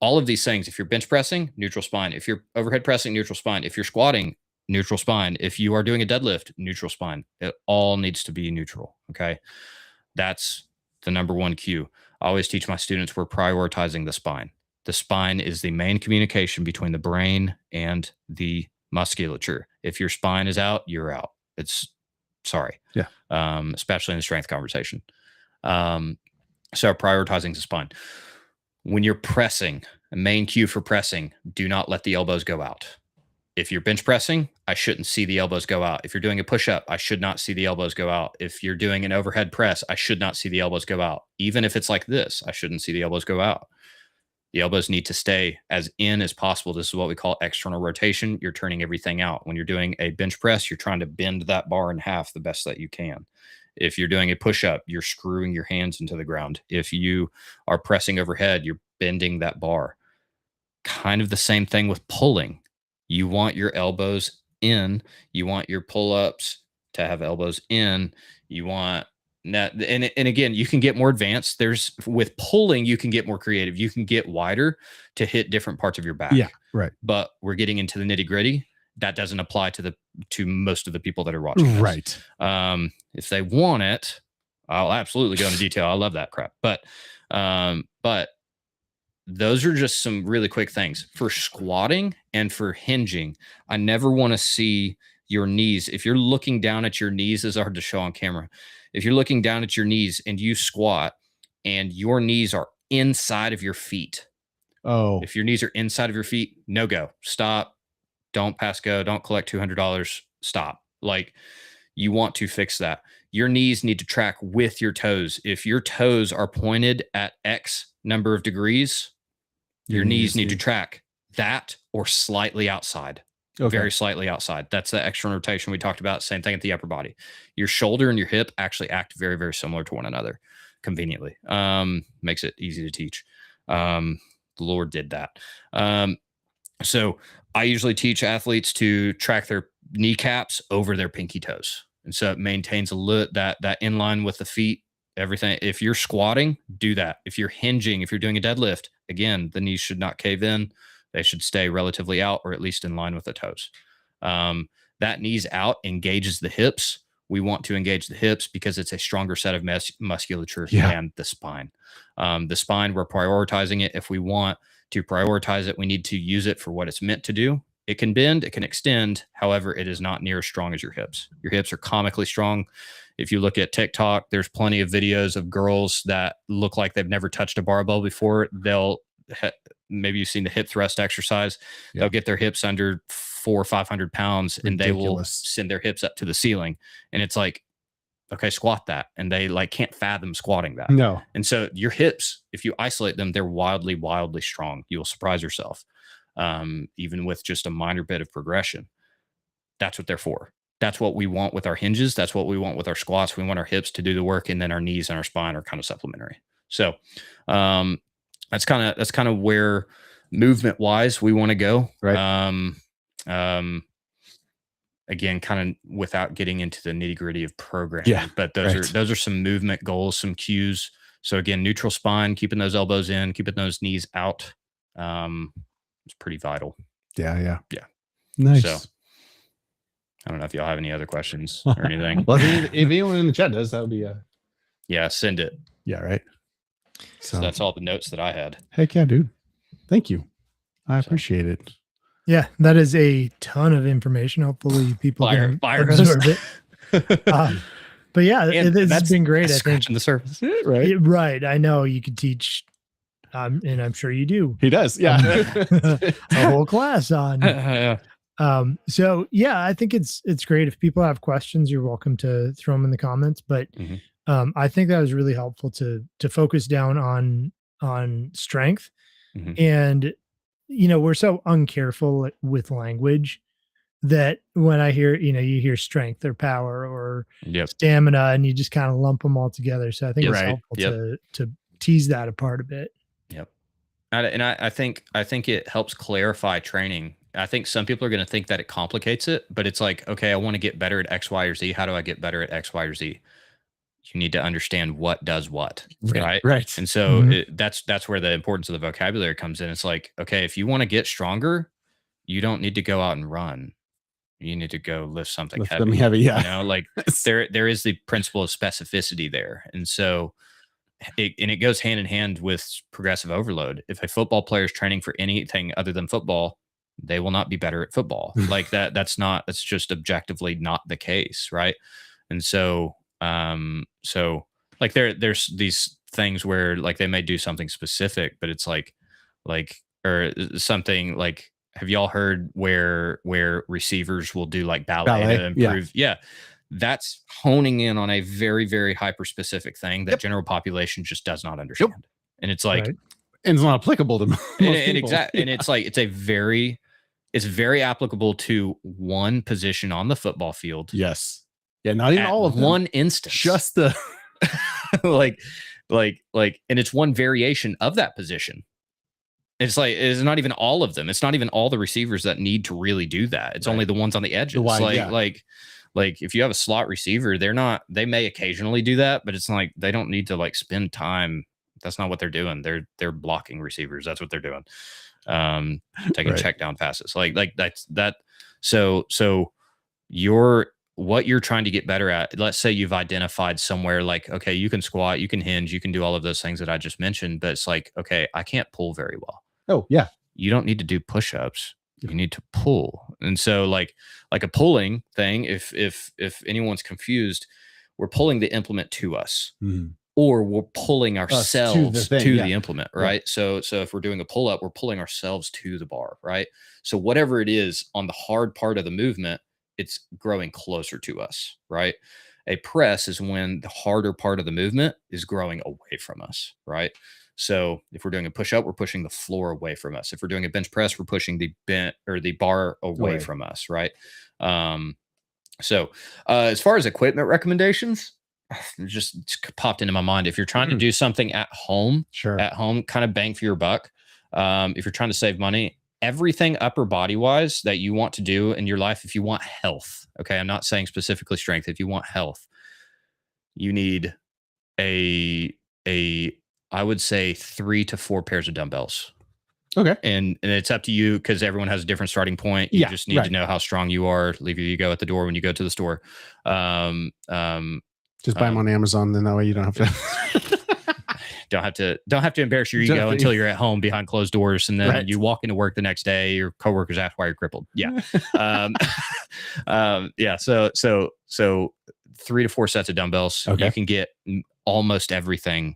all of these things, if you're bench pressing, neutral spine. If you're overhead pressing, neutral spine. If you're squatting, neutral spine. If you are doing a deadlift, neutral spine. It all needs to be neutral. Okay. That's the number one cue. I always teach my students we're prioritizing the spine. The spine is the main communication between the brain and the musculature. If your spine is out, you're out. It's sorry.
Yeah.
Especially in the strength conversation. So prioritizing the spine. When you're pressing, a main cue for pressing, do not let the elbows go out. If you're bench pressing, I shouldn't see the elbows go out. If you're doing a push-up, I should not see the elbows go out. If you're doing an overhead press, I should not see the elbows go out. Even if it's like this, I shouldn't see the elbows go out. The elbows need to stay as in as possible. This is what we call external rotation. You're turning everything out. When you're doing a bench press, you're trying to bend that bar in half the best that you can. If you're doing a push-up, you're screwing your hands into the ground. If you are pressing overhead, you're bending that bar. Kind of the same thing with pulling. You want your elbows in. You want your pull-ups to have elbows in. You want that, and again, you can get more advanced. With pulling, you can get more creative. You can get wider to hit different parts of your back.
Yeah, right.
But we're getting into the nitty-gritty. That doesn't apply to most of the people that are watching this.
Right.
If they want it, I'll absolutely go into detail. I love that crap. But those are just some really quick things. For squatting and for hinging, I never want to see your knees. If you're looking down at your knees, it's hard to show on camera. If you're looking down at your knees and you squat and your knees are inside of your feet.
Oh.
If your knees are inside of your feet, no go. Stop. Don't pass go. Don't collect $200. Stop. Like, you want to fix that. your knees need to track with your toes. If your toes are pointed at X number of degrees, your knees need to track that or slightly outside.
Okay.
Very slightly outside. That's the external rotation we talked about. Same thing at the upper body. Your shoulder and your hip actually act very, very similar to one another conveniently. Makes it easy to teach. The Lord did that. So I usually teach athletes to track their kneecaps over their pinky toes. And so it maintains that in line with the feet, everything. If you're squatting, do that. If you're hinging, if you're doing a deadlift, again, the knees should not cave in. They should stay relatively out or at least in line with the toes. That knees out engages the hips. We want to engage the hips because it's a stronger set of musculature than the spine. The spine, we're prioritizing it. If we want to prioritize it, we need to use it for what it's meant to do. It can bend, it can extend. However, it is not near as strong as your hips. Your hips are comically strong. If you look at TikTok, there's plenty of videos of girls that look like they've never touched a barbell before. Maybe you've seen the hip thrust exercise. They'll get their hips under 400 or 500 pounds and they will send their hips up to the ceiling. And it's like, okay, squat that. And they like can't fathom squatting that.
No.
And so your hips, if you isolate them, they're wildly, wildly strong. You will surprise yourself. Even with just a minor bit of progression. That's what they're for. That's what we want with our hinges. That's what we want with our squats. We want our hips to do the work, and then our knees and our spine are kind of supplementary. So that's kind of where movement wise we want to go.
Right.
Again, kind of without getting into the nitty gritty of programming, but those are some movement goals, some cues. So again, neutral spine, keeping those elbows in, keeping those knees out. It's pretty vital.
Yeah.
Nice.
So I don't know if y'all have any other questions or anything.
Well, if anyone in the chat does, that would be
send it.
Yeah, right.
So that's all the notes that I had.
Heck yeah, dude. Thank you. I appreciate it.
Yeah, that is a ton of information. Hopefully people can absorb it. But yeah, it's been great. I think
the surface,
right?
Right. I know you could teach, and I'm sure you do.
He does, yeah.
A whole class on. So yeah, I think it's great. If people have questions, you're welcome to throw them in the comments. But I think that was really helpful to focus down on strength. And we're so uncareful with language that when I hear, you hear strength or power or stamina, and you just kind of lump them all together. So I think it's helpful to tease that apart a bit.
Yep. And I think it helps clarify training. I think some people are going to think that it complicates it, but it's like, okay, I want to get better at X, Y, or Z. How do I get better at X, Y, or Z? You need to understand what does what, right?
Right.
And so that's where the importance of the vocabulary comes in. It's like, okay, if you want to get stronger, you don't need to go out and run. You need to go lift something heavy.
Yeah.
Like there is the principle of specificity there. And so it goes hand in hand with progressive overload. If a football player is training for anything other than football, they will not be better at football. Like that's just objectively not the case. Right. And so like there's these things where like they may do something specific, but it's like or something like, have y'all heard where receivers will do like ballet to improve? Yeah. That's honing in on a very, very hyper specific thing that general population just does not understand. And it's like,
and it's not applicable to most people.
And it's like, it's very applicable to one position on the football field.
Yes. Yeah. Not even all of them.
One instance.
Just the
like, and it's one variation of that position. It's like, it's not even all of them. It's not even all the receivers that need to really do that. It's only the ones on the edges. Like if you have a slot receiver, they may occasionally do that, but it's like, they don't need to like spend time. That's not what they're doing. They're blocking receivers. That's what they're doing. Taking check down passes. Like that's that. So what you're trying to get better at, let's say you've identified somewhere like, okay, you can squat, you can hinge, you can do all of those things that I just mentioned, but it's like, okay, I can't pull very well.
Oh yeah.
You don't need to do push-ups. You need to pull. And so like a pulling thing, if anyone's confused, we're pulling the implement to us or we're pulling ourselves to the implement, right? So if we're doing a pull-up, we're pulling ourselves to the bar, right? So whatever it is on the hard part of the movement, it's growing closer to us, right? A press is when the harder part of the movement is growing away from us, right? So if we're doing a push up, we're pushing the floor away from us. If we're doing a bench press, we're pushing the bent or the bar away from us, right? So as far as equipment recommendations, just popped into my mind. If you're trying to do something at home, kind of bang for your buck. If you're trying to save money, everything upper body wise that you want to do in your life, if you want health, okay, I'm not saying specifically strength. If you want health, you need I would say 3 to 4 pairs of dumbbells.
Okay.
And it's up to you because everyone has a different starting point. You just need to know how strong you are. Leave your ego at the door when you go to the store.
Just buy them on Amazon, then that way you don't have to
don't have to embarrass your ego until you're at home behind closed doors, and then you walk into work the next day. Your coworkers ask why you're crippled. Yeah, yeah. So 3 to 4 sets of dumbbells. Okay. You can get almost everything.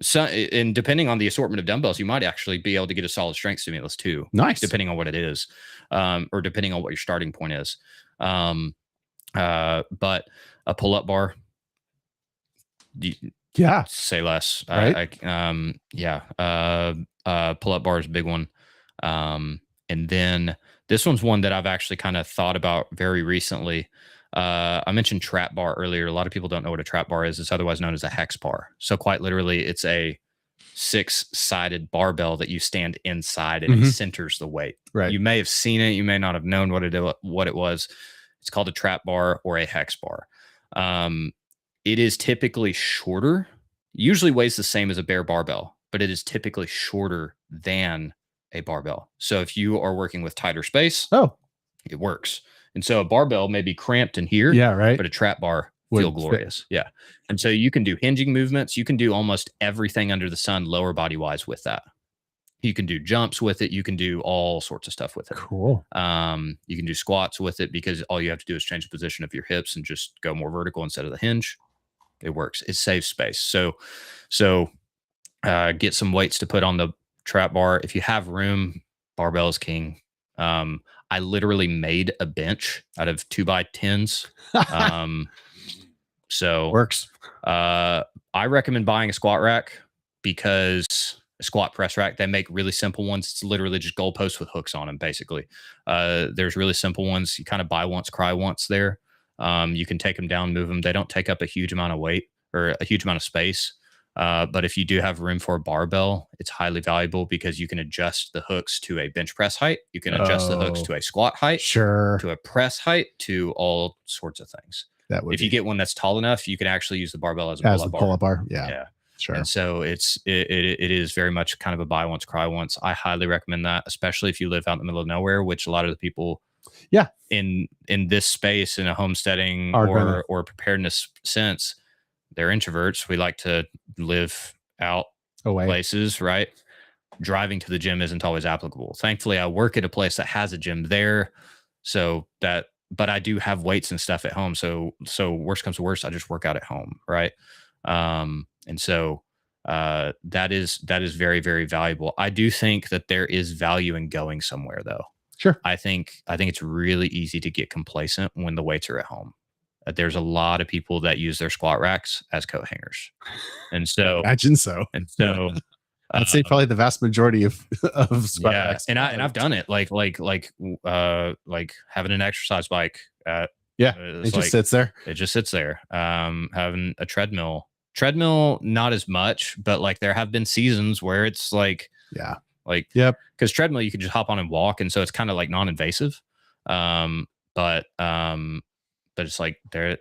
So, and depending on the assortment of dumbbells, you might actually be able to get a solid strength stimulus too.
Nice,
depending on what it is, or depending on what your starting point is. But a pull-up bar. Say less. Right? Pull-up bar is a big one. And then this one's one that I've actually kind of thought about very recently. I mentioned trap bar earlier. A lot of people don't know what a trap bar is. It's otherwise known as a hex bar. So quite literally, it's a 6-sided barbell that you stand inside and it centers the weight.
Right.
You may have seen it. You may not have known what it was. It's called a trap bar or a hex bar. It is typically shorter, usually weighs the same as a bare barbell, but it is typically shorter than a barbell. So if you are working with tighter space, it works. And so a barbell may be cramped in here, but a trap bar feel glorious. Yeah. And so you can do hinging movements. You can do almost everything under the sun, lower body wise with that. You can do jumps with it. You can do all sorts of stuff with it.
Cool.
You can do squats with it because all you have to do is change the position of your hips and just go more vertical instead of the hinge. It works. It saves space. So get some weights to put on the trap bar. If you have room, barbell is king. I literally made a bench out of 2x10s. So
works.
I recommend buying a squat rack because a squat press rack, they make really simple ones. It's literally just goalposts with hooks on them, basically. There's really simple ones. You kind of buy once, cry once there. You can take them down, move them. They don't take up a huge amount of weight or a huge amount of space. But if you do have room for a barbell, it's highly valuable because you can adjust the hooks to a bench press height. You can adjust the hooks to a squat height, to a press height, to all sorts of things. If you get one that's tall enough, you can actually use the barbell as a pull-up bar.
Yeah. Sure.
And so it is very much kind of a buy once, cry once. I highly recommend that, especially if you live out in the middle of nowhere, which a lot of the people in this space, in a homesteading or preparedness sense, they're introverts. We like to live out places, right? Driving to the gym isn't always applicable. Thankfully, I work at a place that has a gym there, but I do have weights and stuff at home. So worst comes to worst, I just work out at home, right? And so that is very, very valuable. I do think that there is value in going somewhere, though.
Sure.
I think it's really easy to get complacent when the weights are at home. There's a lot of people that use their squat racks as coat hangers, and so
imagine so.
And so
I'd say probably the vast majority of squat racks.
And I've done it like having an exercise bike.
It just sits there.
It just sits there. Having a treadmill, not as much, but like there have been seasons where it's like, because treadmill you can just hop on and walk, and so it's kind of like non-invasive. But it's like they're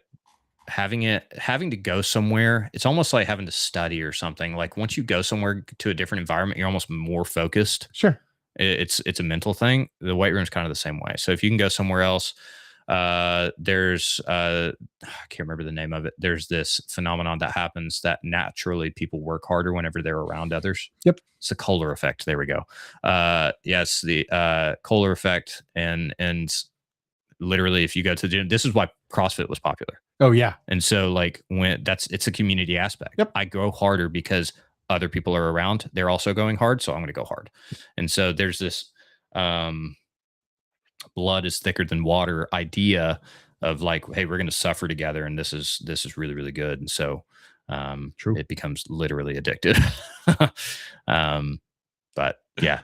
having to go somewhere. It's almost like having to study or something. Like once you go somewhere to a different environment, you're almost more focused.
Sure.
It's a mental thing. The weight room's kind of the same way. So if you can go somewhere else, there's I can't remember the name of it. There's this phenomenon that happens that naturally people work harder whenever they're around others.
Yep.
It's the Kohler effect. There we go. Yes, the Kohler effect, and literally if you go to the gym, this is why CrossFit was popular.
Oh yeah.
And so like it's a community aspect.
Yep.
I go harder because other people are around. They're also going hard. So I'm going to go hard. And so there's this, blood is thicker than water idea like, hey, we're going to suffer together, and this is really, really good. And so
True.
it becomes literally addictive. But yeah,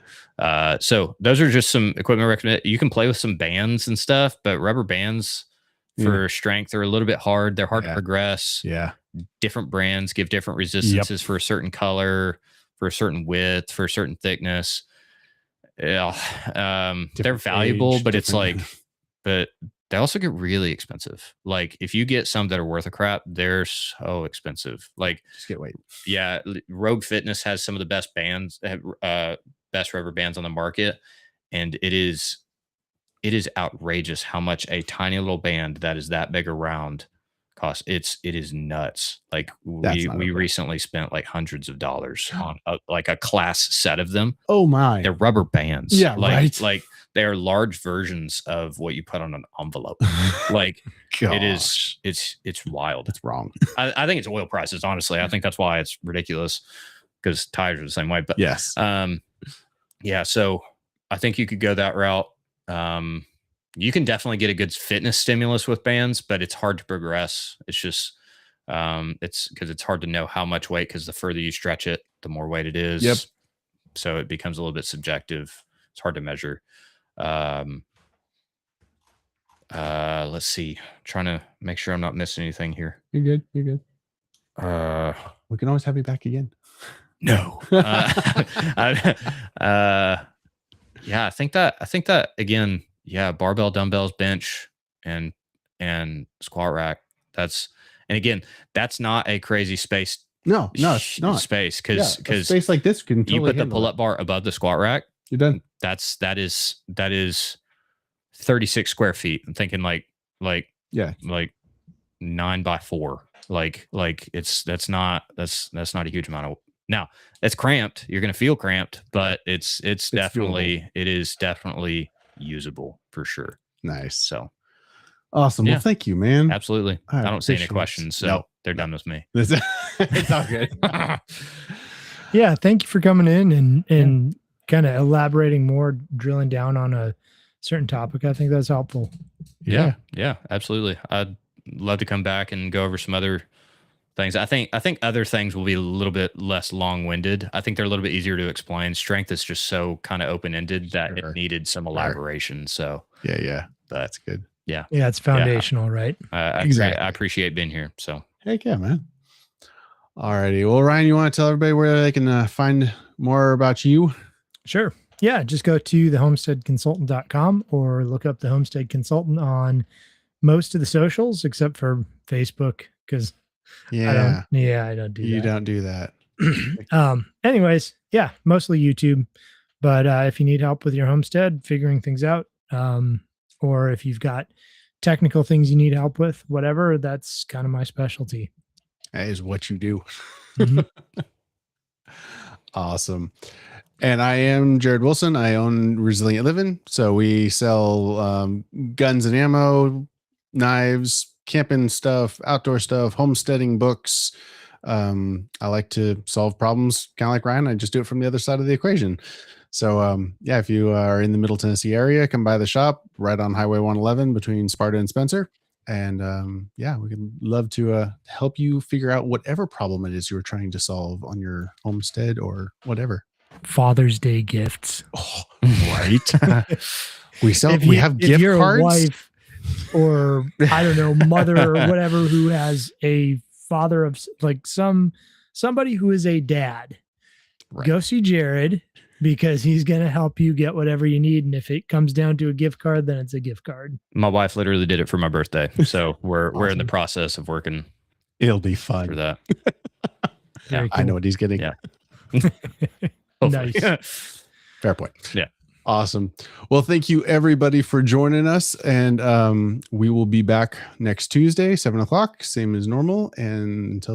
so those are just some equipment recommend. You can play with some bands and stuff, but rubber bands for strength are a little bit hard. They're hard to progress.
Yeah.
Different brands give different resistances for a certain color, for a certain width, for a certain thickness. Yeah. They're valuable, but it's like, but they also get really expensive. Like if you get some that are worth a crap, they're so expensive. Like
just get weight.
Yeah. Rogue Fitness has some of the best bands, best rubber bands on the market. And it is outrageous how much a tiny little band that is that big around costs. It is nuts. Like we recently spent like hundreds of dollars on like a class set of them.
Oh my!
They're rubber bands.
Yeah,
right. Like they are large versions of what you put on an envelope. Like it's wild.
It's wrong.
I think it's oil prices. Honestly, I think that's why it's ridiculous, because tires are the same way. But
yes,
yeah. So I think you could go that route. You can definitely get a good fitness stimulus with bands, but it's hard to progress. It's just, it's because it's hard to know how much weight, because the further you stretch it, the more weight it is.
Yep.
So it becomes a little bit subjective. It's hard to measure. Let's see. Trying to make sure I'm not missing anything here.
You're good. You're good. We can always have you back again.
No. Yeah, I think that again, yeah, barbell, dumbbells, bench, and squat rack. And again, that's not a crazy space.
No, it's not
space, because
a space like this can totally
you put the pull-up bar above the squat rack,
you're done.
That is 36 square feet. I'm thinking like 9x4. Like that's not a huge amount of. Now it's cramped. You're going to feel cramped, but it's definitely usable for sure.
Nice.
So
awesome.
Yeah.
Well, thank you, man.
Absolutely. I don't see any questions, so they're done with me.
It's all good.
Yeah. Thank you for coming in and kind of elaborating more, drilling down on a certain topic. I think that's helpful.
Yeah, absolutely. I'd love to come back and go over some other things. I think other things will be a little bit less long-winded. I think they're a little bit easier to explain. Strength is just so kind of open-ended that it needed some elaboration. So
yeah,
but
that's good.
Yeah, it's foundational, right?
Exactly.
I appreciate being here. So
heck yeah, man. Alrighty. Well, Ryan, you want to tell everybody where they can find more about you?
Sure. Yeah, just go to thehomesteadconsultant.com or look up the Homestead Consultant on most of the socials except for Facebook, because I don't do that.
You don't do that.
Anyways, yeah, mostly YouTube. But if you need help with your homestead, figuring things out, or if you've got technical things you need help with, whatever, that's kind of my specialty.
That is what you do.
Mm-hmm.
Awesome. And I am Jared Wilson. I own Resilient Living. So we sell guns and ammo, knives, camping stuff, outdoor stuff, homesteading books. I like to solve problems kind of like Ryan. I just do it from the other side of the equation. So yeah, if you are in the Middle Tennessee area, come by the shop right on Highway 111 between Sparta and Spencer. And yeah, we would love to help you figure out whatever problem it is you're trying to solve on your homestead or whatever.
Father's Day gifts.
Oh, right. We have gift
you're
cards.
A wife or I don't know, mother or whatever, who has a father of like somebody who is a dad, go see Jared, because he's going to help you get whatever you need. And if it comes down to a gift card, then it's a gift card.
My wife literally did it for my birthday. So we're in the process of working.
It'll be fun
for that.
Yeah, cool. I know what he's getting.
Yeah.
Nice.
Fair point.
Yeah.
Awesome. Well, thank you everybody for joining us. And we will be back next Tuesday, 7:00, same as normal. And until